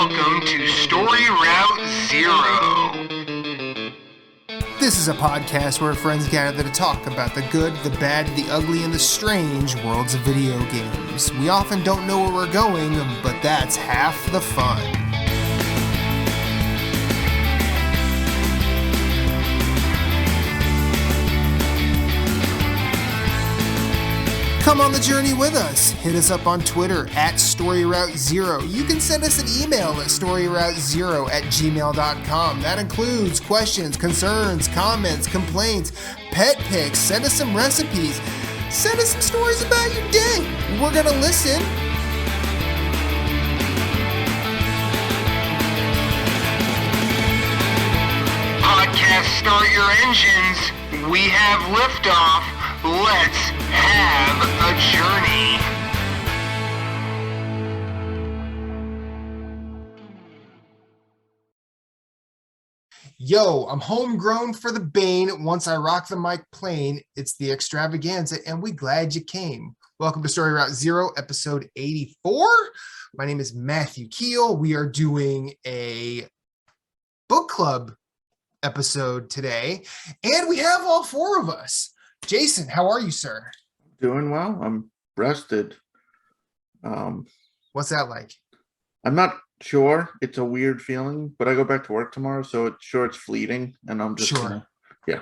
Welcome to Story Route Zero. This is a podcast where friends gather to talk about the good, the bad, the ugly, and the strange worlds of video games. We often don't know where we're going, but that's half the fun. Come on the journey with us. Hit us up on Twitter at StoryRoute0. You can send us an email at StoryRoute0@gmail.com. That includes questions, concerns, comments, complaints, pet pics. Send us some recipes. Send us some stories about your day. We're going to listen. Podcast, start your engines. We have liftoff. Let's have a journey. Yo, I'm homegrown for the Bane. Once I rock the mic plain, it's the extravaganza, and we glad you came. Welcome to Story Route Zero, episode 84. My name is Matthew Keel. We are doing a book club episode today, and we have all four of us. Jason, how are you, sir? Doing well. I'm rested. What's that like? I'm not sure. It's a weird feeling, but I go back to work tomorrow, so it's fleeting, and I'm just yeah.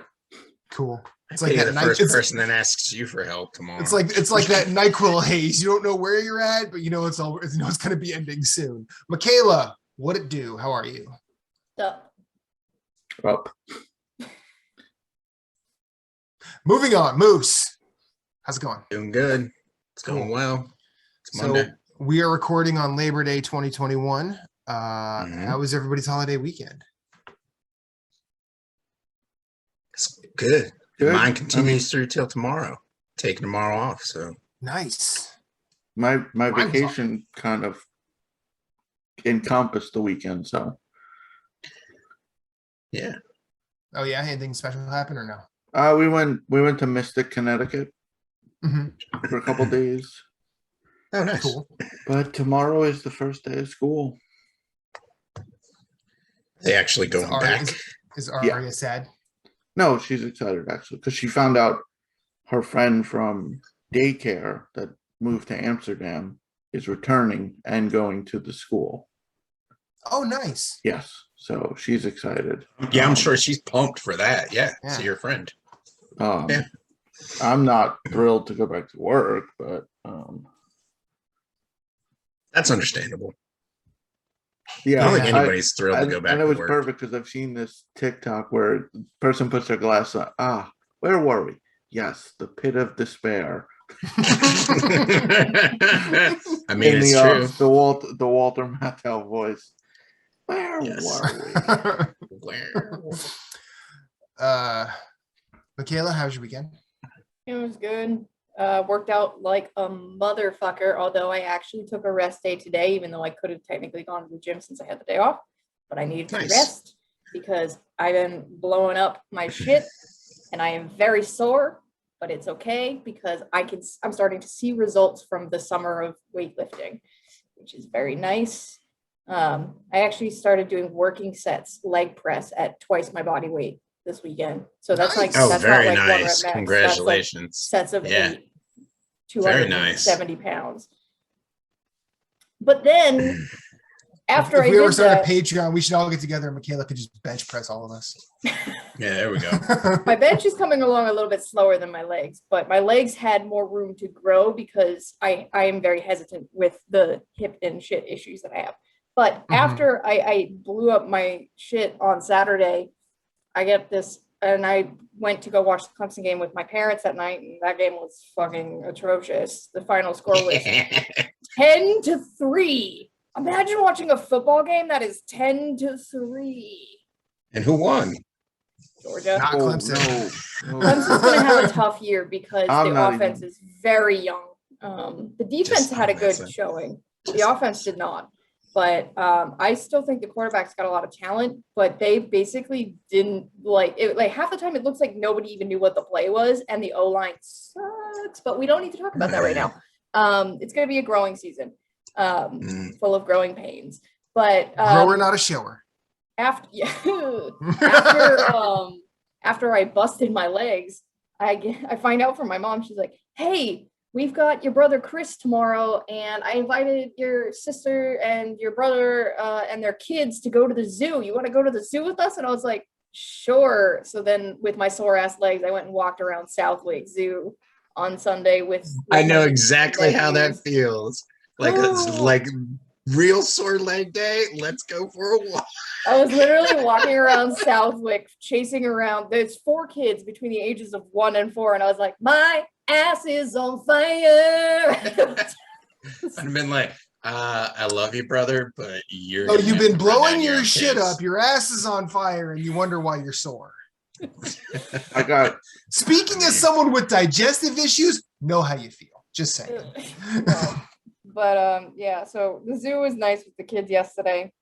Cool. It's like the first person that asks you for help tomorrow. It's like that NyQuil haze. You don't know where you're at, but you know it's going to be ending soon. Michaela, what it do? How are you? Up. Moving on, Moose. How's it going? Doing good. It's going well. It's Monday. So we are recording on Labor Day 2021. How was everybody's holiday weekend? It's good. Mine continues through till tomorrow. Taking tomorrow off. So nice. My vacation kind of encompassed the weekend. So yeah. Oh yeah, anything special happen or no? We went to Mystic, Connecticut for a couple days. Oh, nice. Cool. But tomorrow is the first day of school. They actually going back. Is Aria sad? No, she's excited actually because she found out her friend from daycare that moved to Amsterdam is returning and going to the school. Oh, nice. Yes. So she's excited. Yeah, I'm sure she's pumped for that. Yeah. See your friend. Yeah. I'm not thrilled to go back to work, but that's understandable. Yeah, I don't think anybody's thrilled to go back. And it was perfect because I've seen this TikTok where the person puts their glass on. Where were we? Yes, the pit of despair. I mean, it's true. The Walter Matthau voice. Where were we? Michaela, how was your weekend? It was good. Worked out like a motherfucker, although I actually took a rest day today, even though I could have technically gone to the gym since I had the day off. But I needed to rest because I've been blowing up my shit and I am very sore, but it's okay because I'm starting to see results from the summer of weightlifting, which is very nice. I actually started doing working sets, leg press at twice my body weight this weekend. So that's nice. that's very not like nice. 1 rep max. Congratulations. That's like sets of 8, Very nice. 270 pounds. But then after if we ever start a Patreon, we should all get together and Michaela could just bench press all of us. Yeah, there we go. My bench is coming along a little bit slower than my legs, but my legs had more room to grow because I am very hesitant with the hip and shit issues that I have. But after I blew up my shit on Saturday, I get this, and I went to go watch the Clemson game with my parents that night, and that game was fucking atrocious. The final score was 10-3. Imagine watching a football game that is 10-3. And who won? Georgia. Not Clemson. No. Clemson's going to have a tough year because the offense is very young. The defense had a good showing. The offense did not. But I still think the quarterback's got a lot of talent, but they basically didn't like it. Like half the time, it looks like nobody even knew what the play was, and the O-line sucks. But we don't need to talk about that right now. It's going to be a growing season, full of growing pains. But grower, not a shower. after after after I busted my legs, I find out from my mom. She's like, "Hey, we've got your brother Chris tomorrow, and I invited your sister and your brother and their kids to go to the zoo. You want to go to the zoo with us?" And I was like, "Sure." So then, with my sore ass legs, I went and walked around Southwick Zoo on Sunday with I know my exactly how that nephews. feels. Like it's like real sore leg day. Let's go for a walk. I was literally walking around Southwick, chasing around. There's 4 kids between the ages of 1 and 4, and I was like, "My ass is on fire." I've been like, I love you, brother, but you're. Oh, gonna you've have been to run down blowing your shit kids. up. Your ass is on fire, and you wonder why you're sore. I got Speaking as someone with digestive issues, know how you feel. Just saying. But yeah, so the zoo was nice with the kids yesterday.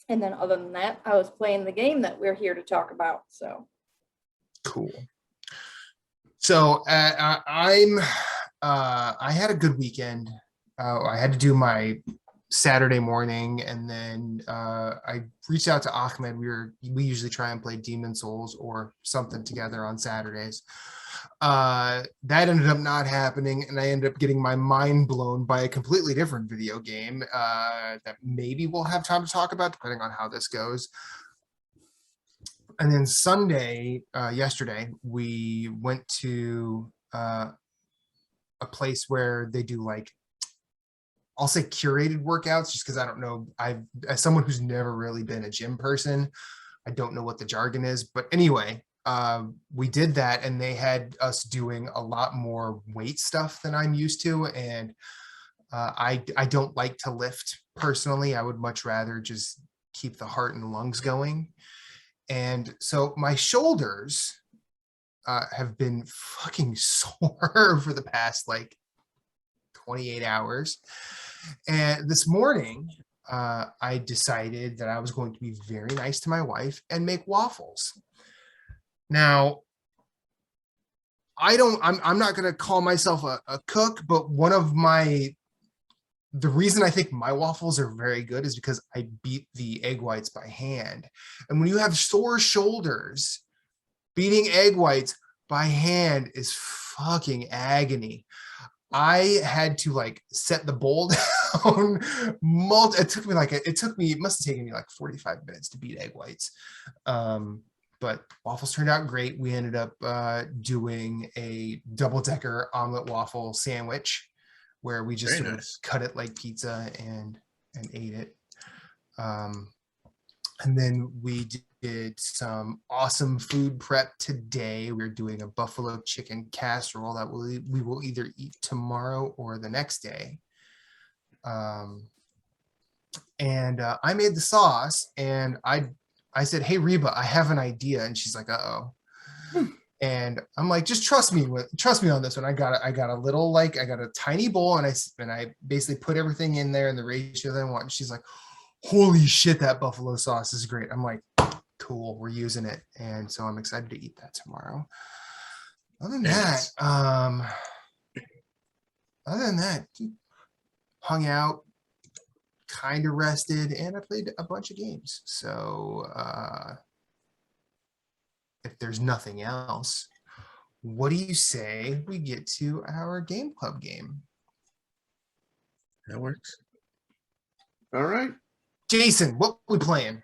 And then other than that, I was playing the game that we're here to talk about. So cool. So I had a good weekend. I had to do my Saturday morning, and then I reached out to Ahmed. We usually try and play Demon Souls or something together on Saturdays. That ended up not happening, and I ended up getting my mind blown by a completely different video game that maybe we'll have time to talk about depending on how this goes. And then Sunday, yesterday, we went to a place where they do, like, I'll say curated workouts, just because I don't know. As someone who's never really been a gym person, I don't know what the jargon is. But anyway, we did that, and they had us doing a lot more weight stuff than I'm used to. And I don't like to lift personally. I would much rather just keep the heart and lungs going. And so my shoulders have been fucking sore for the past like 28 hours. And this morning, I decided that I was going to be very nice to my wife and make waffles. Now, I'm not going to call myself a cook, but the reason I think my waffles are very good is because I beat the egg whites by hand. And when you have sore shoulders, beating egg whites by hand is fucking agony. I had to like set the bowl down. It must have taken me like 45 minutes to beat egg whites. But waffles turned out great. We ended up doing a double-decker omelet waffle sandwich where we just sort of cut it like pizza and ate it. And then we did some awesome food prep today. We're doing a buffalo chicken casserole that we will either eat tomorrow or the next day. And I made the sauce, and I said, "Hey, Reba, I have an idea." And she's like, "Uh-oh." And I'm like, "Just trust me on this one." I got a tiny bowl, and I basically put everything in there in the ratio that I want. And she's like, "Holy shit, that buffalo sauce is great." I'm like, "Cool, we're using it." And so I'm excited to eat that tomorrow. Other than that, hung out, kind of rested, and I played a bunch of games. So if there's nothing else, what do you say we get to our game club game? That works. all right. Jason, what we playing?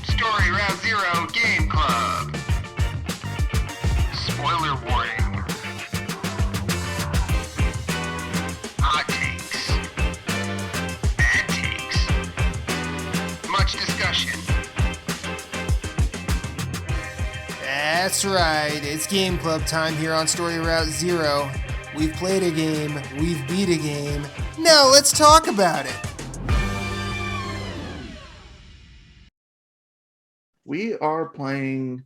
Story Round Zero Game Club. Spoiler warning. Hot takes. Bad takes. Much discussion. That's right, it's game club time here on Story Route Zero. We've played a game, we've beat a game. Now let's talk about it. We are playing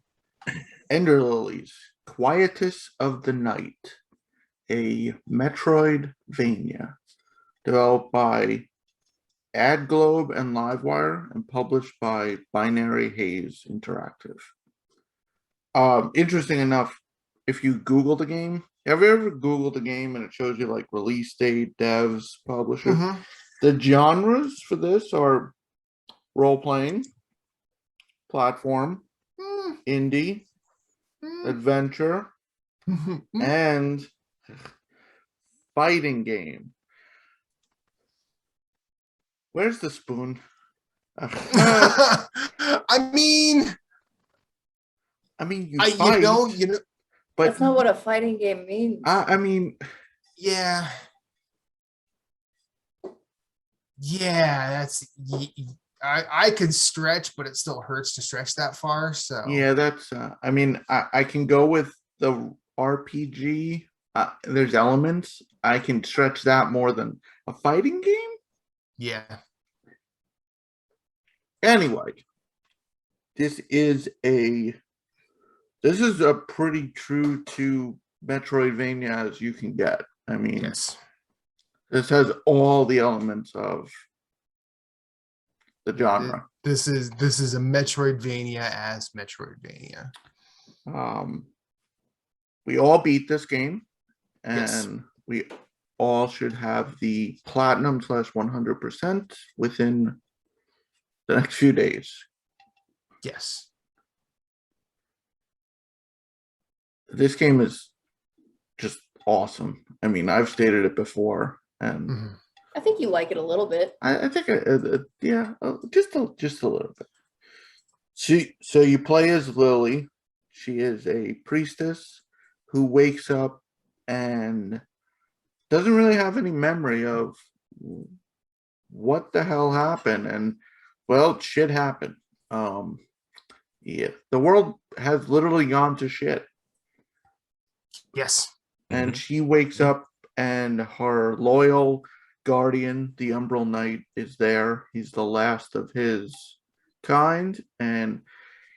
Ender Lilies, Quietus of the Night, a Metroidvania developed by Aglobe and Livewire and published by Binary Haze Interactive. Interesting enough, if you Google the game, Have you ever Googled the game and it shows you like release date, devs, publisher? Mhm. The genres for this are role playing, platform, Mm, indie, mm, adventure, mhm, mm. and fighting game. Where's the spoon? I mean, you you fight, know, but That's not what a fighting game means. I mean, yeah. Yeah, I could stretch, but it still hurts to stretch that far. So yeah, that's. I mean, I can go with the RPG. There's elements I can stretch that more than a fighting game. yeah. Anyway, this is a pretty true to Metroidvania as you can get. I mean, Yes. this has all the elements of the Yeah, genre. this is a Metroidvania as Metroidvania. We all beat this game, Yes. and we all should have the platinum / 100% within the next few days. Yes. This game is just awesome. I mean, I've stated it before, and Mhm. I think you like it a little bit. I think, yeah, just a little bit. So you play as Lily. She is a priestess who wakes up and doesn't really have any memory of what the hell happened. And well, shit happened. Yeah, the world has literally gone to shit. Yes. And she wakes up and her loyal guardian, the Umbral Knight, is there. He's the last of his kind, and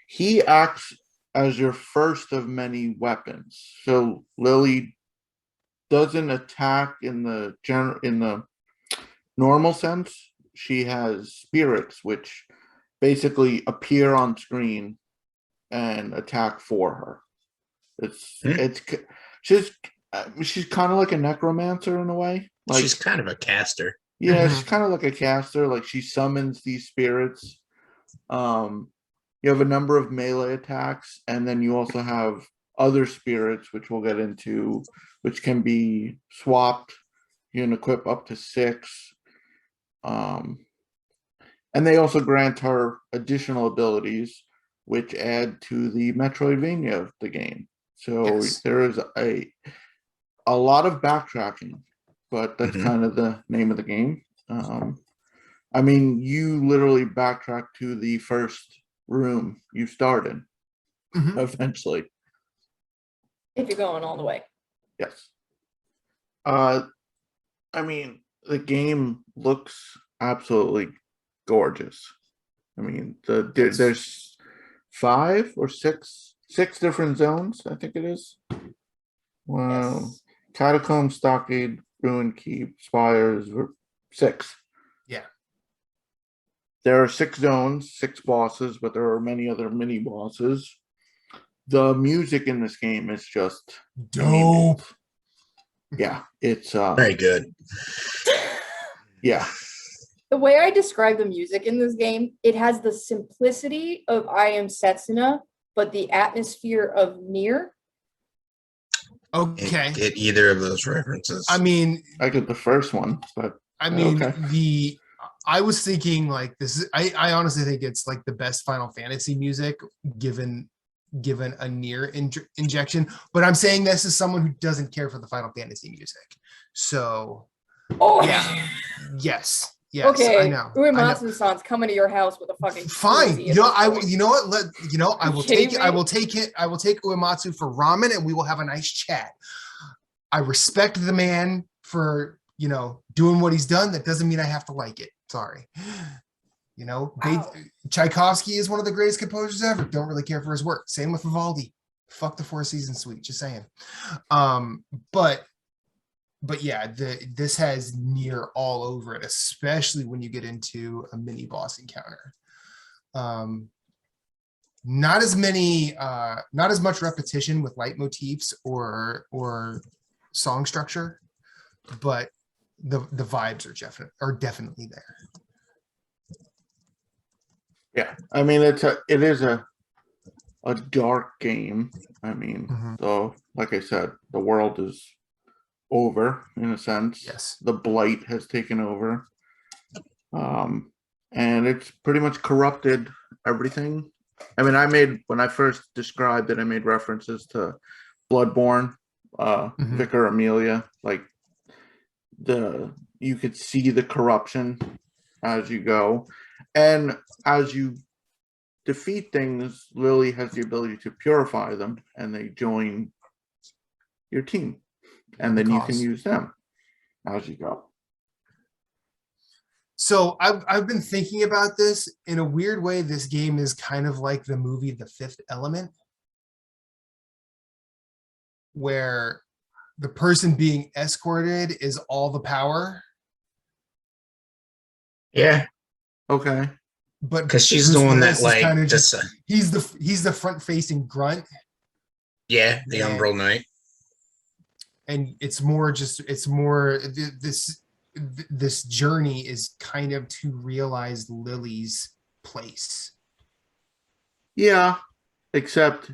he acts as your first of many weapons. So Lily doesn't attack in the normal sense. She has spirits which basically appear on screen and attack for her. She's kind of like a necromancer in a way. Like, she's kind of a caster. yeah, she's kind of like a caster. Like, she summons these spirits. You have a number of melee attacks, and then you also have other spirits, which we'll get into, which can be swapped. You can equip up to 6. And they also grant her additional abilities, which add to the Metroidvania of the game. So Yes. there is a lot of backtracking, but that's Mhm. kind of the name of the game. I mean, you literally backtrack to the first room you started Mhm. eventually. If you're going all the way. Yes. I mean, the game looks absolutely gorgeous. I mean, there's 5 or 6 different zones, I think it is. Wow. Yes. Catacomb, Stockade, Ruin Keep, Spires, 6. Yeah. There are 6 zones, 6 bosses, but there are many other mini bosses. The music in this game is just Dope. yeah, it's Very good. yeah. The way I describe the music in this game, it has the simplicity of I Am Setsuna, but the atmosphere of Nier. Okay. Get either of those references. I mean, I get the first one, but I mean, okay. I was thinking like this is, I honestly think it's like the best Final Fantasy music given a Nier injection, but I'm saying this is someone who doesn't care for the Final Fantasy music. So Oh, yeah. Yes. Yes. okay. I know. Uematsu-san's coming to your house with a fucking Fine. koozie at this point. You know what? I will take it. kidding I me? will take it. I will take Uematsu for ramen and we will have a nice chat. I respect the man for, doing what he's done. That doesn't mean I have to like it. Sorry. Wow. Tchaikovsky is one of the greatest composers ever. Don't really care for his work. Same with Vivaldi. Fuck the Four Seasons Suite. Just saying. But yeah, this has Nier all over it, especially when you get into a mini boss encounter. Not as much repetition with leitmotifs or song structure, but the vibes are definitely there. Yeah, I mean it is a dark game. I mean, Mhm. so like I said, the world is over in a sense. Yes. The blight has taken over. And it's pretty much corrupted everything. I mean, when I first described it, I made references to Bloodborne, Mhm. Vicar Amelia, like you could see the corruption as you go. And as you defeat things, Lily has the ability to purify them and they join your team. And then you can use them as you go. So I've been thinking about this in a weird way. This game is kind of like the movie The Fifth Element, where the person being escorted is all the power. Yeah, Okay. But because she's Bruce the one Willis that is like kind of just he's the front facing grunt, yeah, the And- Umbral Knight. and it's more this journey is kind of to realize Lily's place. Yeah, except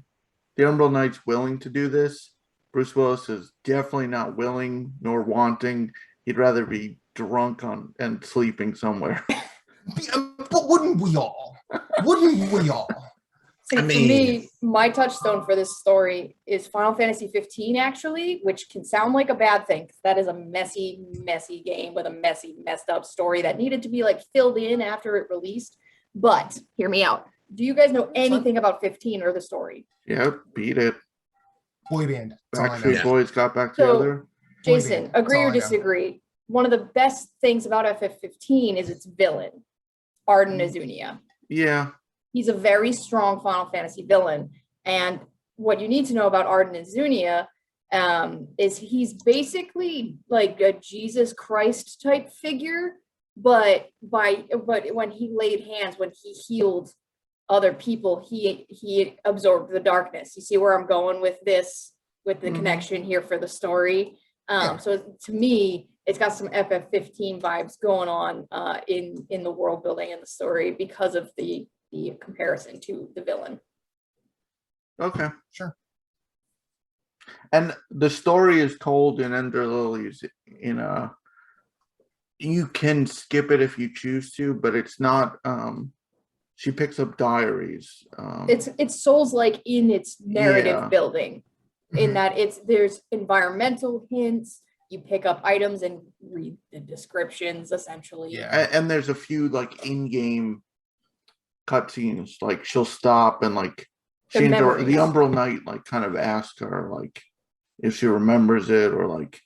the Umbral Knight's willing to do this. Bruce Willis is definitely not willing nor wanting. He'd rather be drunk and sleeping somewhere. But wouldn't we all? Wouldn't we all? See, I for mean- me, my touchstone for this story is Final Fantasy 15, actually, which can sound like a bad thing. That is a messy, messy game with a messy, messed up story that needed to be like filled in after it released. But hear me out. Do you guys know anything about 15 or the story? Yeah, beat it. Boy band. That's all I know. Backstreet Boys got back So- together. Boy Jason, band. agree That's all or I know. disagree? One of the best things about FF15 is its villain, Arden Azunia. Yeah. He's a very strong Final Fantasy villain. And what you need to know about Arden Azunia is he's basically like a Jesus Christ type figure, but when he laid hands, when he healed other people, he absorbed the darkness. You see where I'm going with this, with the Mhm. connection here for the story. Yeah. So to me, it's got some FF15 vibes going on in the world building and the story because of the comparison to the villain. Okay. Sure. And the story is told in Ender Lilies you can skip it if you choose to, but it's not she picks up diaries. It's Souls-like in its narrative Yeah. building, in Mhm. that there's environmental hints. You pick up items and read the descriptions, essentially. Yeah. And there's a few like in-game cutscenes, like she'll stop and like The memories. the Umbral Knight like kind of asks her like if she remembers it or like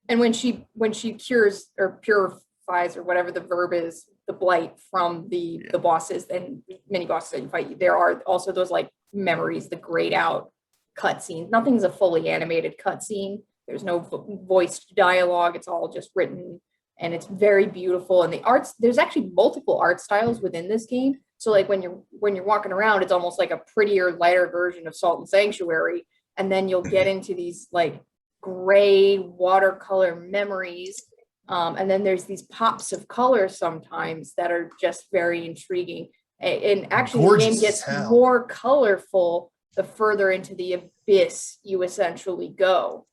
And when she cures or purifies or whatever the verb is, the blight from the bosses and mini bosses that you fight, there are also those like memories, the grayed out cutscenes. Nothing's a fully animated cutscene. There's no voiced dialogue. It's all just written, and it's very beautiful. And the arts, there's actually multiple art styles within this game. So like when you're walking around, it's almost like a prettier, lighter version of Salt and Sanctuary. And then you'll get into these like gray watercolor memories. And then there's these pops of color sometimes that are just very intriguing. And actually Gorgeous the game as gets hell. more colorful the further into the abyss you essentially go.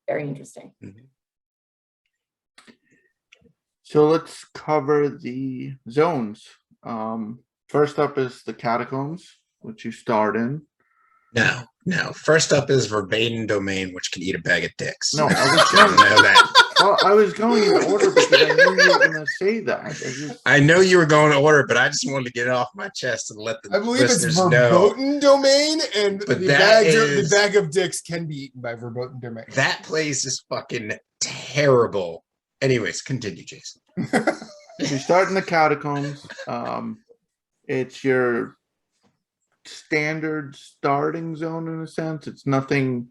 Very interesting. So let's cover the zones. First up is the catacombs, which you start in. No. First up is Verbatim Domain, which can eat a bag of dicks. No, I was I going, don't know that. well, I was going in order because I knew you were going to say that. I know you were going to order, but I just wanted to get it off my chest and let the I believe it's listeners know verboten domain, and But the that the is- bag of dicks can be eaten by verboten domain. that place is fucking terrible. Anyways, continue, Jason. You start in the catacombs. It's your standard starting zone in a sense. It's nothing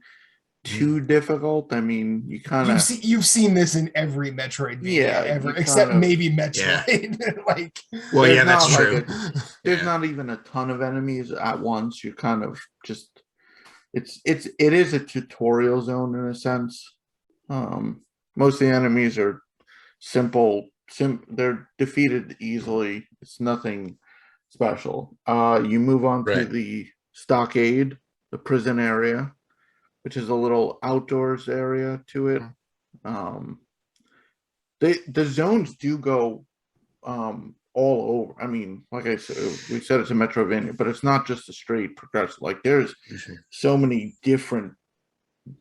too difficult. I mean, you kind of You've seen this in every Metroidvania Yeah, ever, you except kind of- maybe Metroid. Like, Well, There's yeah, that's not true. like there's Yeah. not even a ton of enemies at once. You kind of just it is a tutorial zone in a sense. Most of the enemies are simple. They're defeated easily. It's nothing special. You move on to Right. the stockade, the prison area, which is a little outdoors area to it. The zones do go all over. I mean, like I said, we said it's a Metroidvania, but it's not just a straight progressive. Like there's so many different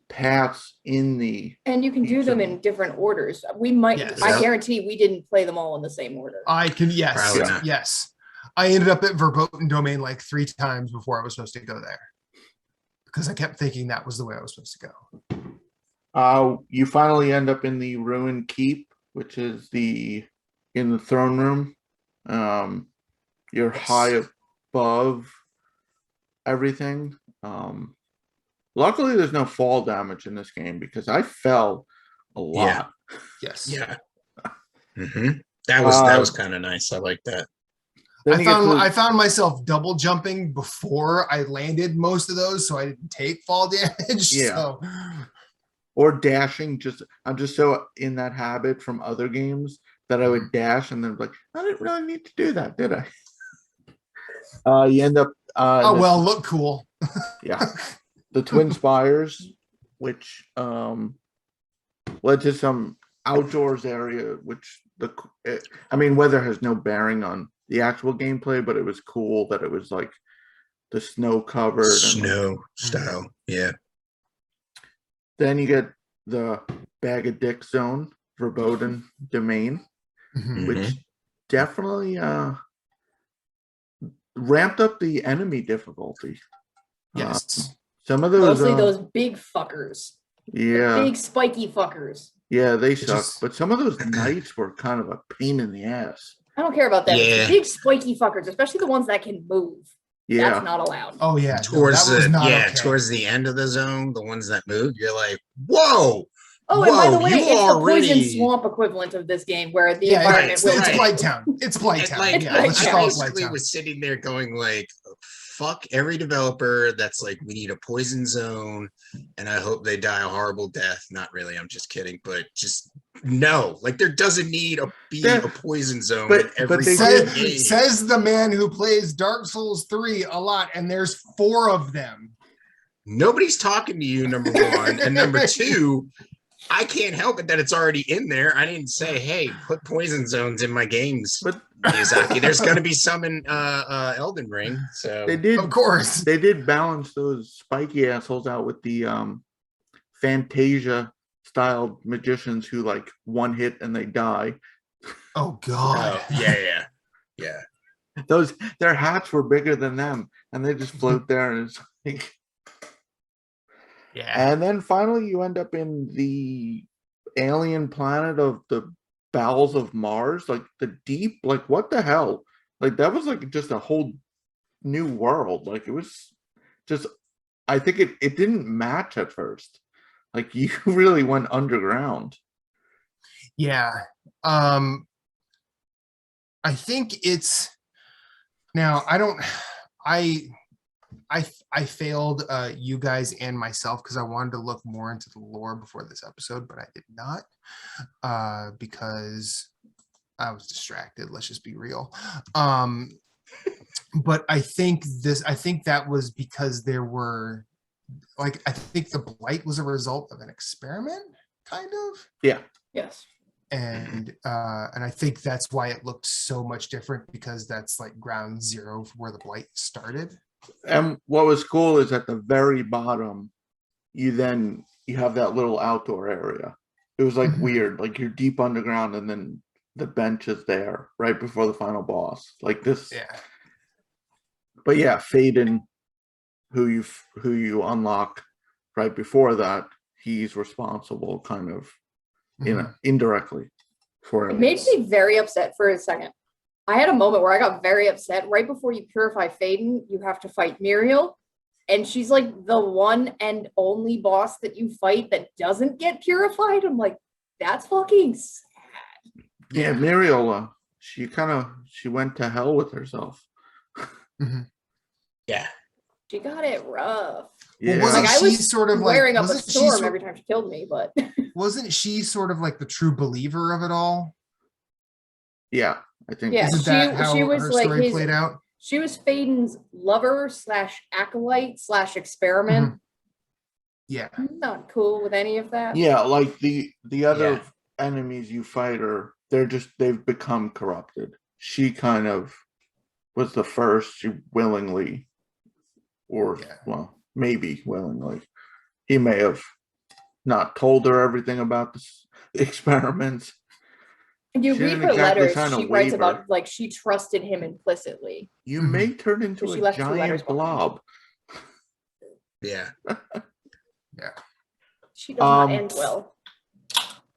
paths in the. And you can do them in different orders. We might, Yes. I Yep. guarantee we didn't play them all in the same order. I can, yes, Probably not. yes. I ended up at Verboten Domain like 3 times before I was supposed to go there because I kept thinking that was the way I was supposed to go. You finally end up in the ruined keep, which is in the throne room. You're high above everything. Luckily, there's no fall damage in this game because I fell a lot. Yes. Yeah. That was kind of nice. I like that. I found myself double jumping before I landed most of those, so I didn't take fall damage. Yeah. So. Or dashing. I'm just so in that habit from other games that I would dash and then like, I didn't really need to do that, did I? You end up. Look cool. Yeah. The Twin Spires, which led to some outdoors area, which weather has no bearing on the actual gameplay, but it was cool that it was like the snow covered snow style. Yeah. Then you get the Bag of Dicks zone, Verboten Domain, which definitely ramped up the enemy difficulty. Yes. Some of those, mostly those big fuckers. Yeah. The big spiky fuckers. Yeah, they suck. But some of those knights were kind of a pain in the ass. I don't care about that. Yeah. It's the big spiky fuckers, especially the ones that can move. Yeah. That's not allowed. Oh yeah. Towards towards the end of the zone, the ones that move, you're like, whoa. Oh, and by the way, it's the already... poison swamp equivalent of this game where the environment will it's Blighttown. It's Blighttown. Like, yeah, I let's just call it basically Blighttown. was sitting there going like, fuck every developer that's like, we need a poison zone and I hope they die a horrible death. Not really, I'm just kidding, but just no, like there doesn't need to be a poison zone in every game. Says the man who plays Dark Souls 3 a lot, and there's 4 of them. Nobody's talking to you, number one, and number two, I can't help it that it's already in there. I didn't say, hey, put poison zones in my games. But Miyazaki, there's going to be some in Elden Ring. So they did, of course, they did balance those spiky assholes out with the Fantasia styled magicians who like one hit and they die. Oh god. Yeah. Their hats were bigger than them, and they just float there, and it's like. Yeah. And then finally you end up in the alien planet of the bowels of Mars, like the deep, like what the hell? Like that was like just a whole new world. Like it was just, I think it didn't match at first. Like you really went underground. Yeah. I think it's now I failed you guys and myself because I wanted to look more into the lore before this episode, but I did not because I was distracted. Let's just be real. But I think that was because there were like, I think the blight was a result of an experiment, kind of. Yeah. Yes. And I think that's why it looked so much different, because that's like ground zero for where the blight started. And what was cool is at the very bottom, you have that little outdoor area. It was like weird, like you're deep underground, and then the bench is there right before the final boss, like this. Yeah. But yeah, Faden, who you unlock right before that, he's responsible, kind of, indirectly for it. Made me very upset for a second. I had a moment where I got very upset. Right before you purify Faden, you have to fight Muriel. And she's like the one and only boss that you fight that doesn't get purified. I'm like, that's fucking sad. Yeah, Muriel, she went to hell with herself. Yeah. She got it rough. Yeah. wasn't Like I she was sort of like wearing up a wasn't she storm sort, every time she killed me, but wasn't she sort of like the true believer of it all? Yeah, I think yeah, Isn't that how she was her like story his. played out? She was Faden's lover / acolyte / experiment. Yeah. Not cool with any of that. yeah, like the other Yeah. enemies you fight are they've become corrupted. She kind of was the first. She willingly, or Yeah. well, maybe willingly. He may have not told her everything about the experiments. And you She read didn't her exactly letters, sign a she writes waiver. about like she trusted him implicitly. You Mhm. may turn into She a left 2 letters giant behind. blob. Yeah. She does not end well.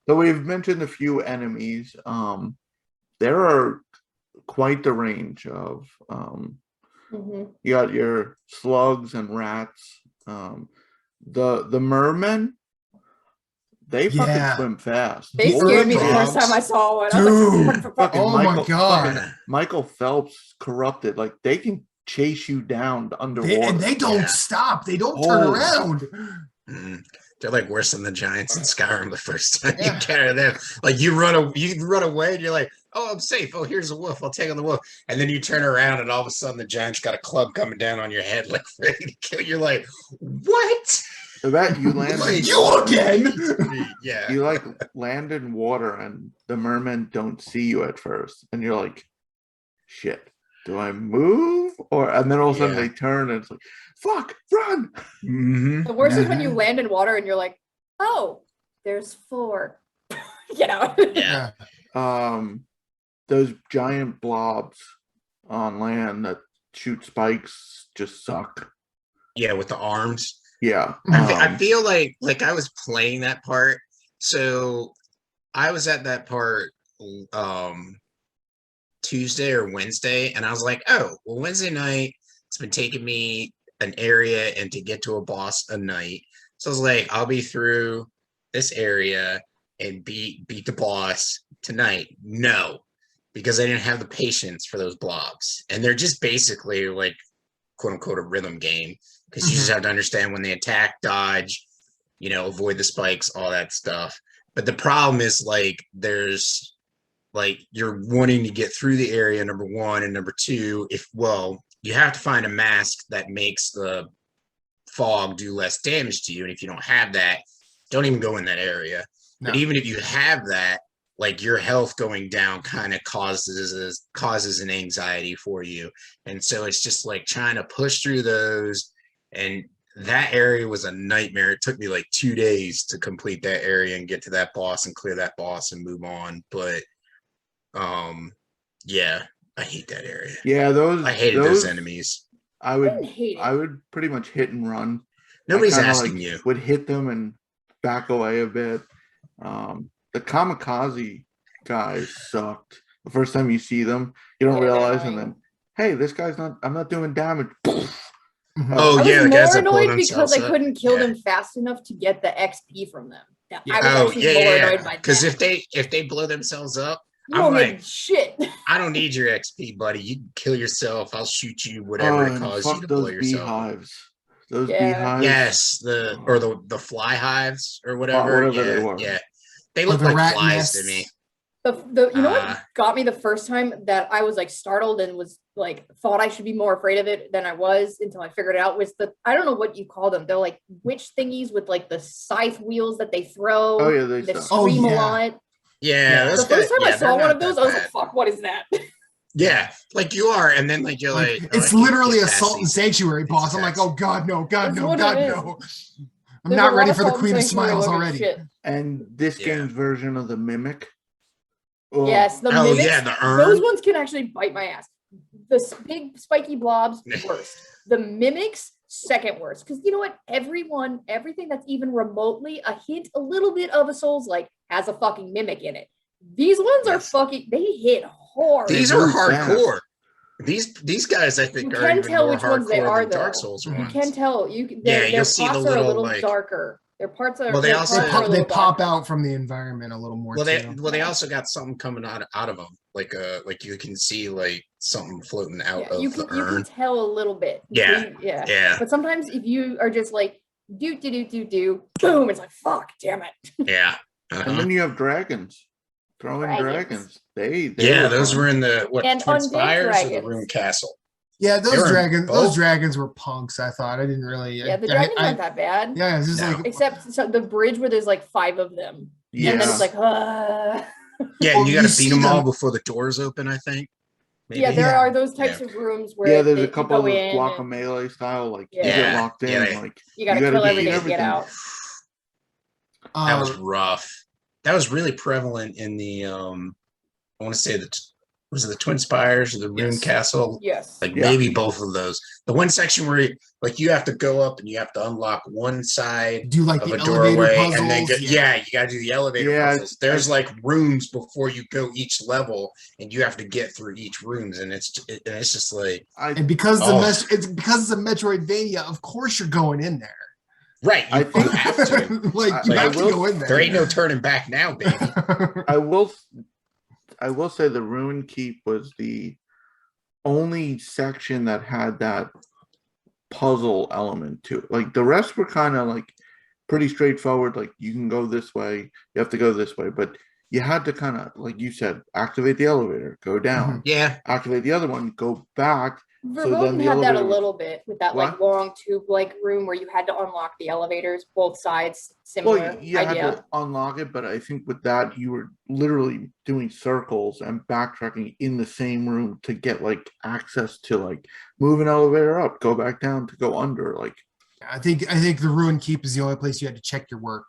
So we've mentioned a few enemies. There are quite the range of Mhm. you got your slugs and rats. The mermen, they Yeah. fucking swim fast. They The scared me the Earth first frogs. time I saw one. I was Dude. like, fuck. Fucking Oh my God. Yeah. Michael Phelps corrupted. Like they can chase you down underwater. And they don't Yeah. stop. They don't turn Oh. around. Mhm. They're like worse than the giants in Skyrim the first time Yeah. you encounter them. Like you run away and you're like, oh, I'm safe. Oh, here's a wolf. I'll take on the wolf. And then you turn around and all of a sudden the giant's got a club coming down on your head, like ready to kill. You're like, what? So that you land Like, You again? Yeah. you like land in water and the mermen don't see you at first. And you're like, shit, do I move? And then all of a sudden Yeah. they turn and it's like, fuck, run. Mm-hmm. The worst is when Mhm. you land in water and you're like, oh, there's 4. Get out. Yeah. Those giant blobs on land that shoot spikes just suck. Yeah, with the arms. Yeah. I feel like I was playing that part. So I was at that part Tuesday or Wednesday, and I was like, oh, well, Wednesday night, it's been taking me an area and to get to a boss a night. So I was like, I'll be through this area and beat the boss tonight. No, because I didn't have the patience for those blobs. And they're just basically like quote unquote a rhythm game. Because you just have to understand when they attack, dodge, avoid the spikes, all that stuff. But the problem is like there's like you're wanting to get through the area, number one, and number two, you have to find a mask that makes the fog do less damage to you. And if you don't have that, don't even go in that area. No. But even if you have that, like your health going down kind of causes an anxiety for you. And so it's just like trying to push through those. And that area was a nightmare. It took me like 2 days to complete that area and get to that boss and clear that boss and move on. But yeah, I hate that area. Yeah, I hated those enemies. I didn't hate it. would pretty much hit and run. Nobody's I kinda, asking like, you. Would hit them and back away a bit. The kamikaze guys sucked. The first time you see them, you don't Yeah, they're realize, and annoying. then, hey, this guy's I'm not doing damage. Mhm. Oh, I yeah, was the guys more that blow annoyed because themselves I up. couldn't kill Yeah. them fast enough to get the XP from them. I Yeah. was Oh, actually yeah, more yeah. annoyed by that. Because if they blow themselves up, you I'm don't like, get shit. I don't need your XP, buddy. You can kill yourself. I'll shoot you, whatever it and costs you fuck to blow those yourself up. beehives. Those Yeah. beehives. Yes, the fly hives or whatever. Whatever they Yeah, were. yeah. They Or look the like rat flies to nests. me. You know what got me the first time that I was like startled and was like thought I should be more afraid of it than I was until I figured it out was I don't know what you call them. They're like witch thingies with like the scythe wheels that they throw. Oh, yeah, they They suck. scream Oh, yeah. a lot. Yeah, The those The first guys- time I yeah, saw they're one not of those, that I was bad. like, fuck, what is that? Yeah, like you are, and then like you're like, oh, I it's can't literally get a past Salt and these- Sanctuary these boss. I'm like, attacks. oh God, no, God, That's no, what God, it is. no. I'm There's not a ready lot for the of Queen of Sanctuary Smiles looking already. shit. And this Yeah. game's version of the Mimic. Oh, Yes, the Oh, mimics. yeah, the urn. Those ones can actually bite my ass. The big spiky blobs, worst. The mimics, second worst. Because you know what? Everything that's even remotely a hint, a little bit of a Souls-like has a fucking mimic in it. These ones are Yes. they hit hard. These They are move fast. hardcore. These guys, I think, You are can even tell more which ones they hardcore are, than Dark though. Souls You You ones. can tell. Yeah, Their you'll see the pots are a little, little like- darker. Their parts are. Well, they their also- parts are a They little pop darker. out from the environment a little more Well, too. they also got something coming out of them, like you can see like something floating out Yeah, of you the can urn. tell a little bit. Yeah, Yeah. yeah. But sometimes if you are just like do, boom, it's like fuck, damn it. Yeah. And Uh-huh. then you have dragons. Throwing Dragons. dragons. They Yeah, those fun. were in the And Twin undead Spires or the dragons. Rune Castle. Yeah, They were in those both. dragons were punks. I thought I didn't really. Yeah, the dragons aren't that bad. Yeah, it's just No. like Except the bridge where there's like 5 of them. Yeah. And then it's like, Yeah, Well, and you you got to beat see them all them- before the doors open, I think. Maybe. yeah, there Yeah. are those types of rooms where Yeah, there's they, a couple you of go those in block and melee style, like you Yeah. get locked in, Yeah. like you gotta gotta kill defeat everything to get everything. out. That was uh, rough. That was really prevalent in the I want to say was it the Twin Spires or the Rune Yes. Castle? Yes. Like Yeah. maybe both of those. The one section where you have to go up and you have to unlock one side do like of the a elevator doorway puzzles. and then you got to do the elevator Yeah, puzzles. There's like rooms before you go each level and you have to get through each rooms and it's just like And because Oh. it's because it's a Metroidvania, of course you're going in there. right. I You think- have to. like you I have to will- go in there. There ain't no turning back now, baby. I will say the Ruin Keep was the only section that had that puzzle element to it. Like the rest were kind of like pretty straightforward. Like you can go this way, you have to go this way, but you had to kind of, like you said, activate the elevator, go down, Yeah. activate the other one, go back. So then Verboten the had that a elevator- little bit with that like long tube like room where you had to unlock the elevators, both sides, similar Well, you had idea. to unlock it, but I think with that you were literally doing circles and backtracking in the same room to get like access to like move an elevator up, go back down to go under. Like I think the Ruin Keep is the only place you had to check your work.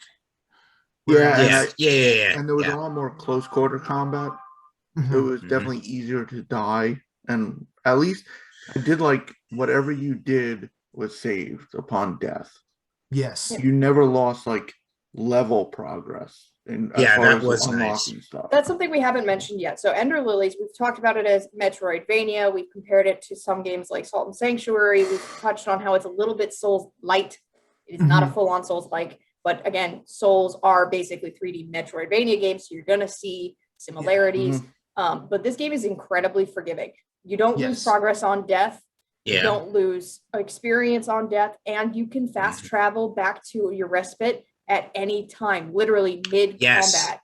Yeah, and Yeah. Yeah. and there was Yeah. a lot more close quarter combat. It Mhm. was Mhm. definitely easier to die, and at least I did like whatever you did was saved upon death. Yes. You never lost like level progress in as Yeah, far that as was unlocking stuff. That's something we haven't mentioned yet. So Ender Lilies, we've talked about it as Metroidvania. We've compared it to some games like Salt and Sanctuary. We've touched on how it's a little bit Souls light. It is not a full-on Souls like, but again, Souls are basically 3D Metroidvania games, so you're gonna see similarities. But this game is incredibly forgiving. You don't lose Yes. progress on death. You Yeah. don't lose experience on death, and you can fast travel back to your respite at any time, literally mid Yes. combat.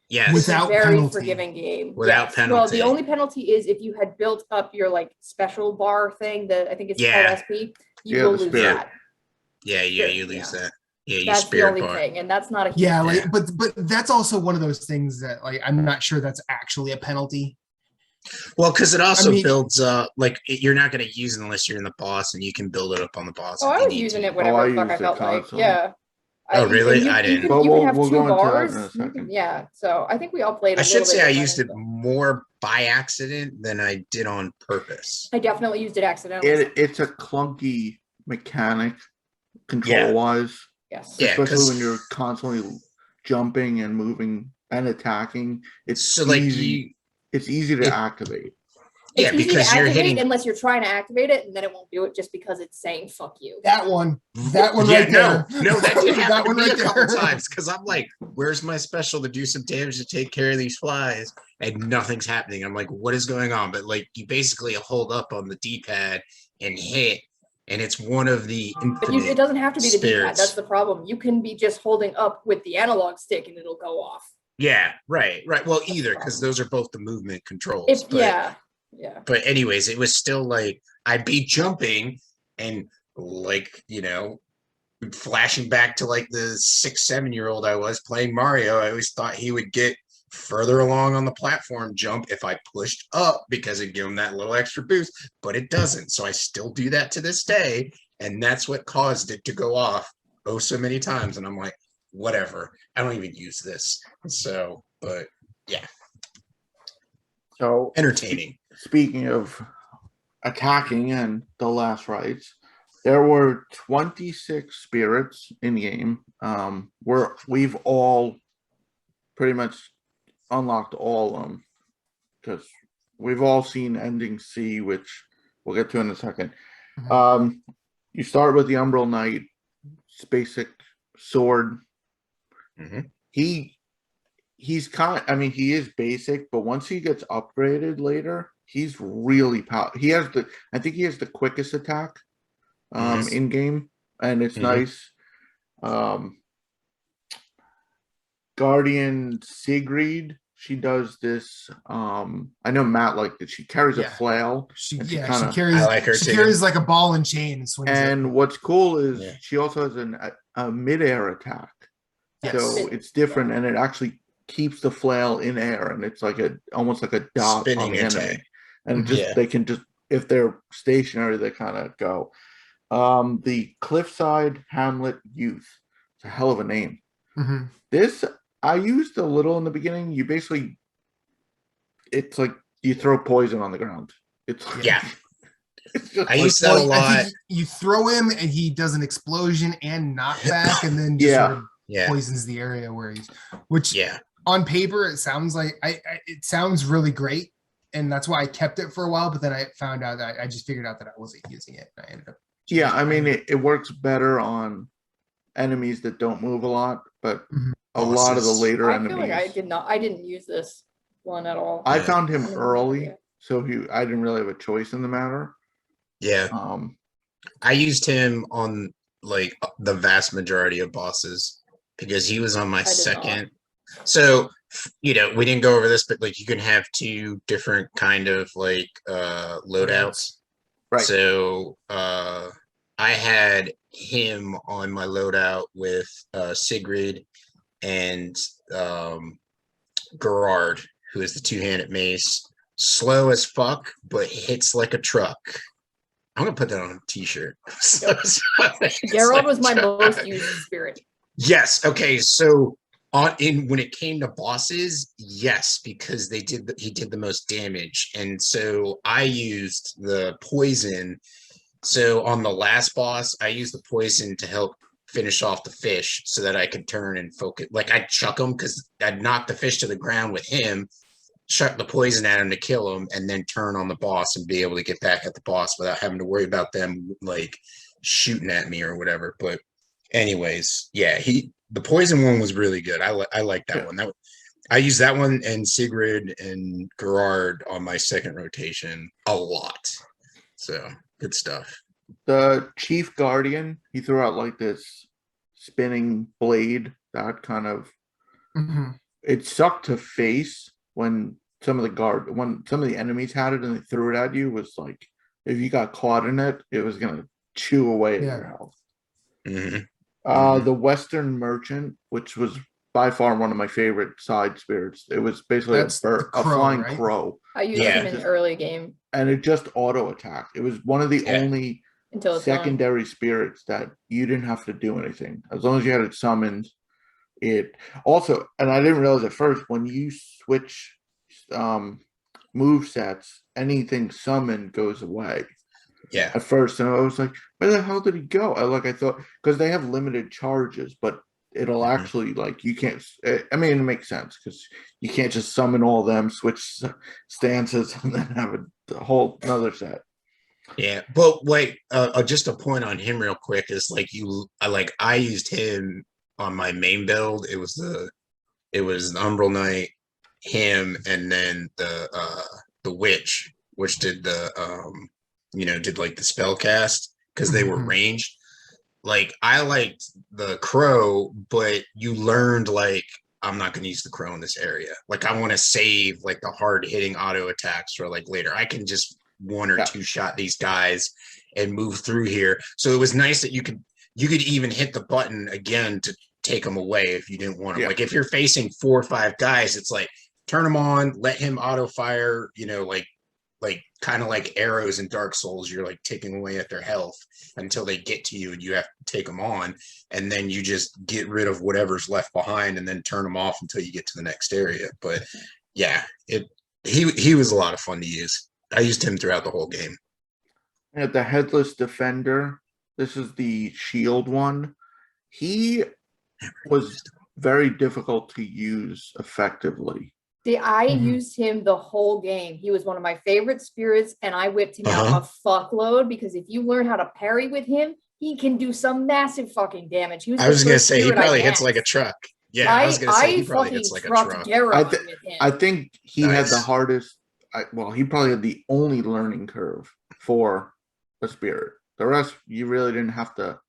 Yes. It's a Without very penalty. forgiving game. Without Well, penalty. the only penalty is if you had built up your like special bar thing, I think it's Yeah. called SP, you Yeah, will the lose spirit. that. Yeah, you lose Yeah. that. Yeah, you That's the spirit only bar. thing, and that's not a huge Yeah, deal. like but that's also one of those things that like I'm not sure that's actually a penalty. Well, because it also mean- builds you're not going to use it unless you're in the boss, and you can build it up on the boss. Oh, if I you was need using to. it whenever I the fuck I used it felt like. constantly. Yeah. Oh, really? You, I you didn't. can, Well, you can we'll- have we'll 2 go into that bars. in a You can- second. yeah. So I think we all played. I I should say I used it more by accident than I did on purpose. I definitely used it accidentally. It's a clunky mechanic control wise, Yes. Yeah, especially 'cause- when you're constantly jumping and moving and attacking. It's So like easy. It's easy to it- activate. yeah, It's easy because to you're activate hitting. unless you're trying to activate it, and then it won't do it just because it's saying "fuck you." That one right No, there. no, that did happen That to one me right a couple there. times because I'm like, "Where's my special to do some damage to take care of these flies?" And nothing's happening. I'm like, "What is going on?" But like, you basically hold up on the D-pad and hit, and it's one of the But infinite. it doesn't have to be the D-pad. spirits. That's the problem. You can be just holding up with the analog stick, and it'll go off. Yeah, right. Well, the either because problem. those are both the movement controls. If but, yeah. But anyways, it was still like I'd be jumping and like flashing back to like the 6, 7-year-old I was playing Mario. I always thought he would get further along on the platform jump if I pushed up because it'd give him that little extra boost, but it doesn't. So I still do that to this day, and that's what caused it to go off so many times. And I'm like, whatever. I don't even use this. So, but yeah, So entertaining. speaking of attacking and the last rites, there were 26 spirits in game. We've all pretty much unlocked all of them because we've all seen ending C, which we'll get to in a second. You start with the Umbral Knight. It's basic sword. Mhm. He's kind I mean, he is basic, but once he gets upgraded later, he's really powerful. I think he has the quickest attack Mhm. in game, and it's Mhm. nice. Guardian Sigrid, she does this. I know Matt liked it. She carries a Yeah. flail. She and she I carries like her she too. carries like a ball and chain and swings it. And what's cool is Yeah. she also has a midair attack. Yes. So it's different, and it actually keeps the flail in air, and it's like almost like a dot on Spinning the enemy. attack. And it just Yeah. they can just, if they're stationary, they kind of go. The Cliffside Hamlet Youth. It's a hell of a name. Mhm. This I used a little in the beginning. You basically, it's like you throw poison on the ground. It's like, Yeah. it's just I like, used that a lot. I think you throw him and he does an explosion and knockback and then just Yeah. sort of Yeah. poisons the area where he's, which Yeah. on paper it sounds like it sounds really great, and that's why I kept it for a while. But then I found out that I just figured out that I wasn't using it. And I ended up yeah. changing I mean, it works better on enemies that don't move a lot, but Mhm. a lot of the Bosses. later I enemies. feel like I didn't use this one at all. I Yeah. found him I didn't have early, idea. so I didn't really have a choice in the matter. Yeah. I used him on like the vast majority of bosses because he was on my I did not. second. So, we didn't go over this, but like you can have two different kind of like loadouts. Right. So I had him on my loadout with Sigrid and Gerard, who is the two-handed mace. Slow as fuck, but hits like a truck. I'm gonna put that on a t-shirt. Gerald was my most used spirit. Yes. Okay. So when it came to bosses, yes, because he did the most damage, and so I used the poison. So on the last boss, I used the poison to help finish off the fish, so that I could turn and focus. Like I'd chuck him because I'd knock the fish to the ground with him, chuck the poison at him to kill him, and then turn on the boss and be able to get back at the boss without having to worry about them like shooting at me or whatever. But anyways, yeah, the poison one was really good. I like that one. I used that one and Sigrid and Gerard on my second rotation a lot. So good stuff. The Chief Guardian, he threw out like this spinning blade that kind of Mhm. it sucked to face when some of the enemies had it and they threw it at you. Was like if you got caught in it, it was gonna chew away at Yeah. your health. Mhm. The Western Merchant, which was by far one of my favorite side spirits. It was basically That's the a crow, flying right? crow, I used Yeah. him in early game and it just auto attacked. It was one of the Yeah. only until it's gone. secondary spirits that you didn't have to do anything as long as you had it summoned. It also, and I didn't realize at first, when you switch move sets, anything summoned goes away Yeah. at first, and I was like, where the hell did he go? I thought, because they have limited charges, but it'll Mhm. actually, like, you can't, I mean, it makes sense because you can't just summon all of them, switch stances, and then have a whole another set. Yeah, but wait, just a point on him real quick is like I used him on my main build. It was the Umbral Knight, him, and then the witch, which did did like the spell cast because they were Mhm. ranged. Like I liked the crow, but you learned like I'm not going to use the crow in this area. Like I want to save like the hard hitting auto attacks for like later. I can just one or two shot these guys and move through here. So it was nice that you could even hit the button again to take them away if you didn't want them. Yeah. Like if you're facing 4 or 5 guys, it's like turn them on, let him auto fire, like kind of like arrows in Dark Souls, you're like taking away at their health until they get to you and you have to take them on, and then you just get rid of whatever's left behind and then turn them off until you get to the next area. But yeah, he was a lot of fun to use. I used him throughout the whole game. At the Headless Defender, this is the shield one. He was very difficult to use effectively. I Mhm. used him the whole game. He was one of my favorite spirits, and I whipped him out a fuckload because if you learn how to parry with him, he can do some massive fucking damage. He was I the was gonna first say he spirit I probably hits like a maxed. truck. Yeah, I was gonna say he probably fucking hits like a trucked truck. Garrod with him. I think he had the Nice. hardest. Well, he probably had the only learning curve for a spirit. The rest, you really didn't have to.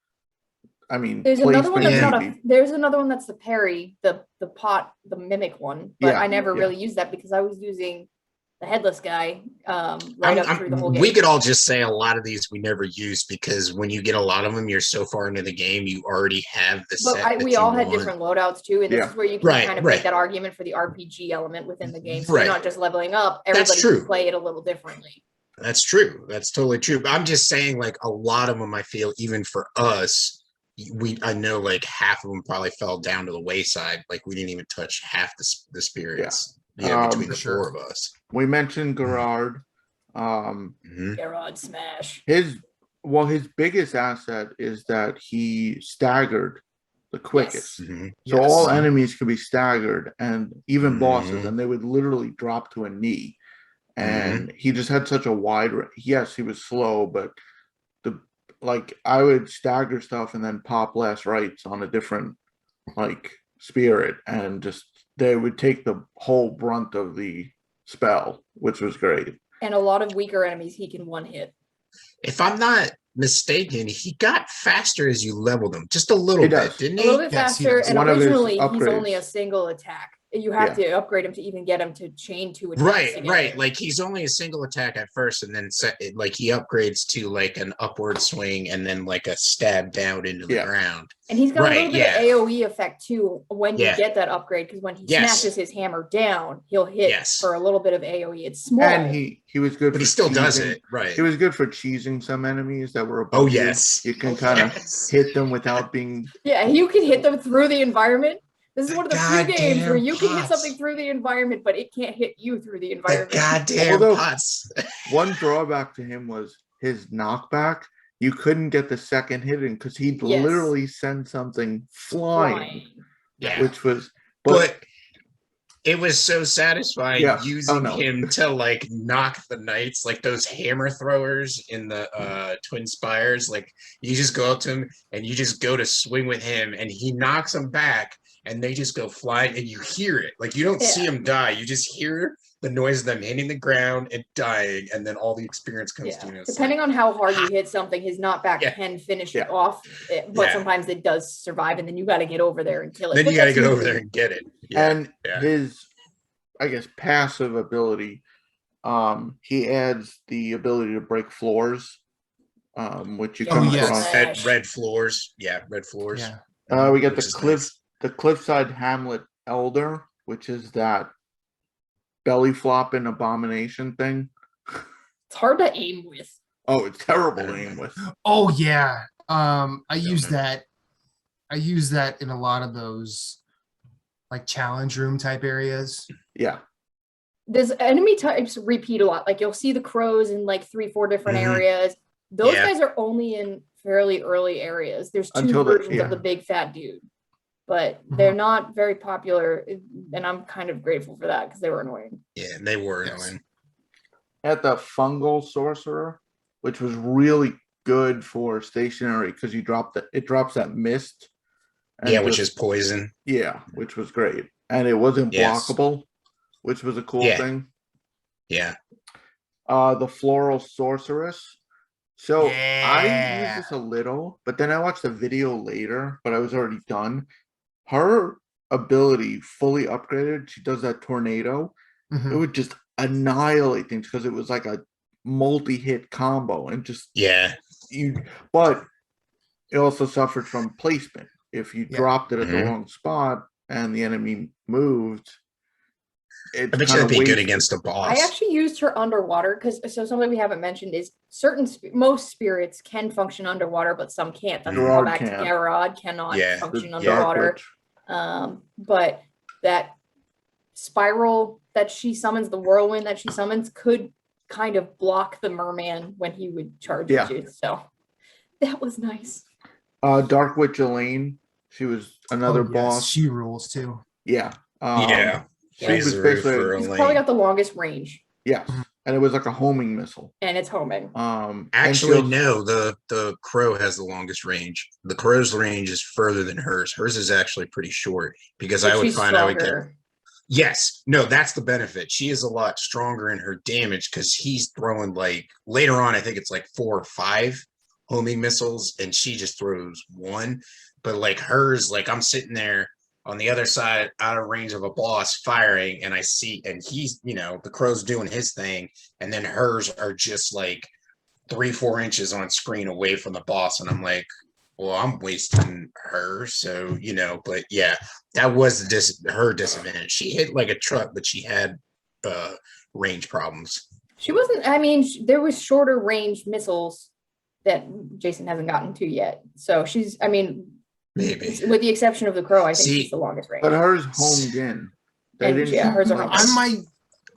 I mean, There's another one that's placement not easy. there's another one that's the parry, the pot, the mimic one, but Yeah, I never yeah. really used that because I was using the headless guy right up through the whole game. We could all just say a lot of these we never used because when you get a lot of them, you're so far into the game, you already have the set. But we all had different loadouts too, and this is where you can kind of make that argument for the RPG element within the game. So you're not just leveling up; everybody can play it a little differently. That's true. That's totally true. But I'm just saying, like a lot of them, I feel even for us, I know like half of them probably fell down to the wayside. Like we didn't even touch half the spirits. Yeah, between the four of us. We mentioned Gerard. Garrod smash. His biggest asset is that he staggered the quickest. Yes. So all enemies could be staggered, and even bosses, and they would literally drop to a knee. And he just had such a wide. Yes, he was slow, but I would stagger stuff and then pop last rights on a different spirit, and just they would take the whole brunt of the spell, which was great. And a lot of weaker enemies he can one hit. If I'm not mistaken, he got faster as you leveled him, just a little bit, didn't he? A little bit faster, and originally he's only a single attack. You have to upgrade him to even get him to chain 2 attacks. Right. Like he's only a single attack at first, and then he upgrades to like an upward swing, and then like a stab down into the ground. And he's got a little bit of AOE effect too when you get that upgrade, because when he smashes his hammer down, he'll hit for a little bit of AOE. It's small, and he was good, but he still does it right. He was good for cheesing some enemies that were above you can kind of hit them without being. Yeah, you can hit them through the environment. This is one of the few games where you can hit something through the environment, but it can't hit you through the environment. One drawback to him was his knockback. You couldn't get the second hit in because he'd literally send something flying. Yeah. Which was but it was so satisfying using him to like knock the knights, like those hammer throwers in the Twin Spires. Like you just go up to him and you just go to swing with him and he knocks them back. And they just go flying, and you hear it. Like you don't see them die; you just hear the noise of them hitting the ground and dying, and then all the experience comes to you. Depending on how hard you hit something, his knockback can finish it off, but sometimes it does survive, and then you got to get over there and kill it. Then you got to get over there and get it. And his, I guess, passive ability, he adds the ability to break floors, which you come across. Red floors, red floors. We got the Cliffside Hamlet Elder, which is that belly flopping abomination thing. It's hard to aim with. Oh, it's terrible to aim with. Oh yeah. I use that in a lot of those like challenge room type areas. Yeah. There's enemy types repeat a lot. Like you'll see the crows in like 3-4 different areas. Those guys are only in fairly early areas. There's 2 versions of the big fat dude. But they're not very popular, and I'm kind of grateful for that because they were annoying. Yeah, they were annoying. At the Fungal Sorcerer, which was really good for stationary because it drops that mist. Which is poison. Yeah, which was great. And it wasn't blockable, which was a cool thing. Yeah. The Floral Sorceress. So I used this a little, but then I watched the video later, but I was already done. Her ability fully upgraded, she does that tornado. It would just annihilate things because it was like a multi-hit combo and just but it also suffered from placement. If you dropped it at the wrong spot and the enemy moved, I bet you that'd be good against a boss. I actually used her underwater because something we haven't mentioned is most spirits can function underwater, but some can't. That's back to Garrod cannot function underwater. But that spiral that she summons, the whirlwind that she summons, could kind of block the merman when he would charge you. So that was nice. Dark Witch Elaine, she was another boss. She rules too. Yeah. She's probably got the longest range. Yes. And it was like a homing missile. And it's homing. Actually, no, the crow has the longest range. The crow's range is further than hers. Hers is actually pretty short because But I would she's find I would get. stronger. Yes, no, that's the benefit. She is a lot stronger in her damage because he's throwing like later on, I think it's like 4 or 5 homing missiles, and she just throws 1. But like hers, like I'm sitting there on the other side out of range of a boss firing, and I see, and he's, the crow's doing his thing, and then hers are just like 3-4 inches on screen away from the boss, and I'm like, well, I'm wasting her, so but yeah, that was her disadvantage. She hit like a truck, but she had range problems. She wasn't, I mean, there was shorter range missiles that Jason hasn't gotten to yet. So she's, I mean, maybe with the exception of the crow, I think she's the longest range. But hers homed in. And yeah, hers are homed.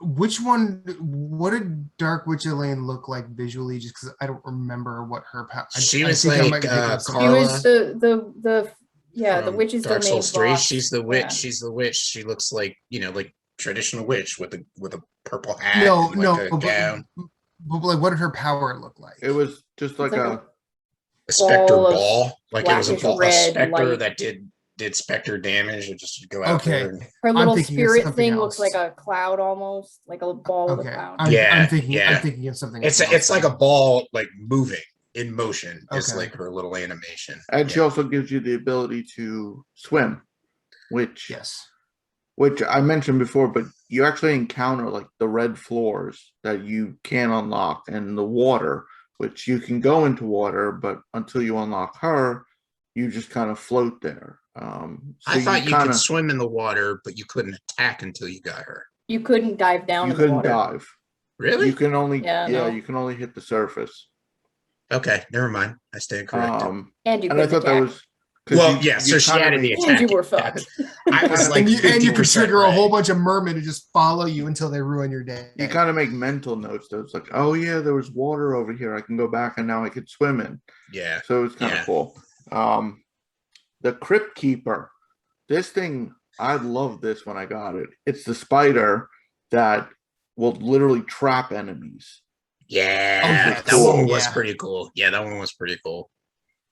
Which one? What did Dark Witch Elaine look like visually? Just because I don't remember what her power. She was like She was the witch's Dark domain Souls 3. boss. She's the witch. Yeah. She's the witch. She looks like like traditional witch with a purple hat. No, and like a gown. But like, what did her power look like? It was just like a specter ball. Like it was a specter light. that did specter damage and just go out there. And, her little spirit thing looks like a cloud almost, like a ball with a cloud. I'm thinking of something. It's like a ball like moving in motion. It's like her little animation. And she also gives you the ability to swim, which I mentioned before, but you actually encounter like the red floors that you can unlock and the water, which you can go into water, but until you unlock her, you just kind of float there. So I thought you could swim in the water, but you couldn't attack until you got her. You couldn't dive down. You couldn't dive. Really? You can only you can only hit the surface. Okay, never mind. I stand corrected. And you I thought that was so she added the attack. And you were fucked. I was like, and you could trigger a whole bunch of mermen to just follow you until they ruin your day. You kind of make mental notes. Though it's like, oh yeah, there was water over here. I can go back and now I could swim in. Yeah. So it's kind of cool. The Crypt Keeper. This thing, I love this when I got it. It's the spider that will literally trap enemies. Yeah, that one was pretty cool. Yeah, that one was pretty cool.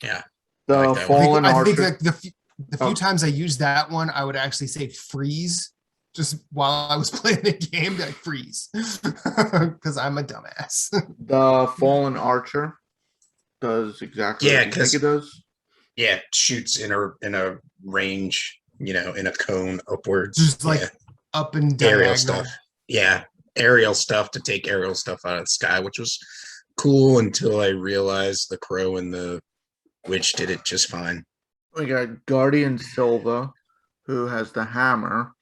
Yeah. The Fallen Archer. I think like the few times I used that one, I would actually say freeze just while I was playing the game, like freeze, because I'm a dumbass. The Fallen Archer does exactly what you think it does. Yeah, it shoots in a range, in a cone upwards. Just like up and down. Aerial stuff. Yeah, aerial stuff to take aerial stuff out of the sky, which was cool until I realized the crow and the witch did it just fine. We got Guardian Silva, who has the hammer,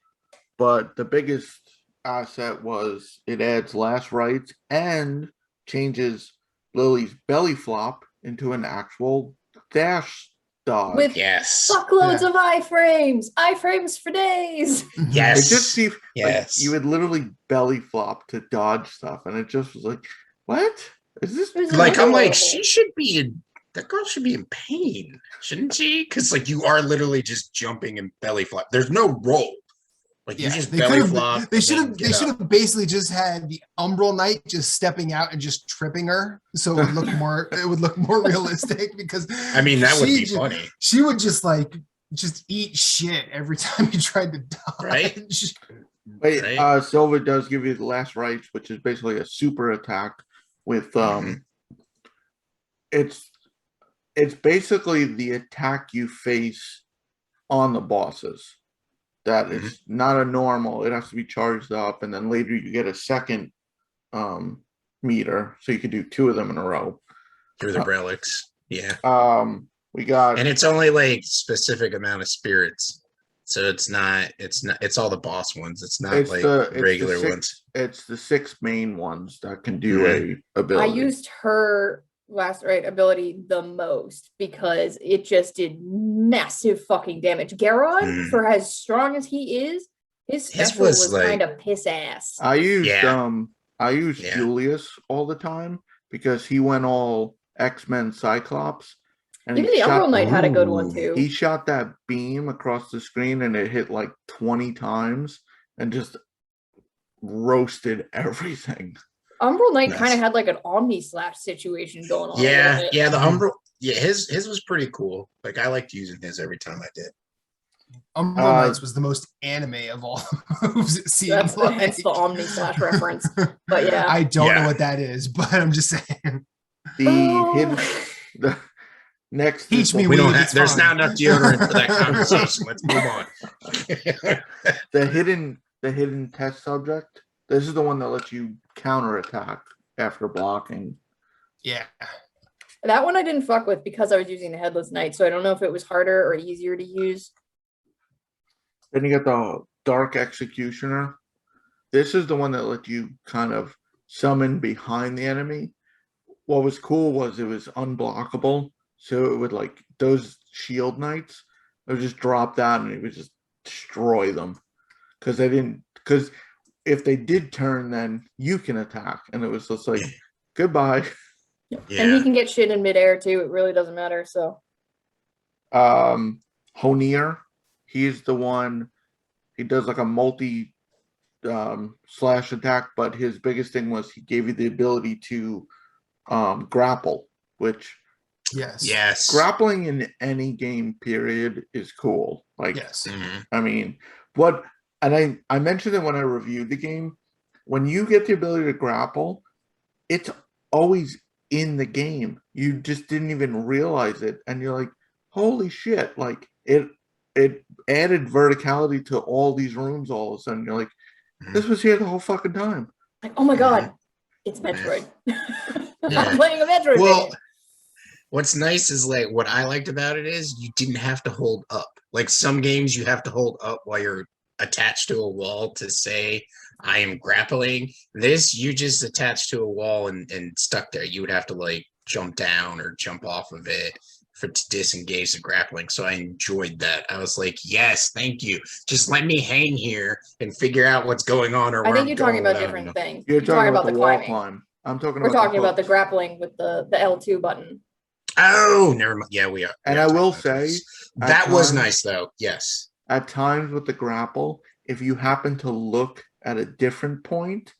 but the biggest asset was it adds last rites and changes Lily's belly flop into an actual dash dodge. With fuckloads of iframes for days. Yes. It just seemed like you would literally belly flop to dodge stuff, and it just was like, what? Is this like I'm like, that girl should be in pain, shouldn't she? Because like you are literally just jumping and belly flop. There's no roll. Like you just belly flop. They should have basically just had the Umbral Knight just stepping out and just tripping her, so it would look more realistic. Because I mean that would be funny. She would just eat shit every time you tried to dodge. Right. Wait, Silva does give you the last rites, which is basically a super attack with it's basically the attack you face on the bosses. That is not a normal. It has to be charged up, and then later you get a second meter, so you can do 2 of them in a row. Through the relics, yeah. We got, and it's only like specific amount of spirits, so it's all the boss ones. It's not like regular ones. It's the 6 main ones that can do a ability. I used her last right ability the most because it just did massive fucking damage. Garrod, for as strong as he is, his special was kind of piss ass. I used Julius all the time because he went all X-Men Cyclops. And even the Umbral Knight had a good one too. He shot that beam across the screen and it hit like 20 times and just roasted everything. Umbral Knight Nice. kind of had like an Omni Slash situation going on. a Yeah, little bit. yeah, the Umbral. Yeah, his was pretty cool. Like I liked using his every time I did. Umbral Knights was the most anime of all the moves, it seemed That's like. hence the Omni Slash reference. But yeah. I don't know Yeah. what that is, but I'm just saying. The hidden the next Teach me We don't weeb, have. it's There's fine. not enough deodorant for that conversation. Let's move on. the hidden test subject. This is the one that lets you counterattack after blocking. Yeah. That one I didn't fuck with because I was using the Headless Knight, so I don't know if it was harder or easier to use. Then you got the Dark Executioner. This is the one that lets you kind of summon behind the enemy. What was cool was it was unblockable, so it would like those shield knights. It would just drop that and it would just destroy them because if they did turn, then you can attack, and it was just like goodbye. And he Yeah. can get shit in midair too. It really doesn't matter. So Honir, he's the one. He does like a multi slash attack, but his biggest thing was he gave you the ability to grapple, which Yes. grappling in any game period is cool. Like, Yes. Mhm. I mean, and I mentioned it when I reviewed the game. When you get the ability to grapple, it's always in the game. You just didn't even realize it, and you're like, holy shit, like it added verticality to all these rooms all of a sudden. You're like, this was here the whole fucking time. like, oh my god, it's Metroid. Yeah. I'm playing a Metroid Well, game. what's nice is like what I liked about it is you didn't have to hold up. Like some games you have to hold up while you're attached to a wall to say I am grappling. This you just attached to a wall and stuck there. You would have to like jump down or jump off of it to disengage the grappling. So I enjoyed that. I was like, yes, thank you. Just let me hang here and figure out what's going on or I where think I'm you're talking going about without, different things. You're talking about the wall climbing. climb. I'm talking We're about talking about the hooks. grappling with the L2 button. Oh, never mind. Yeah, we are. And I will say, that was times- nice though. Yes. At times with the grapple, if you happen to look at a different point,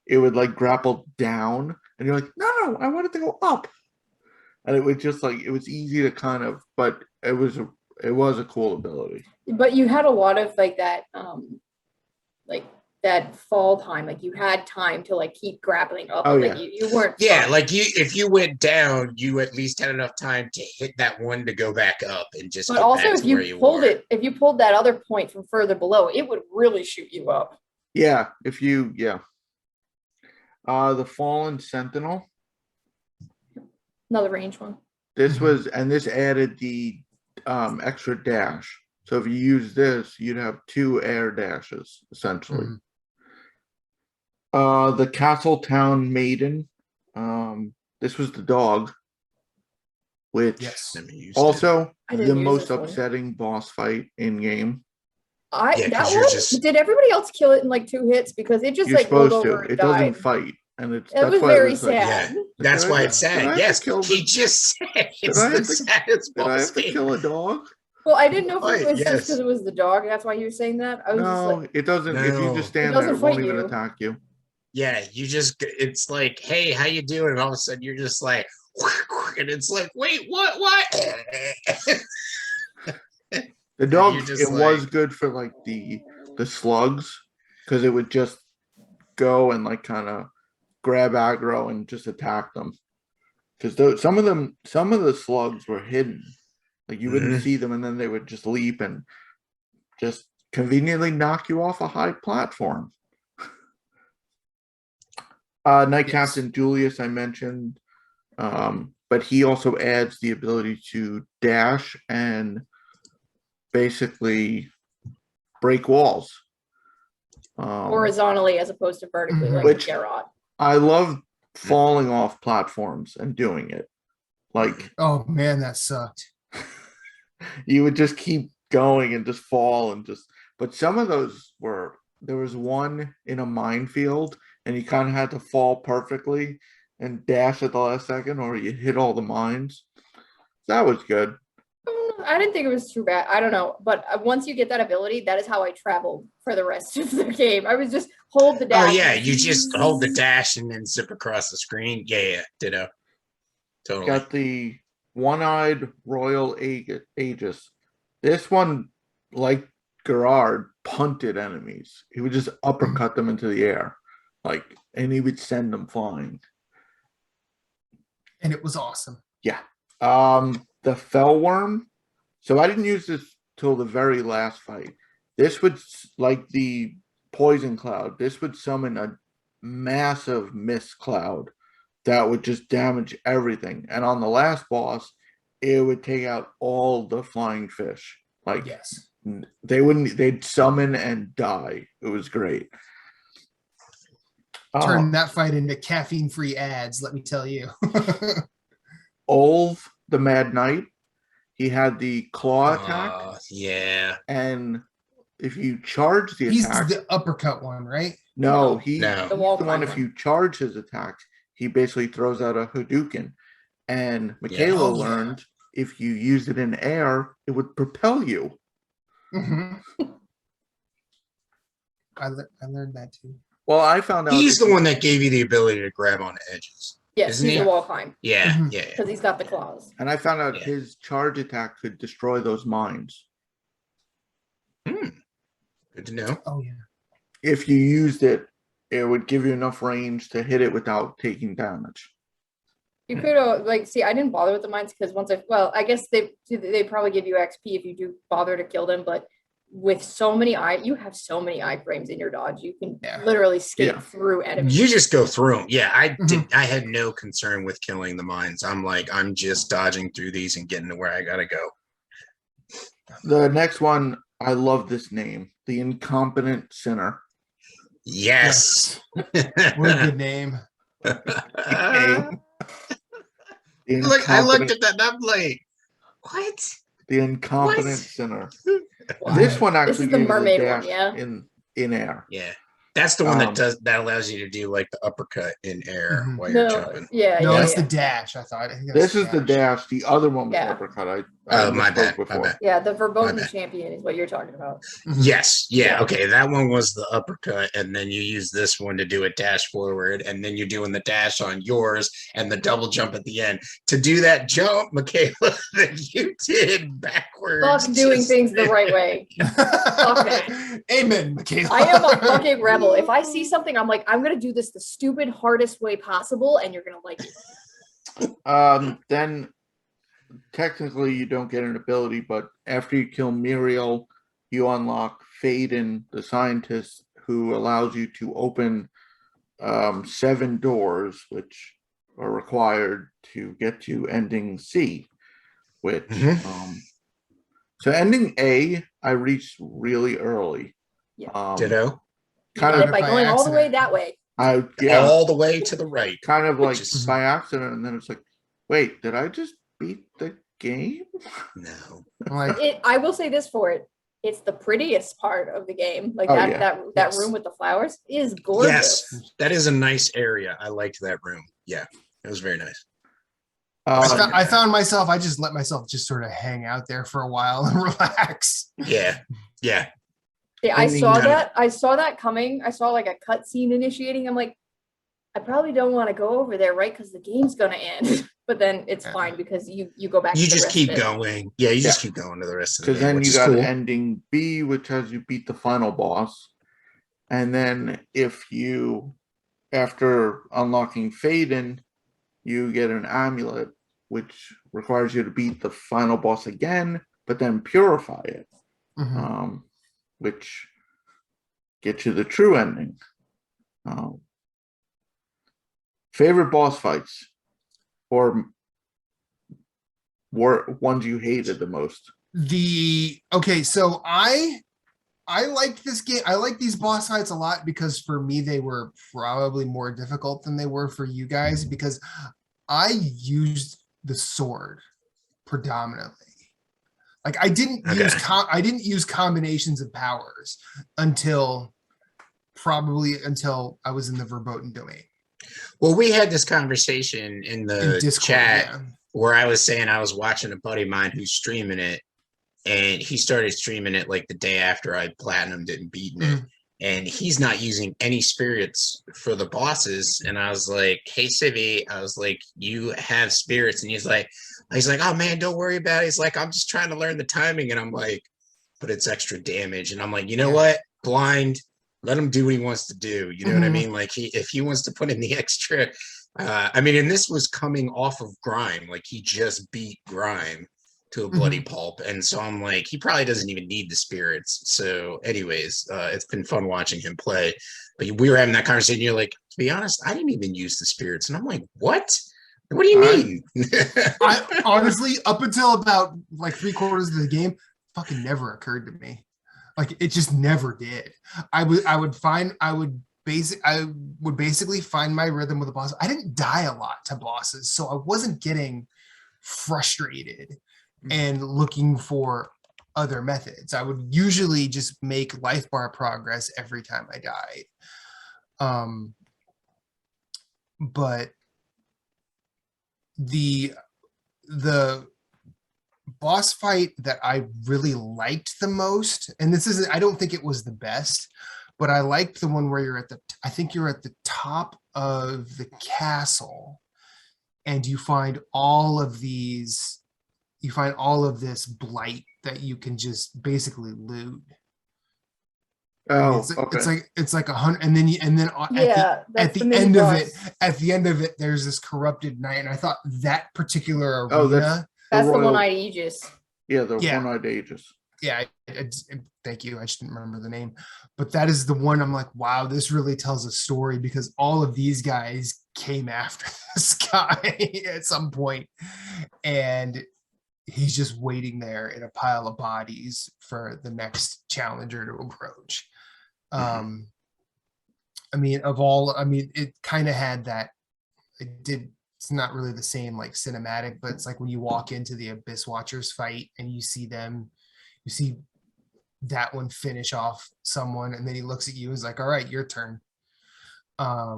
it would like grapple down, and you're like, no, I wanted to go up. And it would just like it was easy to kind of, but it was a cool ability. But you had a lot of like that fall time. Like you had time to like keep grappling up. Oh, Like yeah. you weren't. Yeah, stuck. like if you went down, you at least had enough time to hit that one to go back up and just But get also, back if to where you you pulled were. it, if you pulled that other point from further below, it would really shoot you up. Yeah, the Fallen Sentinel. Another range one. This was, and this added the extra dash. So if you use this, you'd have 2 air dashes essentially. The Castle Town Maiden. This was the dog, which Yes. Never used also I the didn't use most this one. upsetting boss fight in game. Yeah, 'cause That you're one, just- did everybody else kill it in like 2 hits? Because it just You're like rolled supposed over to. and It doesn't died. fight, and It that's was why very it was like, sad. Yeah, that's Did I why have it's to- did I sad. have to Yes, kill he the- just said it's I the have to- saddest Did I boss have to game. kill a dog? Well, I didn't know if it Right, was just yes. because it was the dog. That's why you were saying that. I was just No, like, it doesn't. If you No. just stand It there, doesn't it won't fight even you. attack you. Yeah, it's like, hey, how you doing? And all of a sudden you're just like, and it's like, wait, what? The dog, you're it just was like- good for like the slugs, because it would just go and like kind of grab aggro and just attack them. Because some of the slugs were hidden, like you wouldn't see them, and then they would just leap and just conveniently knock you off a high platform. Knight Yes. Captain Julius, I mentioned, but he also adds the ability to dash and basically break walls. horizontally as opposed to vertically, like Which- the Garrot. I love falling off platforms and doing it. Like Oh man, that sucked. you would just keep going and just fall and just. But some of those were. There was one in a minefield, and you kind of had to fall perfectly and dash at the last second, or you hit all the mines. That was good. I didn't think it was too bad. I don't know, but once you get that ability, that is how I traveled for the rest of the game. I was just hold the dash. Oh yeah, you just hold the dash and then zip across the screen. Yeah, ditto. Totally. Got the one-eyed royal Aegis. This one, like Gerard, punted enemies. He would just uppercut them into the air, and he would send them flying. And it was awesome. Yeah. The Fellworm. So I didn't use this till the very last fight. This would, like the Poison Cloud, this would summon a massive mist cloud that would just damage everything. And on the last boss, it would take out all the flying fish. Yes. They'd summon and die. It was great. Turn that fight into caffeine-free ads, let me tell you. Olv, the Mad Knight, he had the claw attack. Yeah. And if you charge the He's attack, the uppercut one, right? no, No. he's No. the one. If you charge his attacks, he basically throws out a Hadouken. And Michaela Oh, yeah. learned if you use it in air, it would propel you. Mhm. I learned that too. Well, I found out He's the one that gave you the ability to grab on edges. Yes, Isn't he's he? the wall climb Yeah, Mhm. yeah. because he's got the claws. and I found out Yeah. his charge attack could destroy those mines. Good to know. Oh yeah. If you used it, it would give you enough range to hit it without taking damage. You could see. I didn't bother with the mines because I guess they probably give you XP if you do bother to kill them. But with you have so many iframes in your dodge. You can literally skate through enemies. You just go through them. Yeah, Mhm. I had no concern with killing the mines. I'm just dodging through these and getting to where I gotta go. The next one, I love this name, the Incompetent Sinner. Yes. What a good name. I looked at that and I'm like, what? The Incompetent What? Sinner. Wow. This one This actually is the gives you mermaid the one, dash yeah? in air. Yeah. That's the one Um, that allows you to do like the uppercut in air Mhm. while you're No, jumping. yeah, No, yeah, that's yeah. the dash. I thought. I think This is the dash. The other one was Yeah. uppercut. I Oh, my misspoke bad. before. My bad. Yeah, the My verboten bad. champion is what you're talking about. Mhm. Yes. Yeah. Yeah. Okay. That one was the uppercut, and then you use this one to do a dash forward, and then you're doing the dash on yours and the double jump at the end. To do that jump, Michaela, that you did backwards. Fuck doing just- things the right way. Amen, Michaela. I am a fucking rebel. If I see something, I'm like, I'm gonna do this the stupid, hardest way possible, and you're gonna like it. Then technically you don't get an ability, but after you kill Muriel, you unlock Faden, the scientist, who allows you to open 7 doors, which are required to get to ending C. Which so ending A, I reached really early. Yeah. Ditto. Kind Did of by by going all the way accident. that way. All the way to the right. Kind of like Which is- by accident, and then it's like, wait, did I just beat the game? No. I'm like, I will say this for it. It's the prettiest part of the game. Like Oh, that yeah. that Yes. room with the flowers is gorgeous. Yes, that is a nice area. I liked that room. Yeah, it was very nice. I found myself. I just let myself just sort of hang out there for a while and relax. Yeah, yeah. Yeah, I I mean, saw that. I saw that coming. I saw like a cutscene initiating. I'm like, I probably don't want to go over there, right? Because the game's gonna end. But then it's Yeah. fine because you go back. You to the just rest keep of it. going. Yeah, you just keep going to the rest of the Because game, then which you is got cool. ending B, which has you beat the final boss. And then if you, after unlocking Faden, you get an amulet, which requires you to beat the final boss again, but then purify it, Mhm. which gets you the true ending. Favorite boss fights, or were ones you hated the most? So I liked this game. I like these boss fights a lot because for me they were probably more difficult than they were for you guys because I used the sword predominantly. Like I didn't use combinations of powers until I was in the verboten domain. Well, we had this conversation in the In Discord, chat yeah. where I was saying I was watching a buddy of mine who's streaming it, and he started streaming it like the day after I platinumed it and beaten it. And he's not using any spirits for the bosses. And I was like, hey, Civvy, I was like, you have spirits. And he's like, oh man, don't worry about it. He's like, I'm just trying to learn the timing. And I'm like, but it's extra damage. And I'm like, you know what? Blind, let him do what he wants to do. You know what I mean? Like if he wants to put in the extra, I mean, and this was coming off of Grime. Like he just beat Grime to a bloody pulp. And so I'm like, he probably doesn't even need the spirits. So anyways, it's been fun watching him play. But we were having that conversation. You're like, to be honest, I didn't even use the spirits. And I'm like, what? What do you mean? I honestly, up until about like 3/4 of the game, fucking never occurred to me. Like it just never did. I would basically find my rhythm with the boss. I didn't die a lot to bosses, so I wasn't getting frustrated and looking for other methods. I would usually just make life bar progress every time I died. But the boss fight that I really liked the most, and this isn't, I don't think it was the best, but I liked the one where you're at I think you're at the top of the castle and you find all of this blight that you can just basically loot. Oh, it's like 100, and then at the end of it, there's this corrupted knight, and I thought that particular arena. That's the one-eyed Aegis. Yeah, the one-eyed Aegis. Yeah, thank you. I just didn't remember the name, but that is the one I'm like, wow, this really tells a story because all of these guys came after this guy at some point, and he's just waiting there in a pile of bodies for the next challenger to approach. I mean, it kind of had that. It's not really the same like cinematic, but it's like when you walk into the Abyss Watchers fight and you see that one finish off someone, and then he looks at you and is like, all right, your turn. I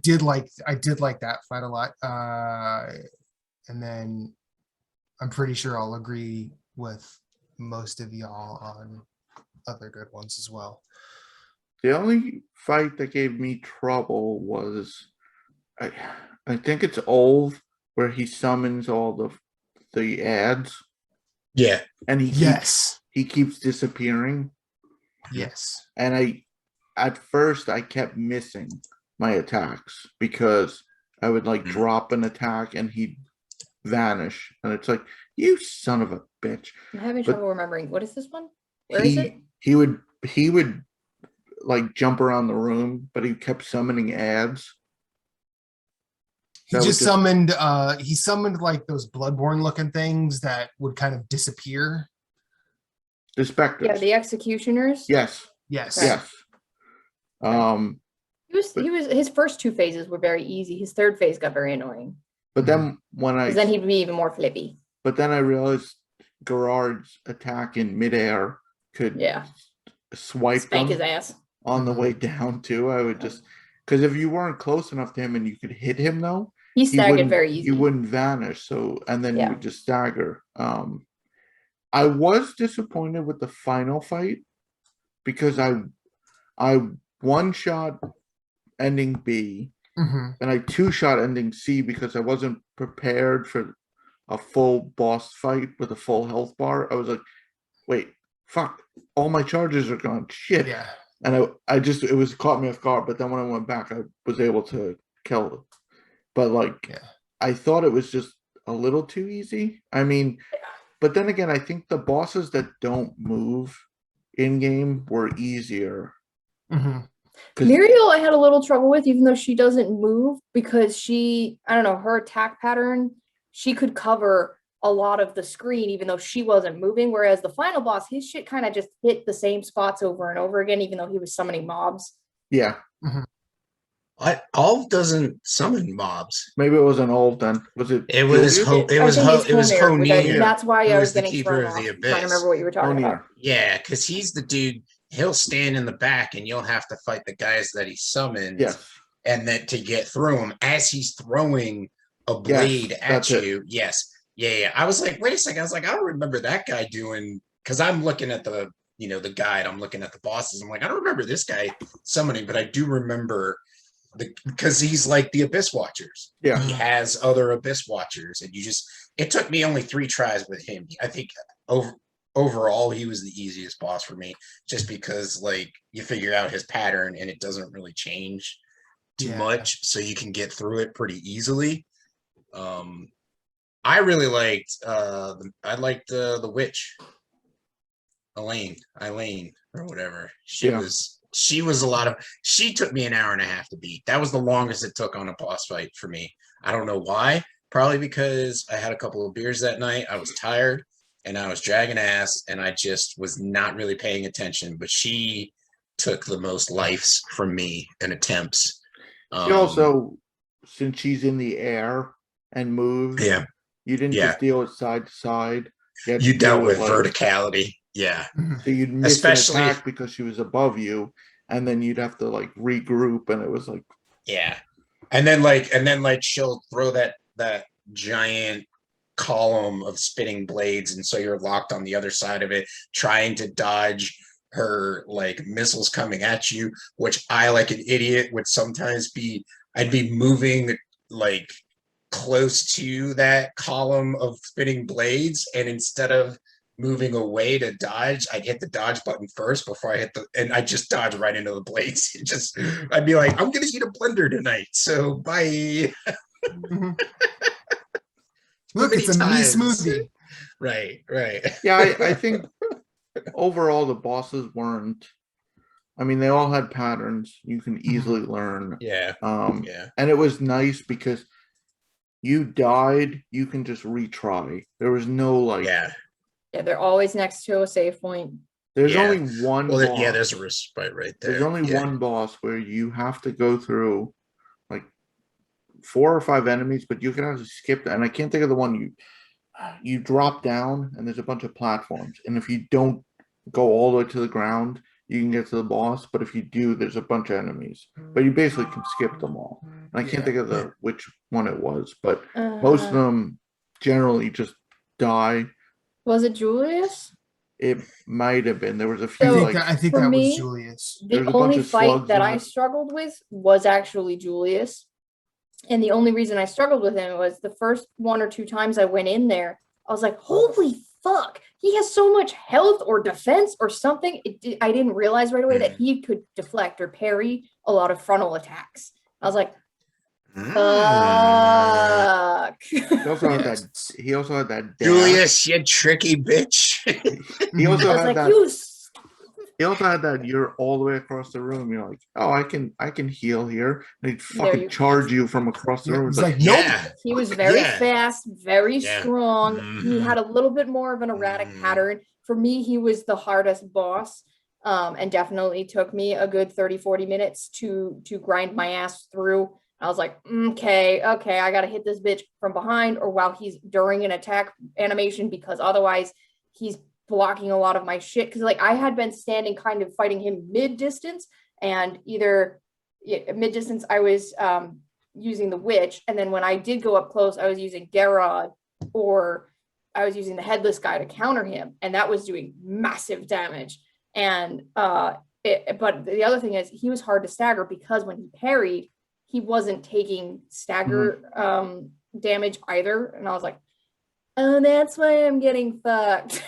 did like that fight a lot. And then I'm pretty sure I'll agree with most of y'all on other good ones as well. The only fight that gave me trouble was, I think it's old, where he summons all the ads. Yeah. And he keeps disappearing. Yes. And at first I kept missing my attacks because I would like drop an attack and he'd vanish. And it's like, you son of a bitch. I'm having trouble remembering. What is this one? Where is it? He would like jump around the room, but he kept summoning ads. He summoned like those bloodborne looking things that would kind of disappear. The specters. Yeah, the executioners. Yes. Okay. His first two phases were very easy. His third phase got very annoying. But then then he'd be even more flippy. But then I realized Gerard's attack in midair could spank his ass on the way down too. I would just, because if you weren't close enough to him and you could hit him though, he staggered very easy. You wouldn't vanish. So, and then you would just stagger. I was disappointed with the final fight because I one-shot ending B and I two-shot ending C because I wasn't prepared for a full boss fight with a full health bar. I was like, wait, fuck, all my charges are gone. Shit. Yeah. And it was caught me off guard. But then when I went back, I was able to kill it. But like, I thought it was just a little too easy. I mean, but then again, I think the bosses that don't move in game were easier. Muriel, I had a little trouble with, even though she doesn't move, because her attack pattern, she could cover a lot of the screen, even though she wasn't moving. Whereas the final boss, his shit kind of just hit the same spots over and over again, even though he was summoning mobs. Yeah. Alv doesn't summon mobs. Maybe it wasn't Alv then. Was it? It was Honir. That's why I was getting keeper thrown of the off. abyss. Trying to remember what you were talking about. Yeah, because he's the dude. He'll stand in the back, and you'll have to fight the guys that he summons. Yes. And then to get through him as he's throwing a blade at you. Yes. Yeah. I was like, wait a second. I was like, I don't remember that guy doing, because I'm looking at the, the guide. I'm looking at the bosses. I'm like, I don't remember this guy summoning, but I do remember because he's like the Abyss Watchers. Yeah. He has other Abyss Watchers, and it took me only 3 tries with him. I think overall he was the easiest boss for me, just because like you figure out his pattern and it doesn't really change too much, so you can get through it pretty easily. I really liked the witch, Elaine or whatever. She was a lot of, she took me an hour and a half to beat. That was the longest it took on a boss fight for me. I don't know why. Probably because I had a couple of beers that night. I was tired and I was dragging ass and I just was not really paying attention, but she took the most lives from me and attempts. She also, since she's in the air and moves, you didn't just deal with side to side. You dealt with verticality. Yeah. So you'd miss an attack because she was above you, and then you'd have to like regroup, and it was like and then she'll throw that giant column of spitting blades, and so you're locked on the other side of it, trying to dodge her like missiles coming at you, which I, like an idiot, would sometimes I'd be moving like close to that column of spitting blades, and instead of moving away to dodge, I'd hit the dodge button first before I hit and I just dodge right into the blades. I'd be like, I'm gonna eat a blender tonight, so bye. Look, it's a mini smoothie. Right. Yeah, I think overall the bosses weren't, I mean, they all had patterns you can easily learn. And it was nice because you died, you can just retry. There was no like they're always next to a save point. There's only one boss. There's a respite right there. There's only one boss where you have to go through like 4 or 5 enemies, but you can actually skip that. And I can't think of the one. You drop down and there's a bunch of platforms, and if you don't go all the way to the ground, you can get to the boss, but if you do, there's a bunch of enemies, but you basically can skip them all. And I can't think of which one it was, but most of them generally just die. Was it Julius? It might have been. There was a few. I think that was Julius. The only fight that I struggled with was actually Julius. And the only reason I struggled with him was the first 1 or 2 times I went in there, I was like, holy fuck, he has so much health or defense or something. I didn't realize right away that he could deflect or parry a lot of frontal attacks. I was like, fuck. He also had that dash. Julius, you tricky bitch. He also had that. He also had that you're all the way across the room. You're like, oh, I can heal here. And he'd fucking charge you from across the room. It's like, nope. He was very fast, very strong. He had a little bit more of an erratic pattern. For me, he was the hardest boss. And definitely took me a good 30-40 minutes to grind my ass through. I was like, okay, I gotta hit this bitch from behind or while he's during an attack animation, because otherwise he's blocking a lot of my shit. Because like I had been standing kind of fighting him mid-distance, and either mid-distance I was using the witch, and then when I did go up close I was using Garrod, or I was using the headless guy to counter him, and that was doing massive damage. And but the other thing is he was hard to stagger, because when he parried he wasn't taking stagger damage either, and I was like, oh, that's why I'm getting fucked.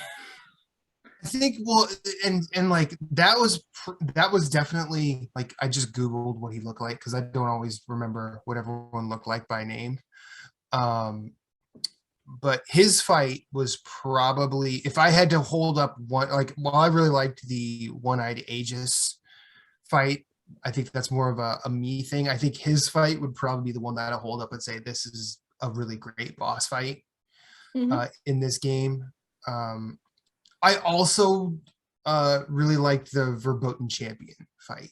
I think, well, and like that was definitely, like, I just Googled what he looked like because I don't always remember what everyone looked like by name. But his fight was probably, if I had to hold up one, like, while I really liked the one-eyed Aegis fight, I think that's more of a me thing. I think his fight would probably be the one that I hold up and say, this is a really great boss fight in this game. I also really liked the Verboten Champion fight.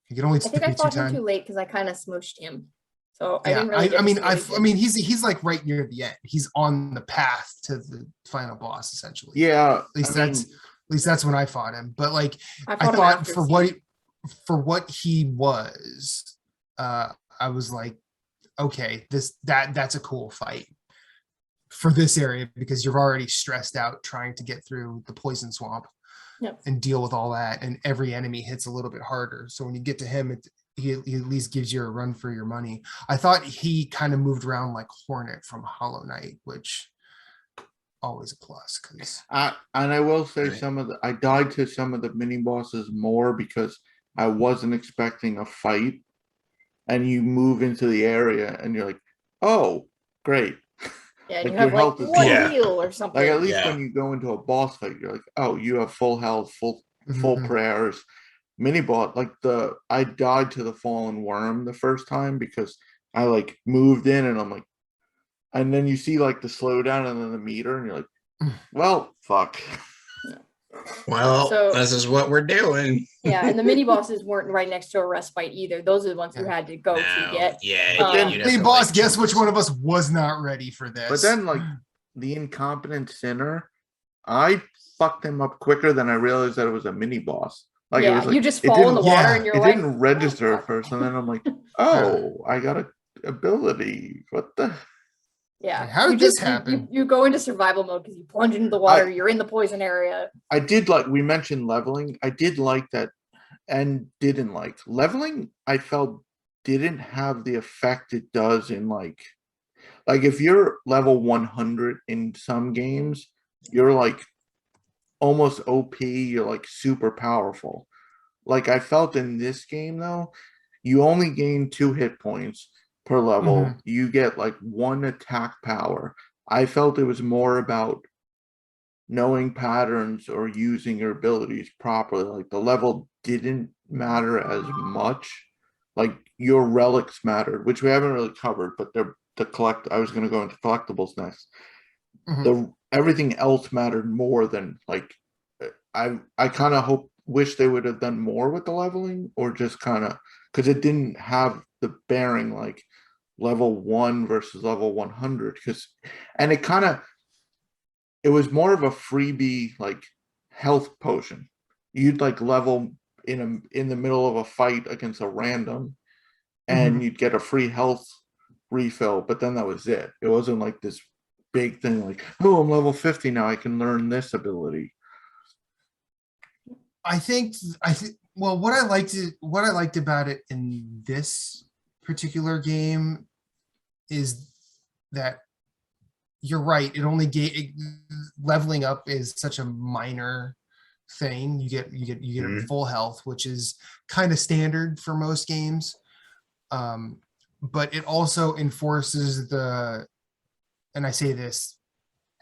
You can only I think I fought him too late because I kind of smooshed him. So I didn't really. I mean, he's like right near the end. He's on the path to the final boss, essentially. Yeah, at least that's when I fought him. But like, I thought for what he was, I was like, okay, that's a cool fight. for this area because you're already stressed out trying to get through the poison swamp Yep. and deal with all that. And every enemy hits a little bit harder. So when you get to him, he at least gives you a run for your money. I thought he kind of moved around like Hornet from Hollow Knight, which always a plus because And I will say Right. I died to some of the mini bosses more because I wasn't expecting a fight. And you move into the area and you're like, oh, great. Yeah, and Like you your have like health is one Yeah. heal or something. Like at least Yeah. when you go into a boss fight, you're like, oh, you have full health, full Mhm. prayers. Mini boss, like I died to the fallen worm the first time because I like moved in and I'm like, and then you see like the slowdown and then the meter and you're like, well, fuck. Well, So- this is what we're doing. Yeah, and the mini bosses weren't right next to a respite either. Those are the ones you Yeah. had to go to No, get. yeah. But then- you'd have Hey to, boss, like, guess jump which this- one of us was not ready for this? But then like the incompetent sinner, I fucked him up quicker than I realized that it was a mini boss. Like it Yeah, was like you just it fall in the didn't- water yeah, and you're it like, didn't register "Oh, at fuck." first, and then I'm like, oh, I got a ability. What the? Yeah. How did you this just, happen? You go into survival mode because you plunge into the water, you're in the poison area. I did like we mentioned leveling. I did like that, and didn't like leveling. I felt didn't have the effect it does in like if you're level 100 in some games, you're like almost OP. You're like super powerful. Like I felt in this game though, you only gain 2 hit points per level. Mhm. You get like 1 attack power. I felt it was more about knowing patterns or using your abilities properly. Like the level didn't matter as much. Like your relics mattered, which we haven't really covered, but they're the collect. I was going to go into collectibles next. Mhm. The everything else mattered more than like I kind of wish they would have done more with the leveling or just kind of because it didn't have the bearing like level 1 versus level 100 because and it was more of a freebie like health potion. You'd like level in the middle of a fight against a random and you'd get a free health refill, but then that was it. It wasn't like this big thing like, oh, I'm level 50 now, I can learn this ability. I think well what I liked about it in this particular game is that you're right, it only leveling up is such a minor thing. You get Mhm. full health, which is kind of standard for most games. But it also enforces and I say this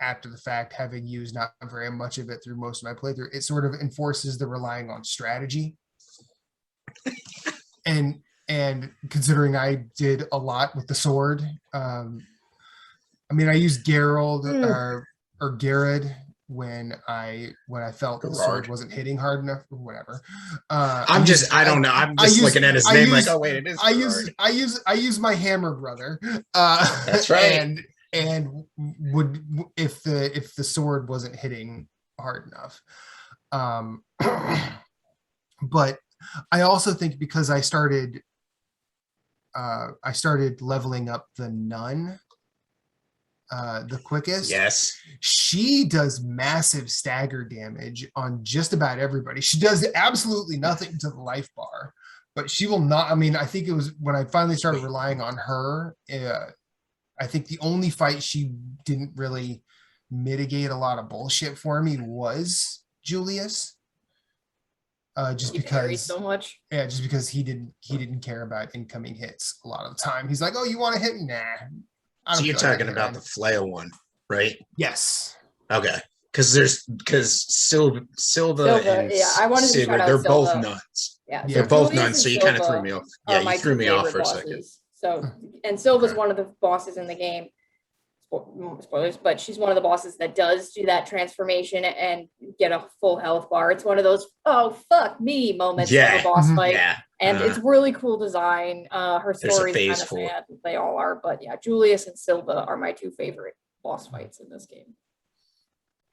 after the fact, having used not very much of it through most of my playthrough, it sort of enforces the relying on strategy. and considering I did a lot with the sword, I mean, I used Geralt or Garrod when I felt the sword Gerard. wasn't hitting hard enough or whatever. I don't know. I'm just looking at his name like, oh wait, it is. I Gerard. use my hammer brother. That's right. And would if the sword wasn't hitting hard enough. But I also think because I started leveling up the nun the quickest. Yes. She does massive stagger damage on just about everybody. She does absolutely nothing to the life bar, but she will not. I mean, I think it was when I finally started relying on her. I think the only fight she didn't really mitigate a lot of bullshit for me was Julius. Just He parries because so much. yeah, just because he didn't care about incoming hits a lot of the time. He's like, oh, you want to hit? Nah. I So don't you're feel like talking that about right the flail one, right? Yes. Okay. Because Silva and yeah, I wanted to Sid, shout out they're both Silva. nuns. Yeah, Yeah. They're both Julius nuns, and so you kind of threw Silva me off. are Yeah, my you threw two me off favorite for a second. bosses. So, and Silva's Okay. one of the bosses in the game. Spoilers, but she's one of the bosses that does do that transformation and get a full health bar. It's one of those oh fuck me moments of Yeah. a boss Mhm. fight, Yeah. and it's really cool design. Her There's a story is phase kind of for it. sad. They all are, but yeah, Julius and Silva are my two favorite boss fights in this game.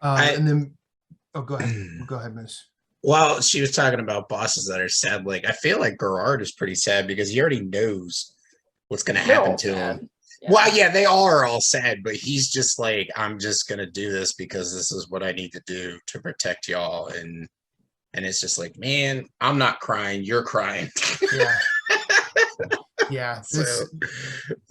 And then go ahead, Moose. Well, she was talking about bosses that are sad. Like I feel like Gerard is pretty sad because he already knows what's going to They're happen all to sad. him. Well, yeah, they are all sad, but he's just like, I'm just gonna do this because this is what I need to do to protect y'all, and it's just like, man, I'm not crying, you're crying. Yeah. Yeah. So,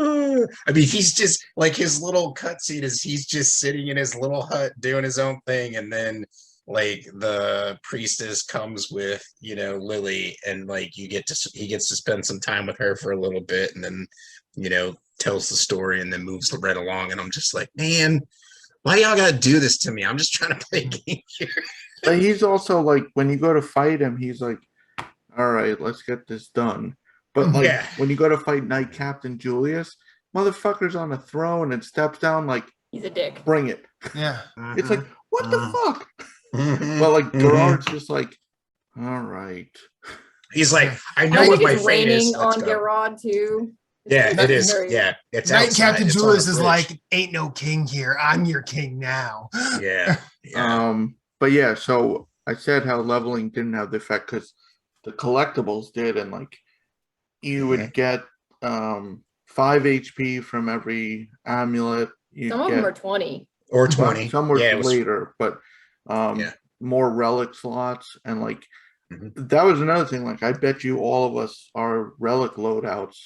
I mean, he's just like, his little cutscene is he's just sitting in his little hut doing his own thing, and then like the priestess comes with, you know, Lily, and like he gets to spend some time with her for a little bit, and then, you know, tells the story and then moves right along. And I'm just like, man, why y'all gotta do this to me? I'm just trying to play a game here. But he's also like, when you go to fight him, he's like, all right, let's get this done. But like, Yeah. when you go to fight Knight Captain Julius, motherfucker's on a throne and steps down like, He's a dick. bring it. Yeah. It's like, what the fuck? Mhm. But like, Mhm. Gerard's just like, all right. He's like, I I know what think my it's fate is. raining Let's on go. Gerard too. Yeah, It's it is. very- Yeah, it's Knight outside. Captain It's on Julius the is bridge. like, ain't no king here. I'm your king now. Yeah, yeah. But yeah, so I said how leveling didn't have the effect because the collectibles did, and like you would get 5 HP from every amulet. You Some of them are 20. Or 20. Some were Yeah, it was, later, but Yeah. more relic slots, and like Mhm. that was another thing. Like I bet you all of us, our relic loadouts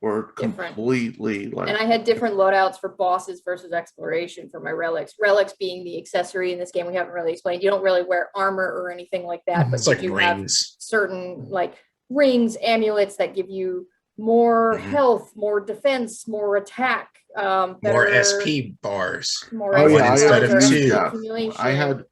were Different. completely like. And I had different loadouts for bosses versus exploration for my relics. Relics being the accessory in this game we haven't really explained. You don't really wear armor or anything like that, but it's you like do have rings. certain like rings, amulets that give you more Mhm. health, more defense, more attack, More better, SP bars. more Oh SP yeah, I instead bars of or had two. SP that. accumulation. I had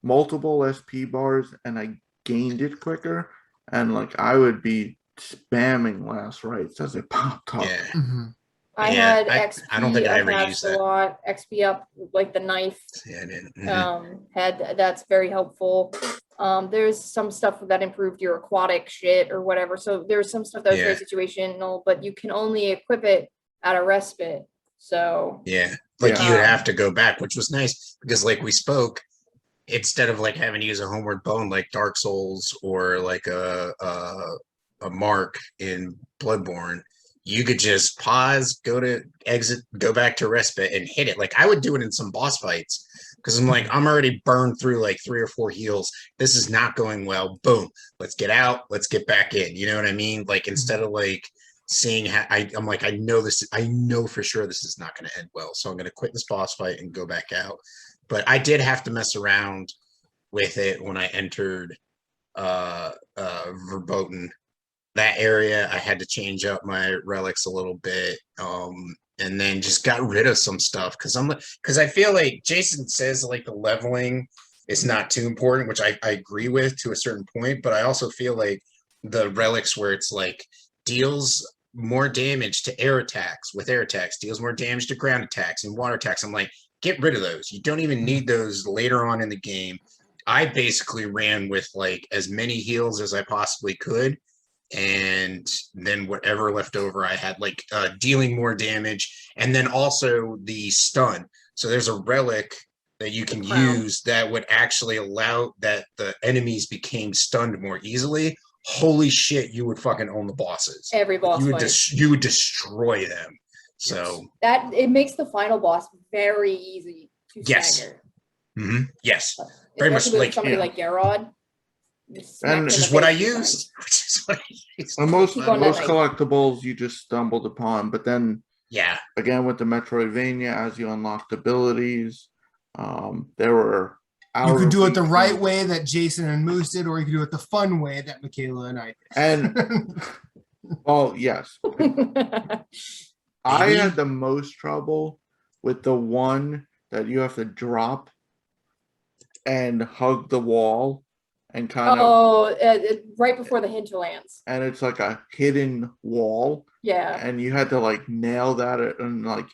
multiple SP bars, and I gained it quicker, and like I would be spamming last rites as it popped up. Yeah. Mhm. I Yeah, had I XP don't think I ever attached used a that. lot. XP up like the knife. Yeah, I didn't. Mhm. Had that's very helpful. There's some stuff that improved your aquatic shit or whatever. So there's some stuff that was very situational, but you can only equip it at a respite. So Yeah. Like Yeah. you would have to go back, which was nice because like we spoke, instead of like having to use a homeward bone like Dark Souls or like a mark in Bloodborne, you could just pause, go to exit, go back to respite and hit it. Like I would do it in some boss fights because I'm like, I'm already burned through like 3 or 4 heals. This is not going well. Boom. Let's get out. Let's get back in. You know what I mean? Like instead of like seeing how I'm like, I know for sure this is not going to end well. So I'm going to quit this boss fight and go back out. But I did have to mess around with it when I entered Verboten. That area, I had to change up my relics a little bit, and then just got rid of some stuff because I feel like Jason says like the leveling is not too important, which I agree with to a certain point, but I also feel like the relics where it's like deals more damage to air attacks with air attacks, deals more damage to ground attacks and water attacks. I'm like, get rid of those. You don't even need those later on in the game. I basically ran with like as many heals as I possibly could, and then whatever left over I had like dealing more damage, and then also the stun. So there's a relic that you can use that would actually allow that the enemies became stunned more easily. Holy shit, you would fucking own the bosses. every boss fight. You would destroy them. So that it makes the final boss very easy to stagger. Yes. Very much Especially with like somebody like Gerard. And which is what I used. Which is what I used. And most Keep on that night. collectibles you just stumbled upon, but then Yeah. again with the Metroidvania, as you unlocked abilities, there were You could do it the outreach right modes. way that Jason and Moose did, or you could do it the fun way that Michaela and I did. And well, yes, I had the most trouble with the one that you have to drop and hug the wall and kind of right before the hinterlands. and it's like a hidden wall. Yeah. And you had to like nail that, and like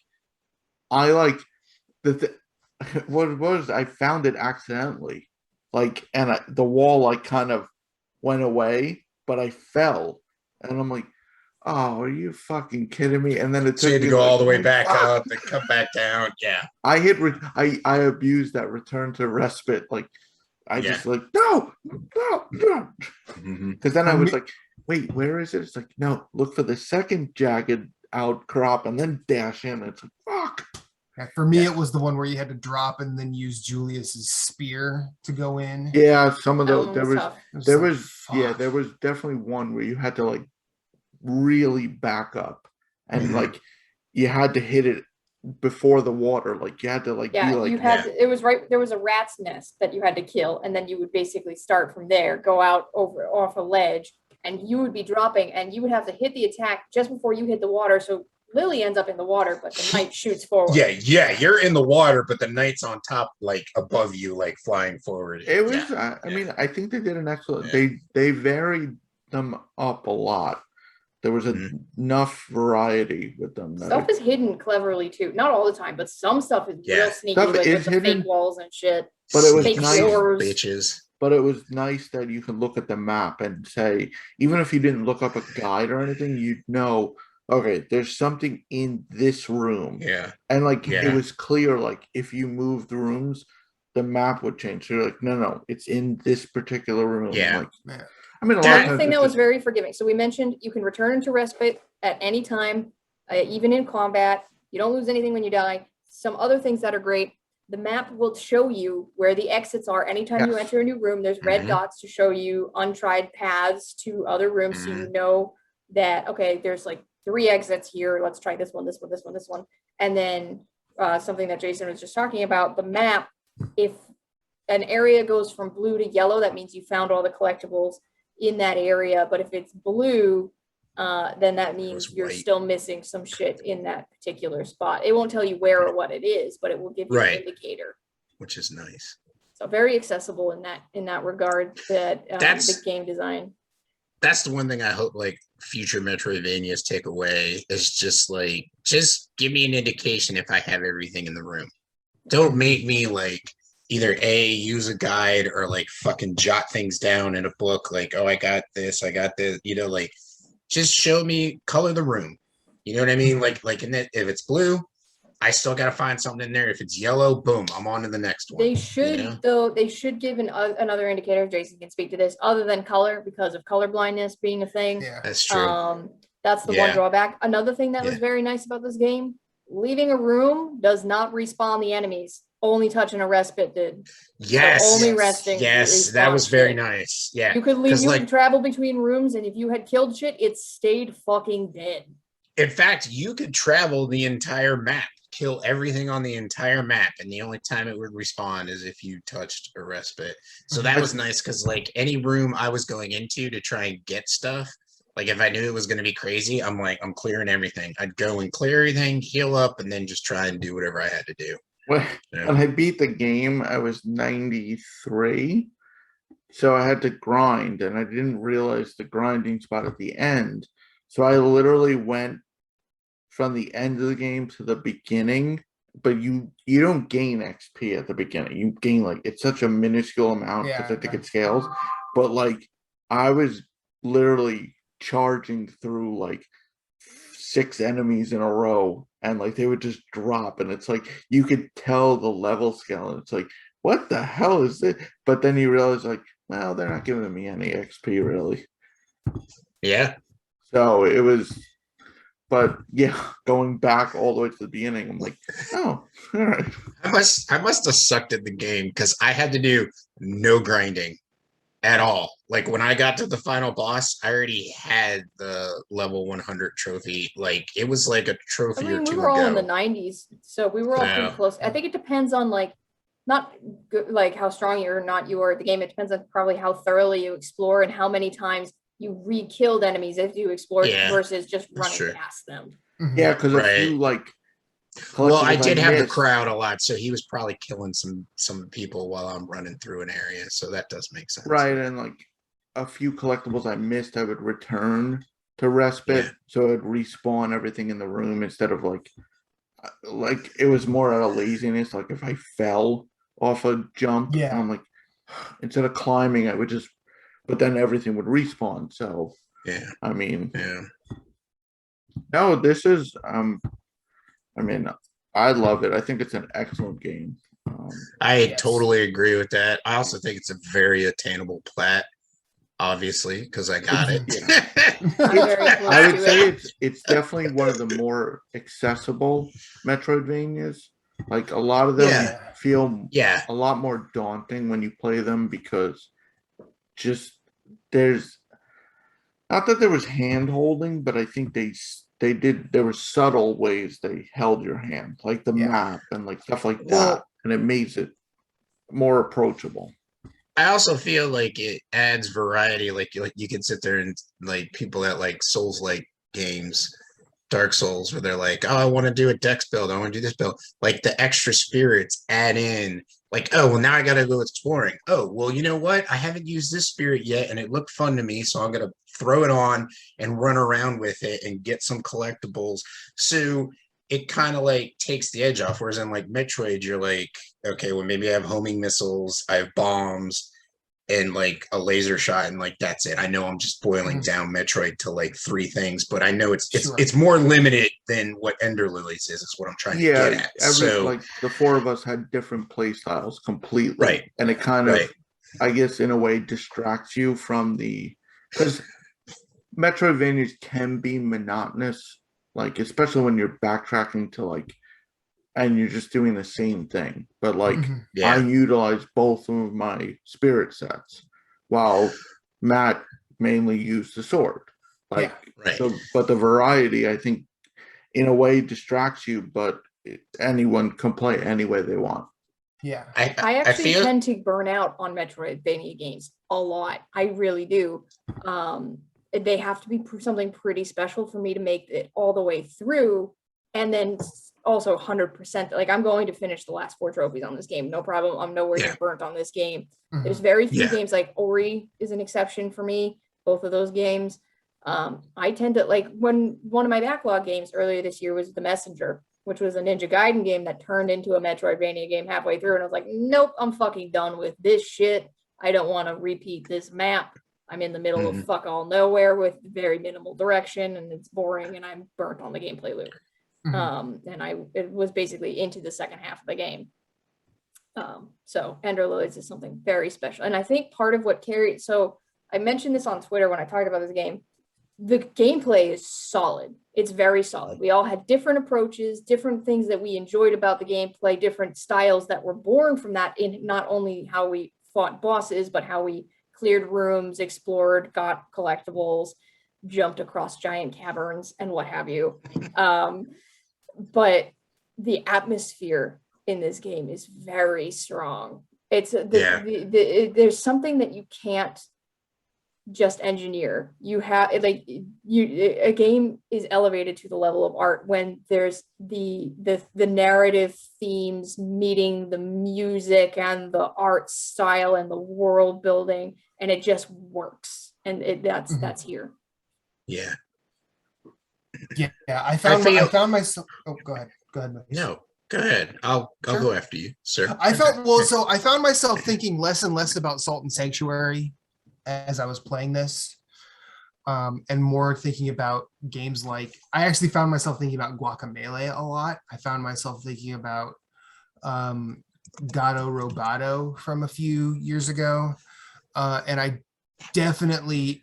I like what it was, I found it accidentally, like, and the wall like kind of went away, but I fell, and I'm like, oh, are you fucking kidding me? And then it So took you had to me go like, all the way back fuck. up and come back down. Yeah. I hit I abused that return to respite, like I just like no, because then I was like, wait, where is it? It's like, no, look for the second jagged outcrop and then dash in. It's like, fuck. Yeah, for me, Yeah. it was the one where you had to drop and then use Julius's spear to go in. Yeah, some of That those one there was was tough. It there like, was yeah, fuck. there was definitely one where you had to like really back up and Mhm. like you had to hit it before the water. Like you had to like be Yeah, like you had Yeah. to, it was right there was a rat's nest that you had to kill, and then you would basically start from there, go out over off a ledge, and you would be dropping, and you would have to hit the attack just before you hit the water. So Lily ends up in the water, but the knight shoots forward. Yeah, you're in the water, but the knight's on top, like above you, like flying forward. it was Yeah. I mean, I think they did an excellent Yeah. they varied them up a lot. There was Mhm. enough variety with them that Stuff is hidden cleverly too. Not all the time, but some stuff is Yeah. real sneaky, Stuff like is with the hidden, fake walls and shit. but it was Fake nice. doors. Bitches. But it was nice that you can look at the map and say, even if you didn't look up a guide or anything, you'd know, okay, there's something in this room. Yeah. And like Yeah. it was clear, like if you moved rooms, the map would change. So you're like, no, it's in this particular room. Yeah. Like, Yeah. I mean, a lot That- of One times thing it's that was just- very forgiving. So we mentioned you can return into respite at any time, even in combat. You don't lose anything when you die. Some other things that are great. The map will show you where the exits are. Anytime you Yes. enter a new room, there's red Mhm. dots to show you untried paths to other rooms. So you know that, okay, there's like 3 exits here. Let's try this one, this one, this one, this one. And then something that Jason was just talking about, the map, if an area goes from blue to yellow, that means you found all the collectibles in that area. But if it's blue, then that means was you're white. still missing some shit in that particular spot. It won't tell you where or what it is, but it will give you Right. an indicator. Which is nice. So very accessible in that regard. That That's- the game design. That's the one thing I hope like future Metroidvanias take away is just give me an indication if I have everything in the room. Don't make me like either use a guide or like fucking jot things down in a book like, oh, I got this, like just show me, color the room. You know what I mean? Like in that, if it's blue, I still got to find something in there. If it's yellow, boom, I'm on to the next one. They should, you know? though, they should give another indicator. Jason can speak to this, other than color, because of color blindness being a thing. Yeah. That's true. That's the one Yeah. drawback. Another thing that was Yeah. very nice about this game, leaving a room does not respawn the enemies. Only touching a respite did. Yes. So only Yes. resting. Yes, that was very shit. nice. Yeah. You could leave, 'Cause, you like- could travel between rooms, and if you had killed shit, it stayed fucking dead. In fact, you could travel the entire map, kill everything on the entire map, and the only time it would respawn is if you touched a respite. So that was nice because, like, any room I was going into to try and get stuff, like if I knew it was going to be crazy, I'm clearing everything. I'd go and clear everything, heal up, and then just try and do whatever I had to do. when, Yeah. when I beat the game, I was 93. So I had to grind, and I didn't realize the grinding spot at the end. So I literally went from the end of the game to the beginning, but you don't gain XP at the beginning. You gain like it's such a minuscule amount because Yeah, I think okay. it scales. But like I was literally charging through like 6 enemies in a row, and like they would just drop, and it's like you could tell the level scale, and it's like, what the hell is this? But then you realize like, well, they're not giving me any XP really. Yeah. So it was, but yeah, going back all the way to the beginning, I'm like, oh, all right. I must have sucked at the game because I had to do no grinding at all. Like when I got to the final boss, I already had the level 100 trophy. Like it was like a I trophy or mean, we two were all in ago. the 90s, so we were all Yeah. pretty close. I think it depends on like, not good, like how strong you are or not you are at the game. It depends on probably how thoroughly you explore and how many times you re-killed enemies if you explored Yeah, versus just that's running true. past them. Mhm. Yeah, because a Right. few like, Well, I collectibles did have the missed. crowd a lot, so he was probably killing some people while I'm running through an area. So that does make sense. Right, and like a few collectibles I missed, I would return to respite, Yeah. so it'd respawn everything in the room instead of like it was more out of laziness. Like if I fell off a jump, Yeah. I'm like, instead of climbing, I would just, but then everything would respawn. So Yeah. I mean, Yeah. no, this is I mean, I love it. I think it's an excellent game. I Yes. totally agree with that. I also think it's a very attainable plat. obviously, because I got it. I'm very close I would to say it. it's definitely one of the more accessible Metroidvanias. Like a lot of them Yeah. feel Yeah. a lot more daunting when you play them because just there's not that there was hand holding, but I think they did there were subtle ways they held your hand, like the Yeah. map and like stuff like that, Well, and it makes it more approachable. I also feel like it adds variety. Like you can sit there and like people that like Souls like games, Dark Souls, where they're like, oh, I want to do a dex build, I want to do this build. Like the extra spirits add in, like, oh, well, now I gotta go exploring. Oh, well, you know what? I haven't used this spirit yet, and it looked fun to me, so I'm gonna throw it on and run around with it and get some collectibles. So it kind of like takes the edge off. Whereas in like Metroid, you're like, okay, well, maybe I have homing missiles, I have bombs, and like a laser shot, and like that's it. I know I'm just boiling down Metroid to like 3 things, but I know it's Sure. it's more limited than what Ender Lilies is what I'm trying to get at. Every So like the 4 of us had different play styles completely, right, and it kind right. of, I guess, in a way, distracts you from the because Metroidvanias can be monotonous, like especially when you're backtracking to like and you're just doing the same thing. But like Mhm. I Yeah, utilize both of my spirit sets while Matt mainly used the sword. Like right. but the variety I think in a way distracts you, but anyone can play any way they want. Yeah. I I actually feel tend to burn out on Metroidvania games a lot. I really do. They have to be something pretty special for me to make it all the way through. And then also 100%, like I'm going to finish the last 4 trophies on this game. No problem. I'm nowhere near yeah, burnt on this game. There's Mhm. very few yeah. games, like Ori is an exception for me. Both of those games. I tend to like, when one of my backlog games earlier this year was The Messenger, which was a Ninja Gaiden game that turned into a Metroidvania game halfway through. And I was like, nope, I'm fucking done with this shit. I don't want to repeat this map. I'm in the middle of Mhm. fuck all nowhere with very minimal direction, and it's boring, and I'm burnt on the gameplay loop. Mhm. And it was basically into the second half of the game. So Ender Lilies is something very special. And I think part of what carried, so I mentioned this on Twitter when I talked about this game. The gameplay is solid. It's very solid. We all had different approaches, different things that we enjoyed about the gameplay, different styles that were born from that, in not only how we fought bosses, but how we cleared rooms, explored, got collectibles, jumped across giant caverns, and what have you. But the atmosphere in this game is very strong. It's there's something that you can't just engineer. You have like a game is elevated to the level of art when there's the narrative themes meeting the music and the art style and the world building, and it just works. And that's here. Yeah. Yeah. I I found feel myself. Oh, go ahead. Go ahead. Maurice. no. Go ahead. I'll Sure. go after you, sir. I found myself thinking less and less about Salt and Sanctuary as I was playing this, and more thinking about games like, I actually found myself thinking about Guacamelee a lot. I found myself thinking about Gato Roboto from a few years ago, and I definitely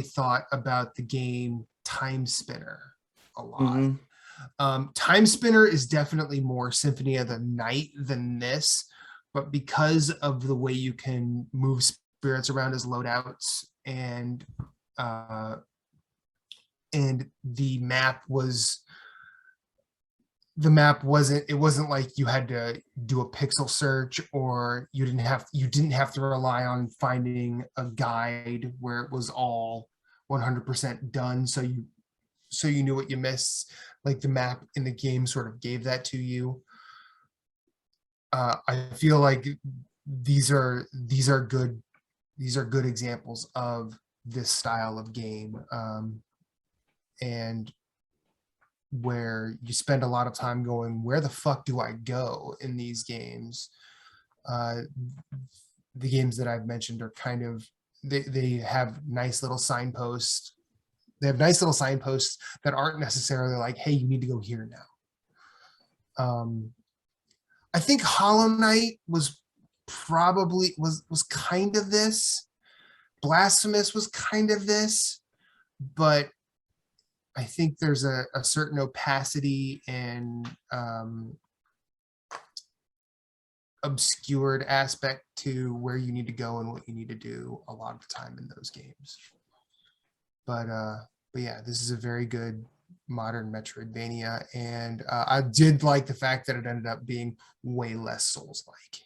thought about the game Time Spinner a lot. Time Spinner is definitely more Symphony of the Night than this, but because of the way you can move spirits around as loadouts, and the map wasn't like you had to do a pixel search, or you didn't have to rely on finding a guide where it was all 100% done, so you knew what you missed. Like the map in the game sort of gave that to you. I feel like these are good examples of this style of game, and where you spend a lot of time going, where the fuck do I go in these games? The games that I've mentioned are kind of, they have nice little signposts. They have nice little signposts that aren't necessarily like, hey, you need to go here now. I think Hollow Knight was kind of this, Blasphemous was kind of this, but I think there's a certain opacity and obscured aspect to where you need to go and what you need to do a lot of the time in those games. But yeah, this is a very good modern Metroidvania, and I did like the fact that it ended up being way less Souls-like.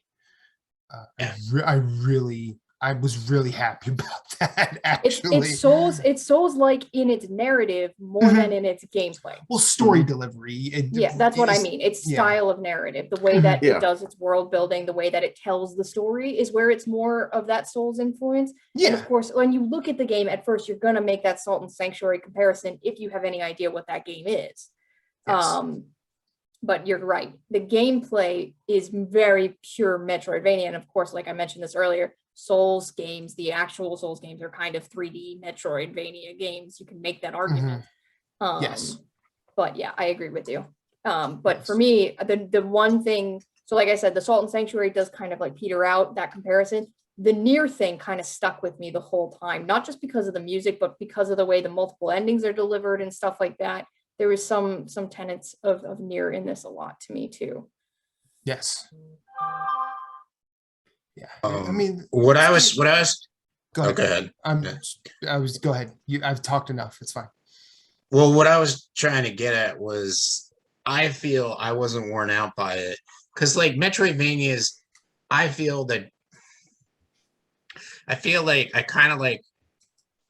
I was really happy about that, actually. It's Souls like in its narrative more than in its gameplay. Well, story delivery. Yeah, that's what I mean. Its style of narrative, the way that it does its world building, the way that it tells the story is where it's more of that Souls influence. And of course, when you look at the game at first, you're going to make that Salt and Sanctuary comparison if you have any idea what that game is. Yes. But you're right. The gameplay is very pure Metroidvania. And of course, like I mentioned this earlier, Souls games, the actual Souls games are kind of 3D Metroidvania games. You can make that argument. Yes. But yeah, I agree with you. But for me, the one thing, so like I said, the Salt and Sanctuary does kind of like peter out that comparison. The Nier thing kind of stuck with me the whole time, not just because of the music, but because of the way the multiple endings are delivered and stuff like that. There was some tenets of Nier in this a lot to me too. Yes. Yeah. I mean, what I was go ahead. Oh, go ahead. Go ahead. I've talked enough. It's fine. Well, what I was trying to get at was I feel I wasn't worn out by it. Because like Metroidvanias, I feel like I kind of like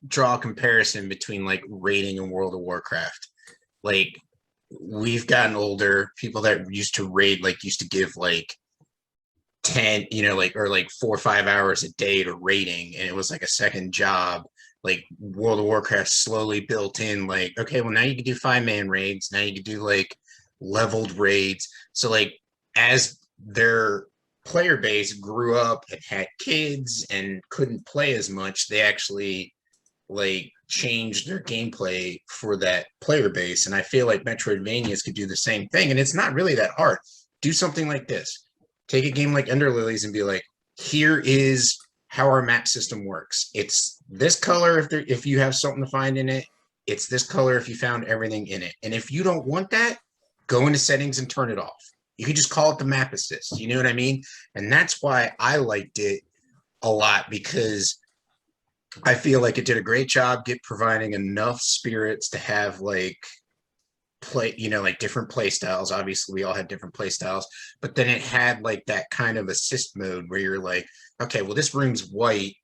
draw a comparison between like raiding and World of Warcraft. Like we've gotten older, people that used to raid like used to give like 10, or like 4 or 5 hours a day to raiding, and it was like a second job. Like World of Warcraft slowly built in like, okay, well now you can do 5-man raids, now you can do like leveled raids. So like as their player base grew up and had kids and couldn't play as much, they actually like changed their gameplay for that player base. And I feel like Metroidvanias could do the same thing, and it's not really that hard. Do something like this. Take a game like Ender Lilies and be like, here is how our map system works. It's this color if you have something to find in it. It's this color if you found everything in it. And if you don't want that, go into settings and turn it off. You can just call it the map assist. You know what I mean? And that's why I liked it a lot, because I feel like it did a great job providing enough spirits to have like like different play styles. Obviously we all had different play styles, but then it had like that kind of assist mode where you're like, okay, well this room's white,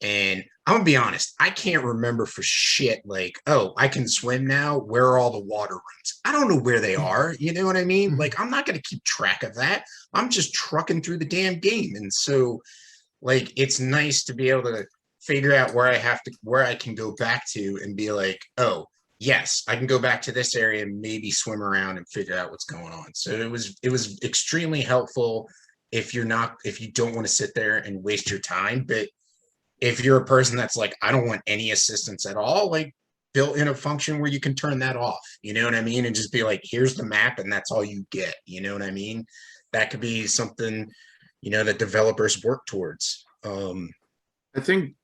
and I'm gonna be honest, I can't remember for shit like, oh, I can swim now, where are all the water rooms? I don't know where they are. You know what I mean? Like I'm not gonna keep track of that. I'm just trucking through the damn game. And so like it's nice to be able to figure out where I can go back to and be like, oh yes, I can go back to this area and maybe swim around and figure out what's going on. So it was extremely helpful if you don't want to sit there and waste your time. But if you're a person that's like, I don't want any assistance at all, like built in a function where you can turn that off, you know what I mean? And just be like, here's the map and that's all you get, you know what I mean? That could be something, that developers work towards. I think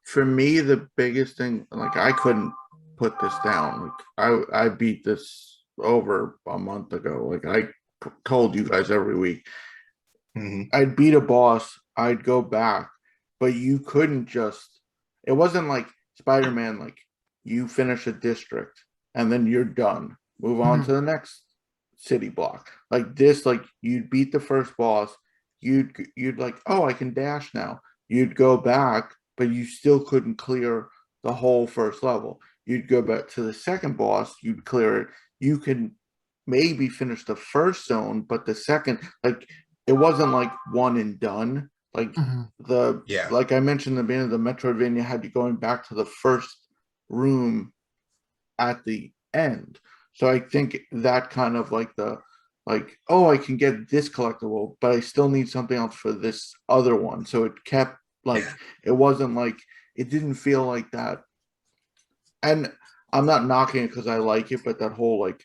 for me, the biggest thing, like I couldn't put this down. Like I beat this over a month ago. Like I told you guys every week. I'd beat a boss, I'd go back, but you couldn't just, it wasn't like Spider-Man, like you finish a district and then you're done. Move on to the next city block. Like this, like you'd beat the first boss, you'd like, oh, I can dash now. You'd go back, but you still couldn't clear the whole first level. You'd go back to the second boss, you'd clear it. You can maybe finish the first zone, but the second, like it wasn't like one and done. Like like I mentioned in the beginning, the Metroidvania had you going back to the first room at the end. So I think that kind of like oh, I can get this collectible, but I still need something else for this other one. So it kept like, it wasn't like, it didn't feel like that. And I'm not knocking it because I like it, but that whole like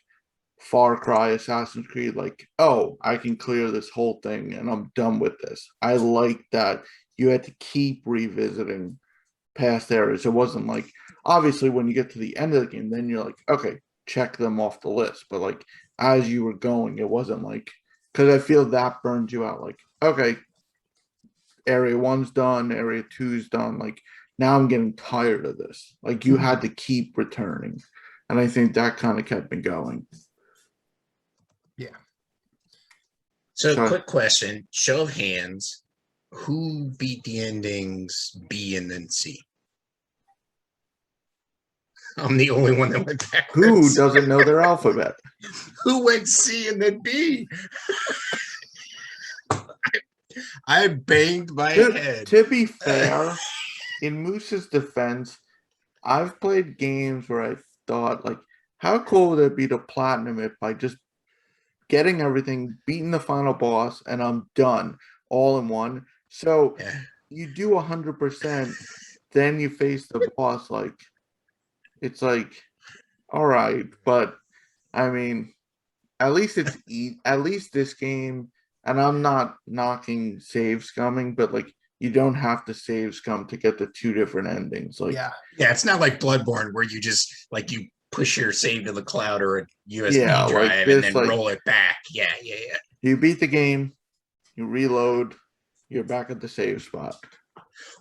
Far Cry, Assassin's Creed, like, oh, I can clear this whole thing and I'm done with this. I like that you had to keep revisiting past areas. It wasn't like, obviously when you get to the end of the game, then you're like, okay, check them off the list. But like as you were going, it wasn't like, because I feel that burns you out. Like, okay, area 1's done, area 2's done. Like now I'm getting tired of this. Like you had to keep returning. And I think that kind of kept me going. Yeah. So, So- quick question, show of hands, who beat the endings B and then C? I'm the only one that went Who backwards. doesn't know their alphabet? Who went C and then B? I banged my head. To be fair, in Moose's defense, I've played games where I thought, like, how cool would it be to platinum it by just getting everything, beating the final boss, and I'm done all in one. So Yeah. you do 100%, then you face the boss. Like, it's like, all right, but I mean, at least it's at least this game, and I'm not knocking save scumming, but like you don't have to save scum to get the 2 different endings. Like, Yeah. Yeah, it's not like Bloodborne where you just like you push your save to the cloud or a USB Yeah, like drive this, and then like- roll it back. Yeah. you beat the game, you reload, you're back at the save spot.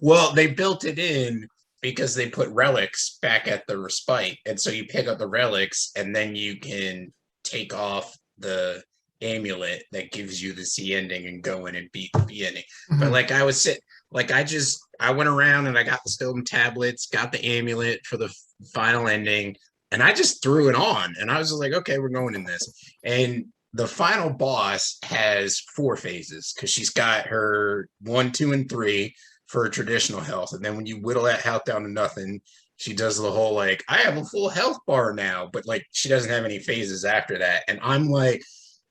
Well, they built it in because they put relics back at the respite. And so you pick up the relics and then you can take off the amulet that gives you the C ending and go in and beat the B ending. But like I was sitting, like I went around and I got the stone tablets, got the amulet for the final ending, and I just threw it on. And I was just like, okay, we're going in this. And the final boss has 4 phases because she's got her 1, 2, and 3 for traditional health. And then when you whittle that health down to nothing, she does the whole like, I have a full health bar now, but like she doesn't have any phases after that. And I'm like,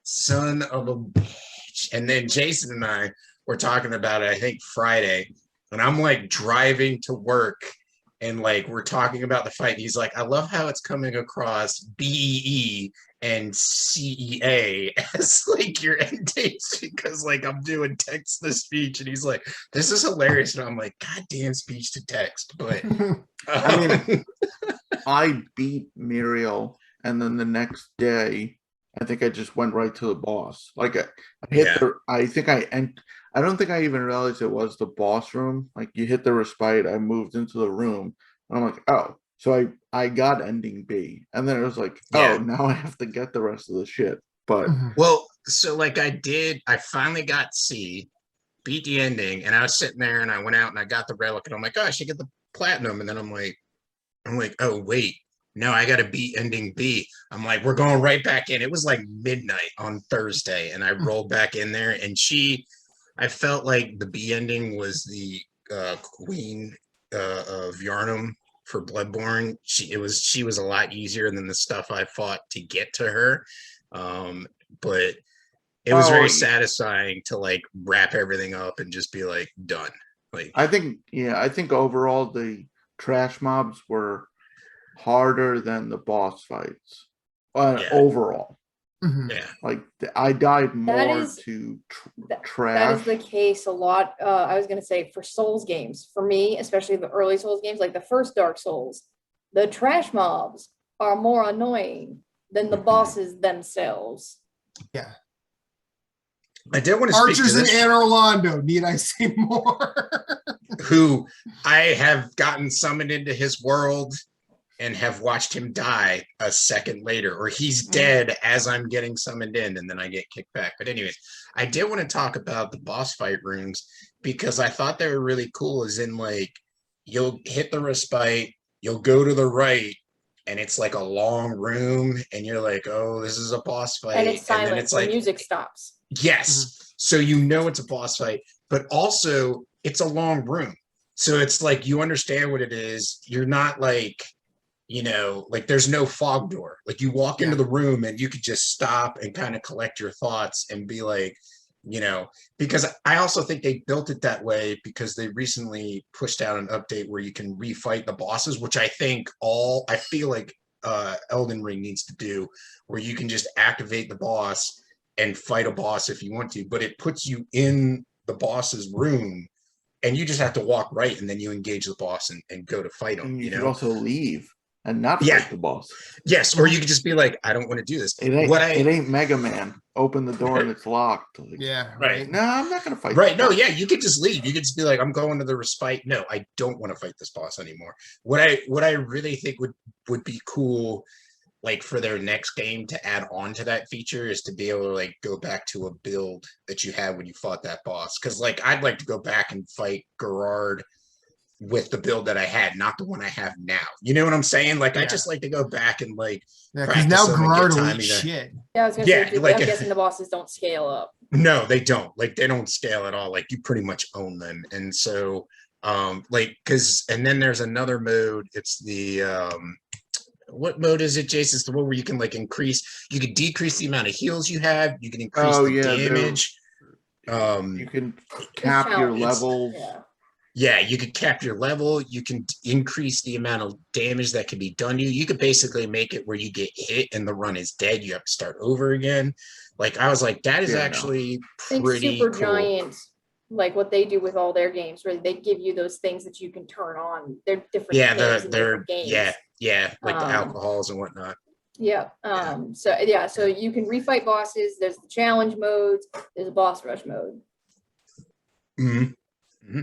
son of a bitch. And then Jason and I were talking about it, I think Friday, and I'm like driving to work and like we're talking about the fight. And he's like, I love how it's coming across BEE and CEA as like your end dates because like I'm doing text to speech, and he's like, this is hilarious. And I'm like, God damn speech to text. But I mean, I beat Muriel, and then the next day, I think I just went right to the boss. Like I hit Yeah. the, I don't think I even realized it was the boss room. Like you hit the respite, I moved into the room, and I'm like, oh, so I got ending B, and then it was like, Yeah. oh, now I have to get the rest of the shit. But well, so like I finally got C, beat the ending, and I was sitting there and I went out and I got the relic, and I'm like, oh, I should get the platinum. And then I'm like, oh wait, no, I gotta beat ending B. I'm like, we're going right back in. It was like midnight on Thursday, and I rolled back in there, and I felt like the B ending was the queen of Yarnum for Bloodborne. She was a lot easier than the stuff I fought to get to her. But it was very satisfying to like wrap everything up and just be like done. Like I think overall the trash mobs were harder than the boss fights. Yeah. Overall, yeah. like I died more is- to That trash. is the case a lot. I was going to say for Souls games, for me, especially the early Souls games, like the first Dark Souls, the trash mobs are more annoying than the bosses themselves. Yeah. I did want to speak to Archers in this, Anne Orlando. Need I say more? who I have gotten summoned into his world and have watched him die a second later, or he's dead as I'm getting summoned in, and then I get kicked back. But anyways, I did want to talk about the boss fight rooms because I thought they were really cool, as in like you'll hit the respite, you'll go to the right, and it's like a long room, and you're like, oh, this is a boss fight. And it's silent. then it's The like music stops. yes. So you know it's a boss fight, but also it's a long room. So it's like you understand what it is. You're not like, like there's no fog door. Like you walk into the room and you could just stop and kind of collect your thoughts and be like, because I also think they built it that way because they recently pushed out an update where you can refight the bosses, which I feel like Elden Ring needs to do, where you can just activate the boss and fight a boss if you want to, but it puts you in the boss's room and you just have to walk right, and then you engage the boss and go to fight him. And you You could know? also leave and not Yeah. fight the boss. Yes, or you could just be like, I don't want to do this. It ain't Mega Man. Open the door and it's locked. Like, Yeah, Right. right. no, I'm not gonna fight. Right. the No, boss. yeah, you could just leave. You could just be like, I'm going to the respite. No, I don't want to fight this boss anymore. What I really think would be cool, like for their next game to add on to that feature, is to be able to like go back to a build that you had when you fought that boss. Because like I'd like to go back and fight Gerard with the build that I had, not the one I have now. You know what I'm saying? Like I Yeah. just like to go back and like Yeah, because practice now them and Gerard get will time eat either. shit. Yeah, I was gonna Yeah, say, like- I'm guessing the bosses don't scale up. No, they don't. Like they don't scale at all. Like you pretty much own them. And so like because and then there's another mode. It's the what mode is it, Jason? It's the one where you can like you can decrease the amount of heals you have, you can increase the damage. You can cap your challenge. levels. Yeah. Yeah, you could cap your level, you can increase the amount of damage that can be done to you. You could basically make it where you get hit and the run is dead, you have to start over again. Like I was like, that is Yeah, no. actually Think pretty Super cool. Giant, like what they do with all their games, where they give you those things that you can turn on. They're different Yeah, things in they're different games. yeah, like the Um, alcohols and whatnot. Yeah. So you can refight bosses. There's the challenge modes. There's a boss rush mode. Mm-hmm.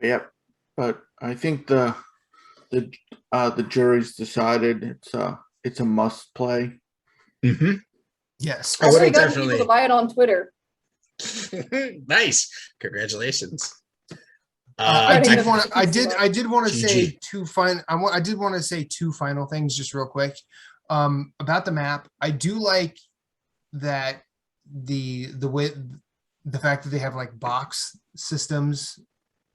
Yep. But I think the jury's decided it's a must play. Mm-hmm. Yes. I I would already have got the people definitely to buy it on Twitter. nice. Congratulations. I did I- want to. I did want to say GG. I did want to say two final things, just real quick, about the map. I do like that the fact that they have like box systems,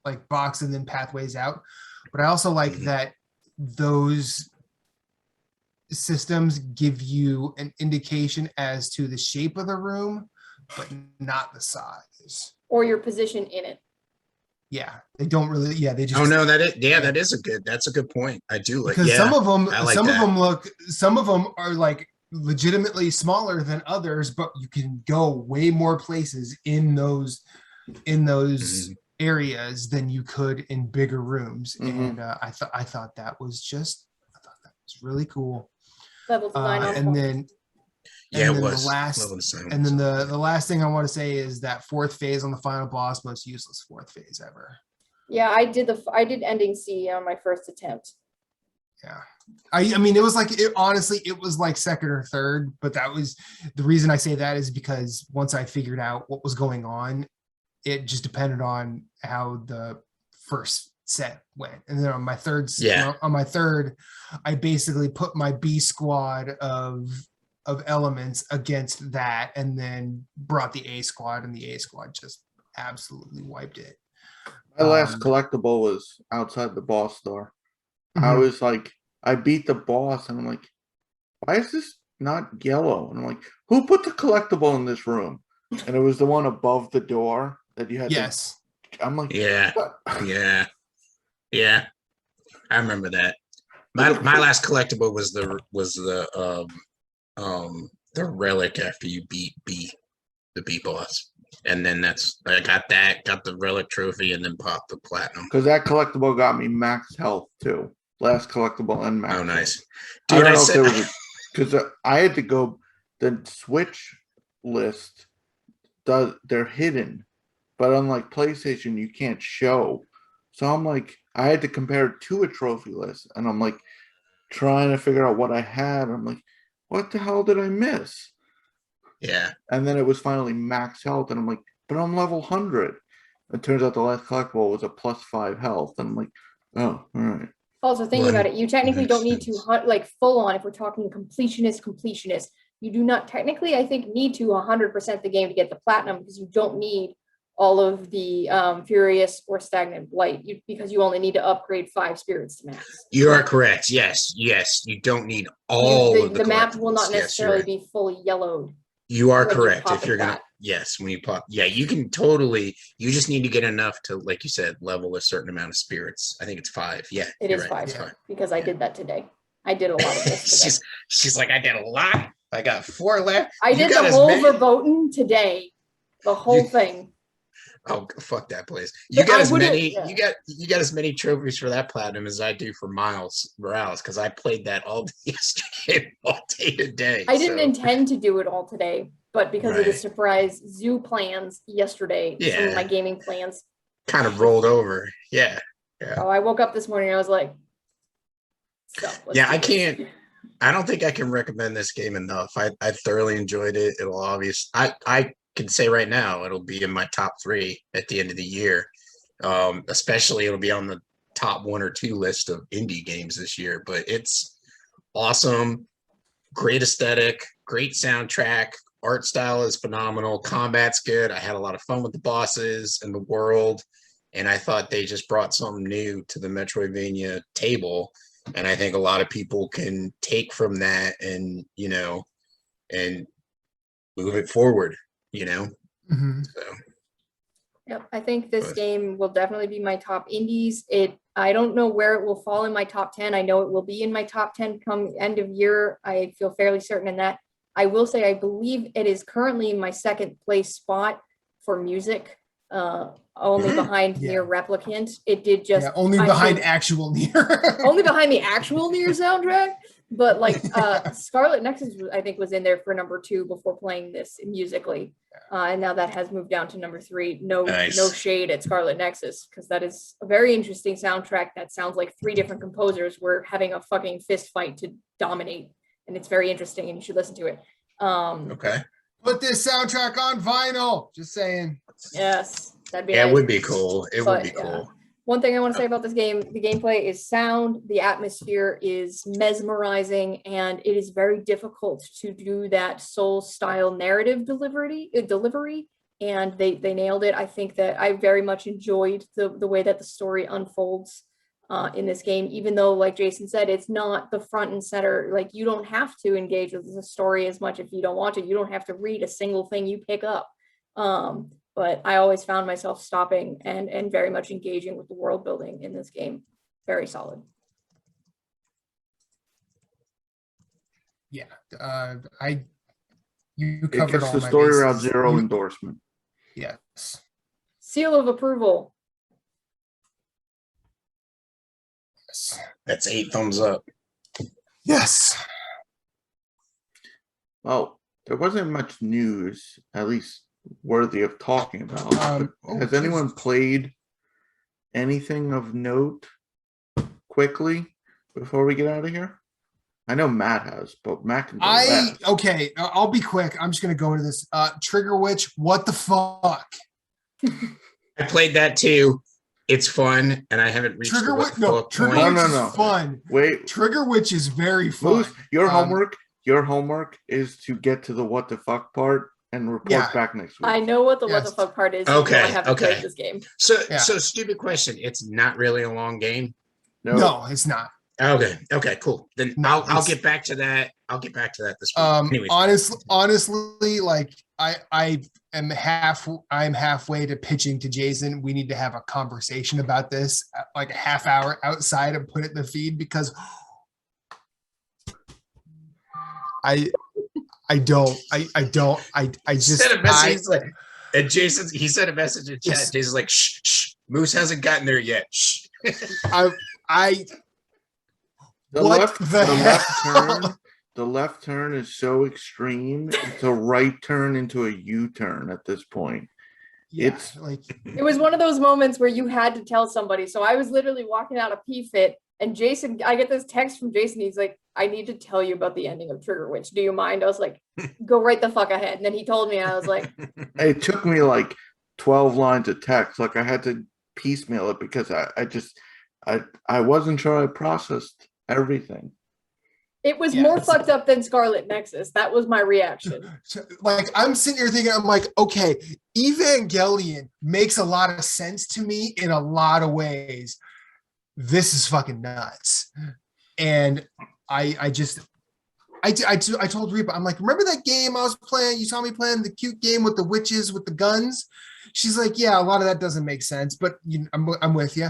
like box and then pathways out. But I also like Mhm. that those systems give you an indication as to the shape of the room, but not the size. Or your position in it. Yeah, they don't really. Yeah, they just. Oh no, that's a good point. I do like Because some of them, I like some that. of them are like legitimately smaller than others, but you can go way more places in those Mhm. areas than you could in bigger rooms. Mhm. And I thought that was really cool. Level design on And point. then Yeah, and it then was. the last Level design and was- then the last thing I want to say is that fourth phase on the final boss, most useless fourth phase ever. Yeah, I did ending C on my first attempt. Yeah. I mean, it was like, honestly, it was like second or third, but that was the reason I say that is because once I figured out what was going on, it just depended on how the first set went. And then on my third, I basically put my B squad of elements against that and then brought the A squad, and the A squad just absolutely wiped it. My last collectible was outside the boss store. I Mhm. was like, I beat the boss, and I'm like, why is this not yellow? And I'm like, who put the collectible in this room? And it was the one above the door that you had. Yes. I'm like, Yeah, what? yeah. I remember that. My last collectible was the relic after you beat the B boss. And then I got the relic trophy, and then popped the platinum. Because that collectible got me max health too. Last collectible and max. Oh, nice. Health. Dude, I don't I know said, if there was because I had to go. The Switch list they're hidden, but unlike PlayStation, you can't show. So I'm like, I had to compare it to a trophy list, and I'm like trying to figure out what I had. I'm like, what the hell did I miss? yeah. And then it was finally max health, and I'm like, but I'm level 100. It turns out the last collectible was a +5 health, and I'm like, oh, all right. Also, thinking Well, about it, you technically makes don't need to sense. hunt like full on. If we're talking completionist, you do not technically, I think, need to 100% the game to get the platinum, because you don't need all of the furious or stagnant blight, because you only need to upgrade 5 spirits to max. You are correct. Yes. You don't need all of The map will not collectibles. Yes, you're necessarily right. be fully yellowed. You are when you correct. pop If the you're gonna, plat. yes, when you pop, yeah, you can totally. You just need to get enough to, like you said, level a certain amount of spirits. I think it's 5. Yeah, It you're is right, 5 it's 5. because I did that today. I did a lot of this today. she's like, I did a lot. I got 4 left. I You did got the as whole many- verboten today. The whole thing. Oh, fuck that place. You But got I as wouldn't- many yeah. you got as many trophies for that platinum as I do for Miles Morales, because I played that all day yesterday, all day today. I didn't so, intend to do it all today, but because of the Right. surprise zoo plans yesterday, some of my Yeah. gaming plans. kind of rolled over. Yeah. So I woke up this morning and I was like, so let's Yeah, do I this. can't I don't think I can recommend this game enough. I thoroughly enjoyed it. It'll I can say right now it'll be in my top 3 at the end of the year. Especially it'll be on the top 1 or 2 list of indie games this year. But it's awesome, great aesthetic, great soundtrack, art style is phenomenal, combat's good. I had a lot of fun with the bosses and the world, and I thought they just brought something new to the Metroidvania table. And I think a lot of people can take from that and, and move it forward, Mhm. So Yep, I think this But- game will definitely be my top indies. I don't know where it will fall in my top 10. I know it will be in my top 10 come end of year. I feel fairly certain in that. I will say I believe it is currently my second place spot for music, only Mhm. behind Yeah. Near Replicant. It did just Yeah, only I behind think- actual Nier. only behind the actual Nier soundtrack. But like Scarlet Nexus, I think, was in there for number 2 before playing this musically, and now that has moved down to number 3. No Nice. shade at Scarlet Nexus, because that is a very interesting soundtrack that sounds like 3 different composers were having a fucking fist fight to dominate, and it's very interesting, and you should listen to it. Okay. Put this soundtrack on vinyl. Just saying. Yes, that'd be Yeah, nice. it would be cool. It would But, be yeah. cool. One thing I want to say about this game, the gameplay is sound, the atmosphere is mesmerizing, and it is very difficult to do that Soul-style narrative delivery, and they nailed it. I think that I very much enjoyed the way that the story unfolds in this game, even though, like Jason said, it's not the front and center. Like, you don't have to engage with the story as much if you don't want to. You don't have to read a single thing you pick up. But I always found myself stopping and very much engaging with the world building in this game. Very solid. Yeah. You It covered gets all the my Story Route bases. Zero You- endorsement. Yes. Seal of approval. Yes. That's 8 thumbs up. Yes. Well, there wasn't much news, at least worthy of talking about. but has anyone Jesus. played anything of note quickly before we get out of here? I know Matt has, but Matt can go last. Okay, I'll be quick. I'm just gonna go into this. Trigger Witch, what the fuck? I played that too. It's fun, and I haven't reached Trigger the Witch, what the no, fuck Trigger point. Witch No. is fun. Wait, Trigger Witch is very fun. Moose, your Um, homework is to get to the what the fuck part and report Yeah. back next week. I know what the Yes. fuck part is. even though I Okay, haven't okay. played this game. So, Yeah. so stupid question. It's not really a long game. No, it's not. Okay, cool. Then No, I'll it's- get back to that. I'll get back to that this week. Anyways, Honestly, like I'm halfway to pitching to Jason. We need to have a conversation about this, like a half hour outside, and put it in the feed, because I just sent a message. He's like, and he sent a message in chat. Yes. Jason's like, shh, Moose hasn't gotten there yet. Shh. I The what left, the the left hell? turn, the left turn is so extreme. It's a right turn into a U-turn at this point. Yeah, It's- like It was one of those moments where you had to tell somebody. So I was literally walking out of PFIT, and Jason, I get this text from Jason. He's like, I need to tell you about the ending of Trigger Witch. Do you mind? I was like, go right the fuck ahead. And then he told me, I was like, It took me like 12 lines of text. Like I had to piecemeal it because I wasn't sure I processed everything. it was Yeah, more it's- fucked up than Scarlet Nexus. That was my reaction. like I'm sitting here thinking, I'm like, okay, Evangelion makes a lot of sense to me in a lot of ways. This is fucking nuts. And I told Reba, I'm like, remember that game I was playing? You saw me playing the cute game with the witches with the guns. She's like, yeah, a lot of that doesn't make sense, but I'm with you.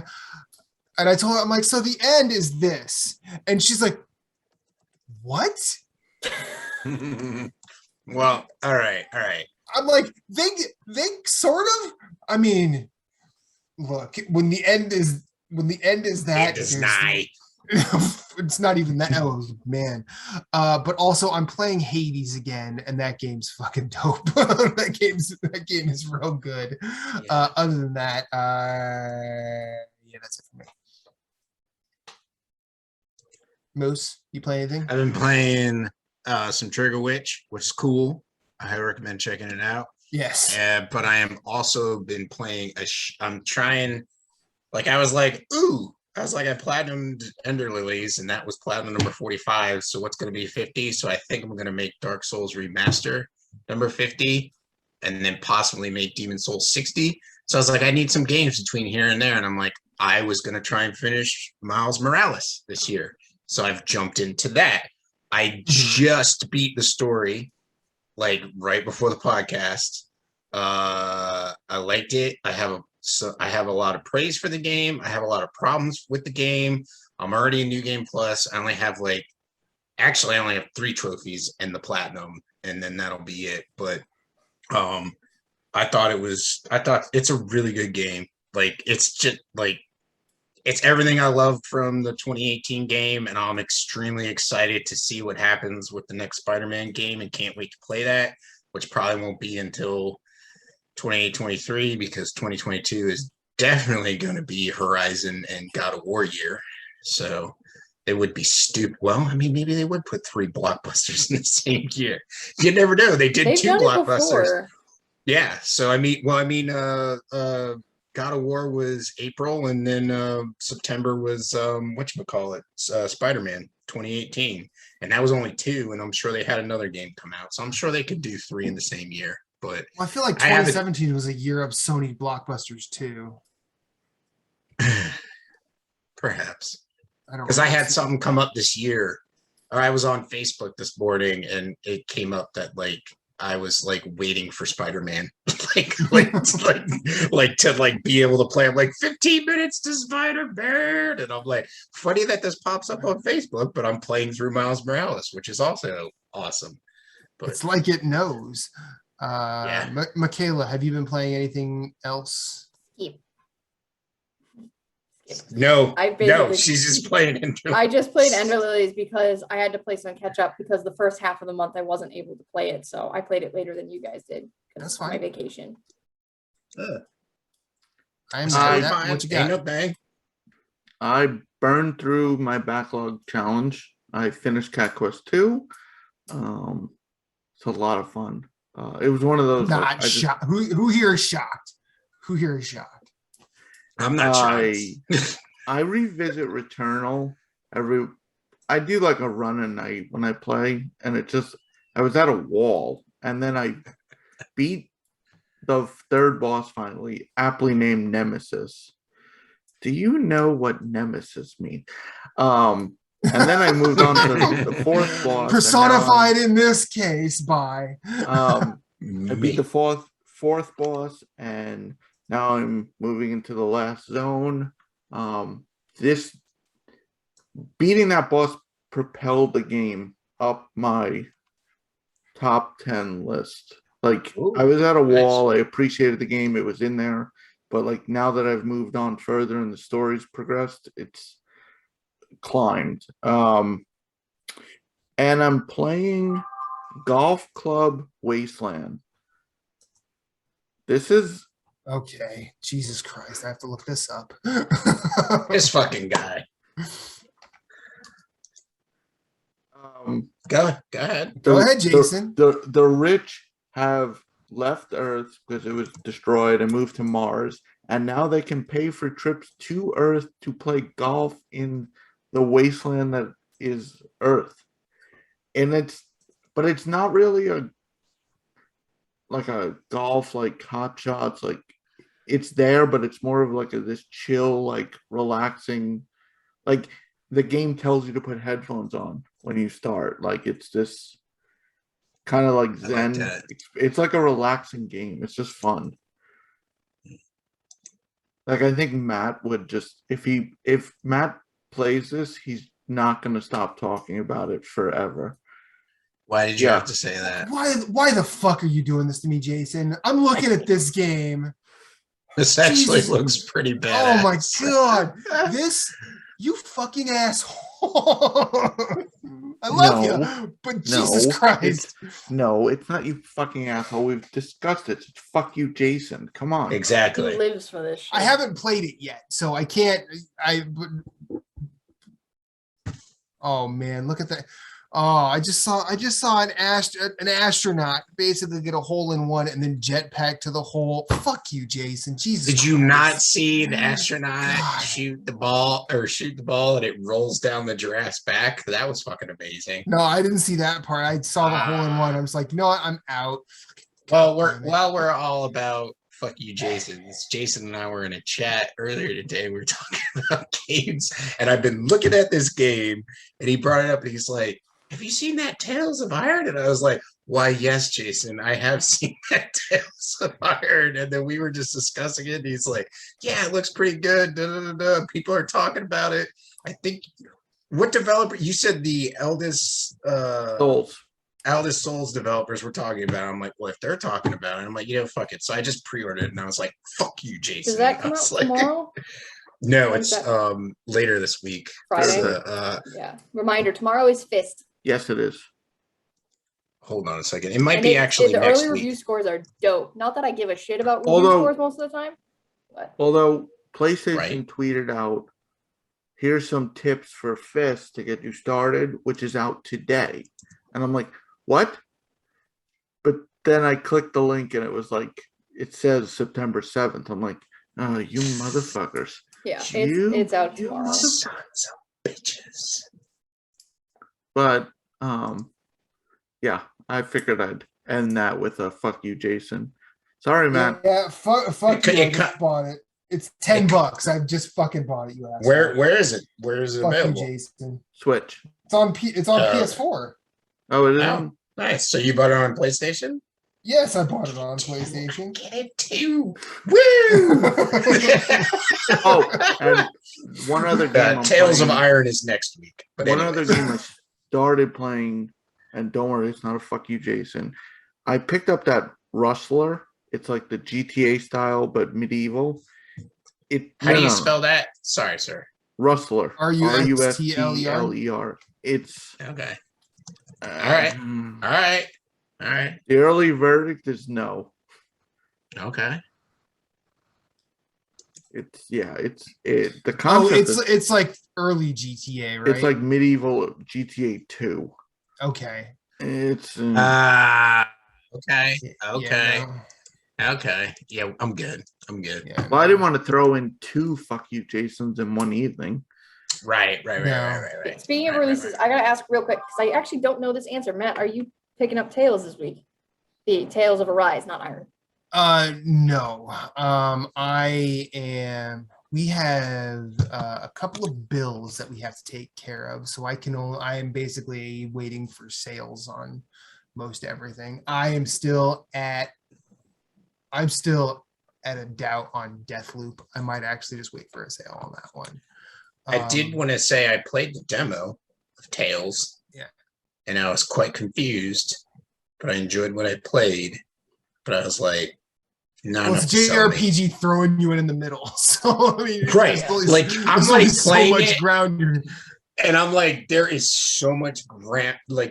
And I told her, I'm like, so the end is this, and she's like, what? Well, all right. I'm like, they sort of I mean, look, when the end is that, It is there's nigh. it's not even that. Oh man. But also I'm playing Hades again, and that game's fucking dope. that game is real good. Yeah. Other than that, yeah, that's it for me. Moose, you play anything? I've been playing some Trigger Witch, which is cool. I highly recommend checking it out. Yes. But I am also been playing I'm trying, like I was like, ooh, I platinumed Ender Lilies, and that was platinum number 45. So what's going to be 50? So I think I'm going to make Dark Souls Remaster number 50, and then possibly make Demon Souls 60. So I was like, I need some games between here and there, and I'm like, I was going to try and finish Miles Morales this year. So I've jumped into that. I just beat the story like right before the podcast. I liked it. I have a lot of praise for the game. I have a lot of problems with the game. I'm already in New Game Plus. I only have 3 trophies and the platinum, and then that'll be it. But I thought it's a really good game. Like it's just like it's everything I loved from the 2018 game, and I'm extremely excited to see what happens with the next Spider-Man game, and can't wait to play that, which probably won't be until 2023, because 2022 is definitely going to be Horizon and God of War year. So it would be stupid. Well, I mean, maybe they would put 3 blockbusters in the same year. You never know. They did They've 2 done it blockbusters. before. Yeah. So God of War was April, and then September was whatchamacallit, Spider-Man 2018. And that was only 2, and I'm sure they had another game come out. So I'm sure they could do 3 in the same year. But Well, I feel like I haven't- 2017 was a year of Sony blockbusters too. perhaps. I don't Because I had remember. something come up this year. Or I was on Facebook this morning, and it came up that I was waiting for Spider-Man, to be able to play. I'm like 15 minutes to Spider-Man, and I'm like, funny that this pops up on Facebook, but I'm playing through Miles Morales, which is also awesome. But It's like it knows. Yeah. Michaela, have you been playing anything else? Skip. no, I basically- she's just playing Ender. I just played Ender Lilies because I had to play some catch up because the first half of the month I wasn't able to play it, so I played it later than you guys did. That's It's my fine. vacation. I'm It's not totally that. fine. What you Ain't got? no thing. I burned through my backlog challenge. I finished Cat Quest 2. It's a lot of fun. It was one of those. Not shocked. Who here is shocked? Who here is shocked? I'm not shocked. I revisit Returnal I do like a run a night when I play, and I was at a wall, and then I beat the 3rd boss finally, aptly named Nemesis. Do you know what Nemesis means? And then I moved on to the 4th boss. Personified in this case by. I beat the 4th boss, and now I'm moving into the last zone. This beating that boss propelled the game up my top 10 list. Ooh, I was at a nice. wall. I appreciated the game. It was in there. But now that I've moved on further and the story's progressed, it's climbed. And I'm playing Golf Club Wasteland. This is Okay, Jesus Christ, I have to look this up. This fucking guy. Go ahead. Go ahead, Jason. The rich have left Earth because it was destroyed and moved to Mars, and now they can pay for trips to Earth to play golf in the wasteland that is Earth. And it's not really a golf hot shots. It's there, but it's more of this chill, relaxing. The game tells you to put headphones on when you start. It's this kind of zen. I like that. It's like a relaxing game. It's just fun. I think Matt would just if Matt plays this, he's not going to stop talking about it forever. Why did you have to say that? Why the fuck are you doing this to me, Jason? I'm looking at this game. This actually Jesus. looks pretty bad. Oh my god. This, you fucking asshole. I love No. you, but Jesus No, Christ. it's not you fucking asshole. We've discussed it. It's fuck you, Jason. Come on. He Exactly. lives for this shit. I haven't played it yet, so I can't. Oh man, look at that! Oh, I just saw an astronaut basically get a hole in one and then jetpack to the hole. Fuck you, Jason. Jesus. Did you Christ. not see the astronaut God. shoot the ball and it rolls down the giraffe's back? That was fucking amazing. No, I didn't see that part. I saw the hole in one. I was like, you know what? I'm out. Well, damn it. while we're all about fuck you, Jason. Jason and I were in a chat earlier today. We were talking about games, and I've been looking at this game, and he brought it up, and he's like, "Have you seen that Tales of Iron?" And I was like, "Why, yes, Jason, I have seen that Tales of Iron." And then we were just discussing it, and he's like, "Yeah, it looks pretty good. Da, da, da, da. People are talking about it." I think what developer you said the eldest Souls developers were talking about it. I'm like, well, if they're talking about it, I'm like, fuck it. So I just pre-ordered it, and I was like, fuck you, Jason. Does that I come out was like, tomorrow? No, Or it's is that- later this week. Friday? Yeah. Reminder, tomorrow is Fist. Yes, it is. Hold on a second. It might And be actually the next early week. review scores are dope. Not that I give a shit about review Although- scores most of the time. But Although PlayStation Right. tweeted out, here's some tips for Fist to get you started, which is out today. And I'm like, what? But then I clicked the link and it was like, it says September 7th. I'm like, oh, you motherfuckers. yeah, You- it's out tomorrow. Sons of bitches. But yeah, I figured I'd end that with a fuck you, Jason. Sorry, man. Yeah, fuck It- you. I it just co- bought it. It's $10. I just fucking bought it. You asshole. Where is it? Where is it Fuck available? you, Jason. Switch. It's on Oh. PS4. Oh, it is Oh. on? Nice. So you bought it on PlayStation? Yes, I bought it on PlayStation. Get it too. Woo! Oh, and one other game. I'm Tales of playing- Iron is next week. But One anyways. other game I started playing, and don't worry, it's not a fuck you, Jason. I picked up that Rustler. It's like the GTA style, but medieval. How do you spell that? Sorry, sir. Rustler? R-U-S-T-L-E-R? R-U-S-T-L-E-R. It's Okay. all right. All right. All right. The early verdict is no. Okay. It's the Oh, concept. it's like early GTA, right? It's like medieval GTA 2. okay. It's Okay. Okay. Yeah, Okay. Yeah, I'm good. yeah. well, I didn't want to throw in two fuck you Jasons in one evening. Right. No. Speaking of Right, releases, I gotta ask real quick because I actually don't know this answer. Matt, are you picking up Tales this week? The Tales of Arise, not Iron. No. I am. We have a couple of bills that we have to take care of, so I am basically waiting for sales on most everything. I'm still at a doubt on Deathloop. I might actually just wait for a sale on that one. I did want to say I played the demo of Tales. Yeah. And I was quite confused, but I enjoyed what I played. But I was like, Well, it's JRPG throwing you in the middle. So I mean, Right. Like, I'm there's like only so playing much it. ground you're And I'm like, there is so much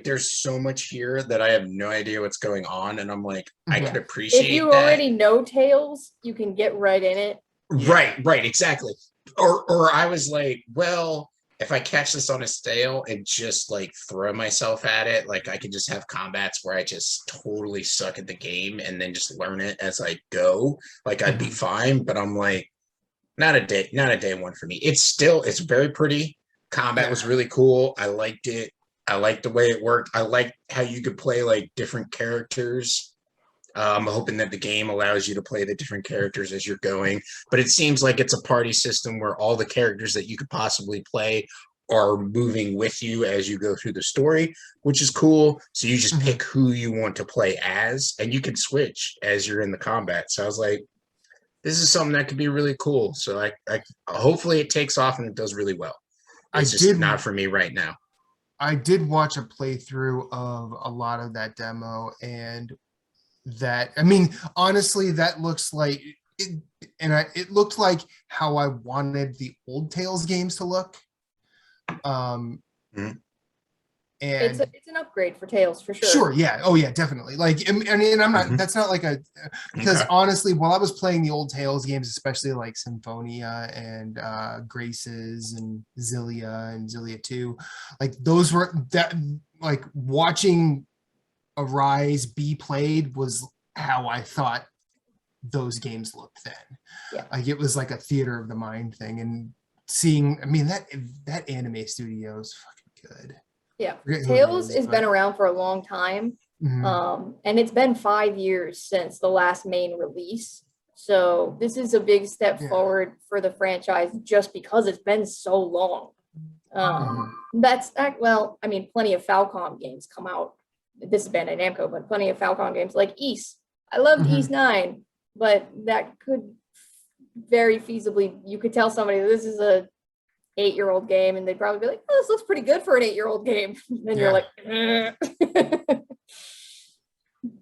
there's so much here that I have no idea what's going on. And I'm like, I Yeah. could appreciate If you that. already know Tales, you can get right in it. Right, exactly. Or I was like, well, if I catch this on a stale and just like throw myself at it, like I could just have combats where I just totally suck at the game and then just learn it as I go. Like I'd be fine, but I'm like, not a day one for me. It's very pretty. Combat was really cool. I liked it. I liked the way it worked. I liked how you could play like different characters. I'm hoping that the game allows you to play the different characters as you're going, but it seems like it's a party system where all the characters that you could possibly play are moving with you as you go through the story, which is cool. So you just pick who you want to play as, and you can switch as you're in the combat. So I was like, this is something that could be really cool. So I hopefully it takes off and it does really well. It's just not for me right now. I did watch a playthrough of a lot of that demo, and that, I mean, honestly, that looks like it looked like how I wanted the old Tales games to look. Mhm. And It's an upgrade for Tales for sure. sure, yeah, oh yeah, definitely. Like, and I'm not. Mhm. That's not like because Okay. honestly, while I was playing the old Tales games, especially like Symphonia and Graces and Zillia 2, like those were that like watching Arise be played was how I thought those games looked then. Yeah. Like it was like a theater of the mind thing, and seeing, I mean, that anime studio is fucking good. Yeah, Forget who it Tales is, has but- been around for a long time, Mhm. and it's been 5 years since the last main release. So this is a big step Yeah. forward for the franchise, just because it's been so long. Well, I mean, plenty of Falcom games come out. This is Bandai Namco, but plenty of Falcom games like Ys. I loved Mhm. Ys 9, but that could very feasibly, you could tell somebody this is a 8-year-old game, and they'd probably be like, "Oh, this looks pretty good for an 8-year-old game." And you're like,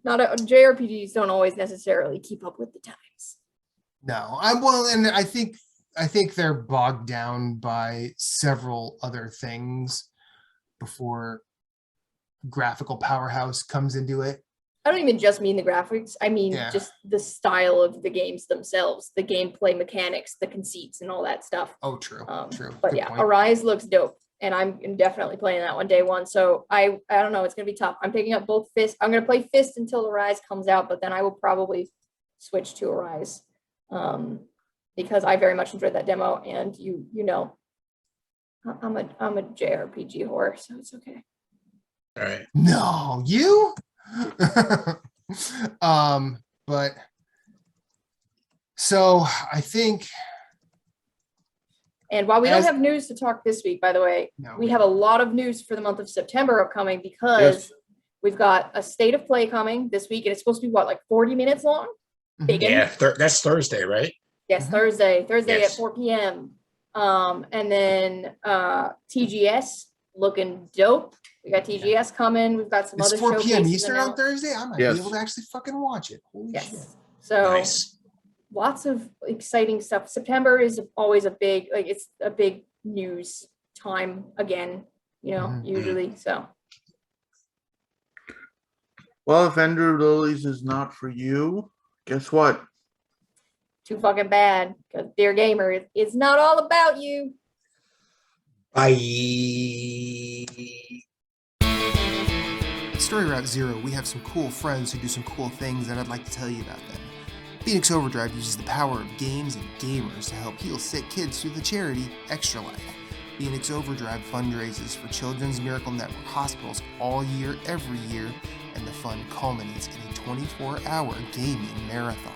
not JRPGs don't always necessarily keep up with the times. No, and I think they're bogged down by several other things before graphical powerhouse comes into it. I don't even just mean the graphics. I mean Yeah. just the style of the games themselves, the gameplay mechanics, the conceits, and all that stuff. Oh, true. True. But Good yeah, point. Arise looks dope, and I'm definitely playing that one day one. So I don't know, it's gonna be tough. I'm picking up both Fist. I'm gonna play Fist until Arise comes out, but then I will probably switch to Arise, because I very much enjoyed that demo, and you know, I'm a JRPG whore, so it's okay. All right. No, you. But so I think. And while we don't As- have news to talk this week, by the way, No, we have a lot of news for the month of September upcoming, because we've got a state of play coming this week, and it's supposed to be what, like 40 minutes long? Mhm. Biggin? Yeah, that's Thursday, right? Yes, Mhm. Thursday Yes. at 4 p.m. And then TGS looking dope. We got TGS coming. We've got some It's other 4 p.m. showcases Eastern on announced. Thursday. I might Yes. be able to actually fucking watch it. Holy shit. Yes. So Nice. lots of exciting stuff. September is always a big, like, it's a big news time again, you know, Mhm. usually. So Well, if Ender Lilies is not for you, guess what? too fucking bad, because Dear Gamer, it's not all about you. Bye. At Story Route Zero, we have some cool friends who do some cool things, and I'd like to tell you about them. Phoenix Overdrive uses the power of games and gamers to help heal sick kids through the charity Extra Life. Phoenix Overdrive fundraises for Children's Miracle Network hospitals all year, every year, and the fund culminates in a 24-hour gaming marathon.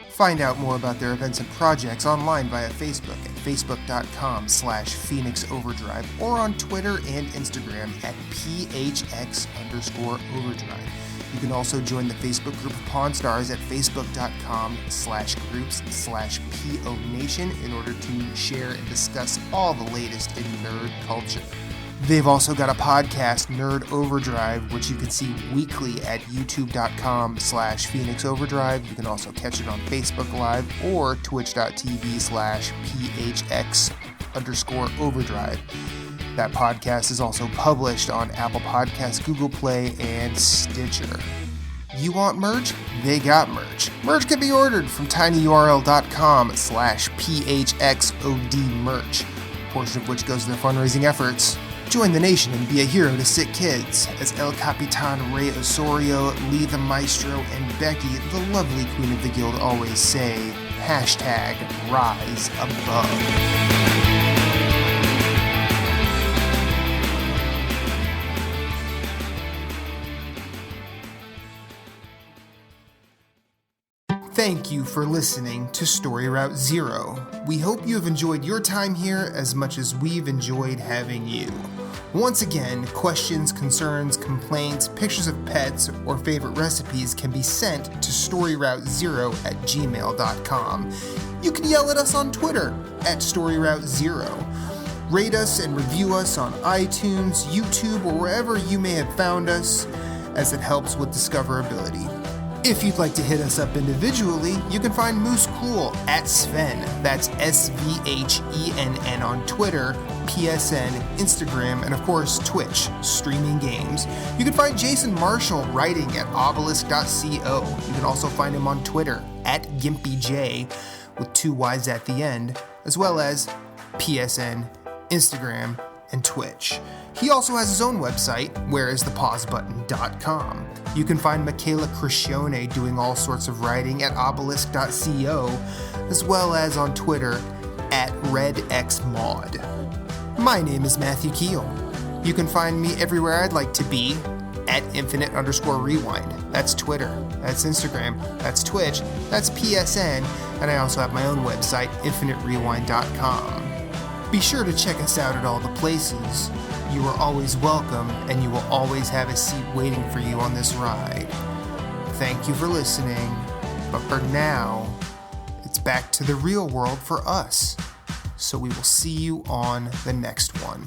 Find out more about their events and projects online via Facebook at facebook.com/Phoenix Overdrive or on Twitter and Instagram at PHX_Overdrive. You can also join the Facebook group of Pawn Stars at facebook.com/groups/PO Nation in order to share and discuss all the latest in nerd culture. They've also got a podcast, Nerd Overdrive, which you can see weekly at youtube.com/Phoenix Overdrive. You can also catch it on Facebook Live or twitch.tv/PHX_Overdrive. That podcast is also published on Apple Podcasts, Google Play, and Stitcher. You want merch? They got merch. Merch can be ordered from tinyurl.com/PHXOD-merch, a portion of which goes to their fundraising efforts. Join the nation and be a hero to sick kids, as El Capitan Rey Osorio, Lee the Maestro, and Becky, the lovely queen of the guild, always say, #Rise Above. Thank you for listening to Story Route Zero. We hope you have enjoyed your time here as much as we've enjoyed having you. Once again, questions, concerns, complaints, pictures of pets, or favorite recipes can be sent to storyroute0@gmail.com. You can yell at us on Twitter at StoryRoute0. Rate us and review us on iTunes, YouTube, or wherever you may have found us, as it helps with discoverability. If you'd like to hit us up individually, you can find Moose Cool at Sven, that's SVHENN on Twitter, PSN, Instagram, and of course Twitch, streaming games. You can find Jason Marshall writing at obelisk.co. You can also find him on Twitter at GimpyJ with 2 Y's at the end, as well as PSN, Instagram, and Twitch. He also has his own website, whereisthepausebutton.com. You can find Michaela Crescione doing all sorts of writing at obelisk.co, as well as on Twitter at RedXMod. My name is Matthew Keel. You can find me everywhere I'd like to be at infinite_rewind. That's Twitter, that's Instagram, that's Twitch, that's PSN, and I also have my own website, infiniterewind.com. Be sure to check us out at all the places. You are always welcome, and you will always have a seat waiting for you on this ride. Thank you for listening, but for now, it's back to the real world for us. So we will see you on the next one.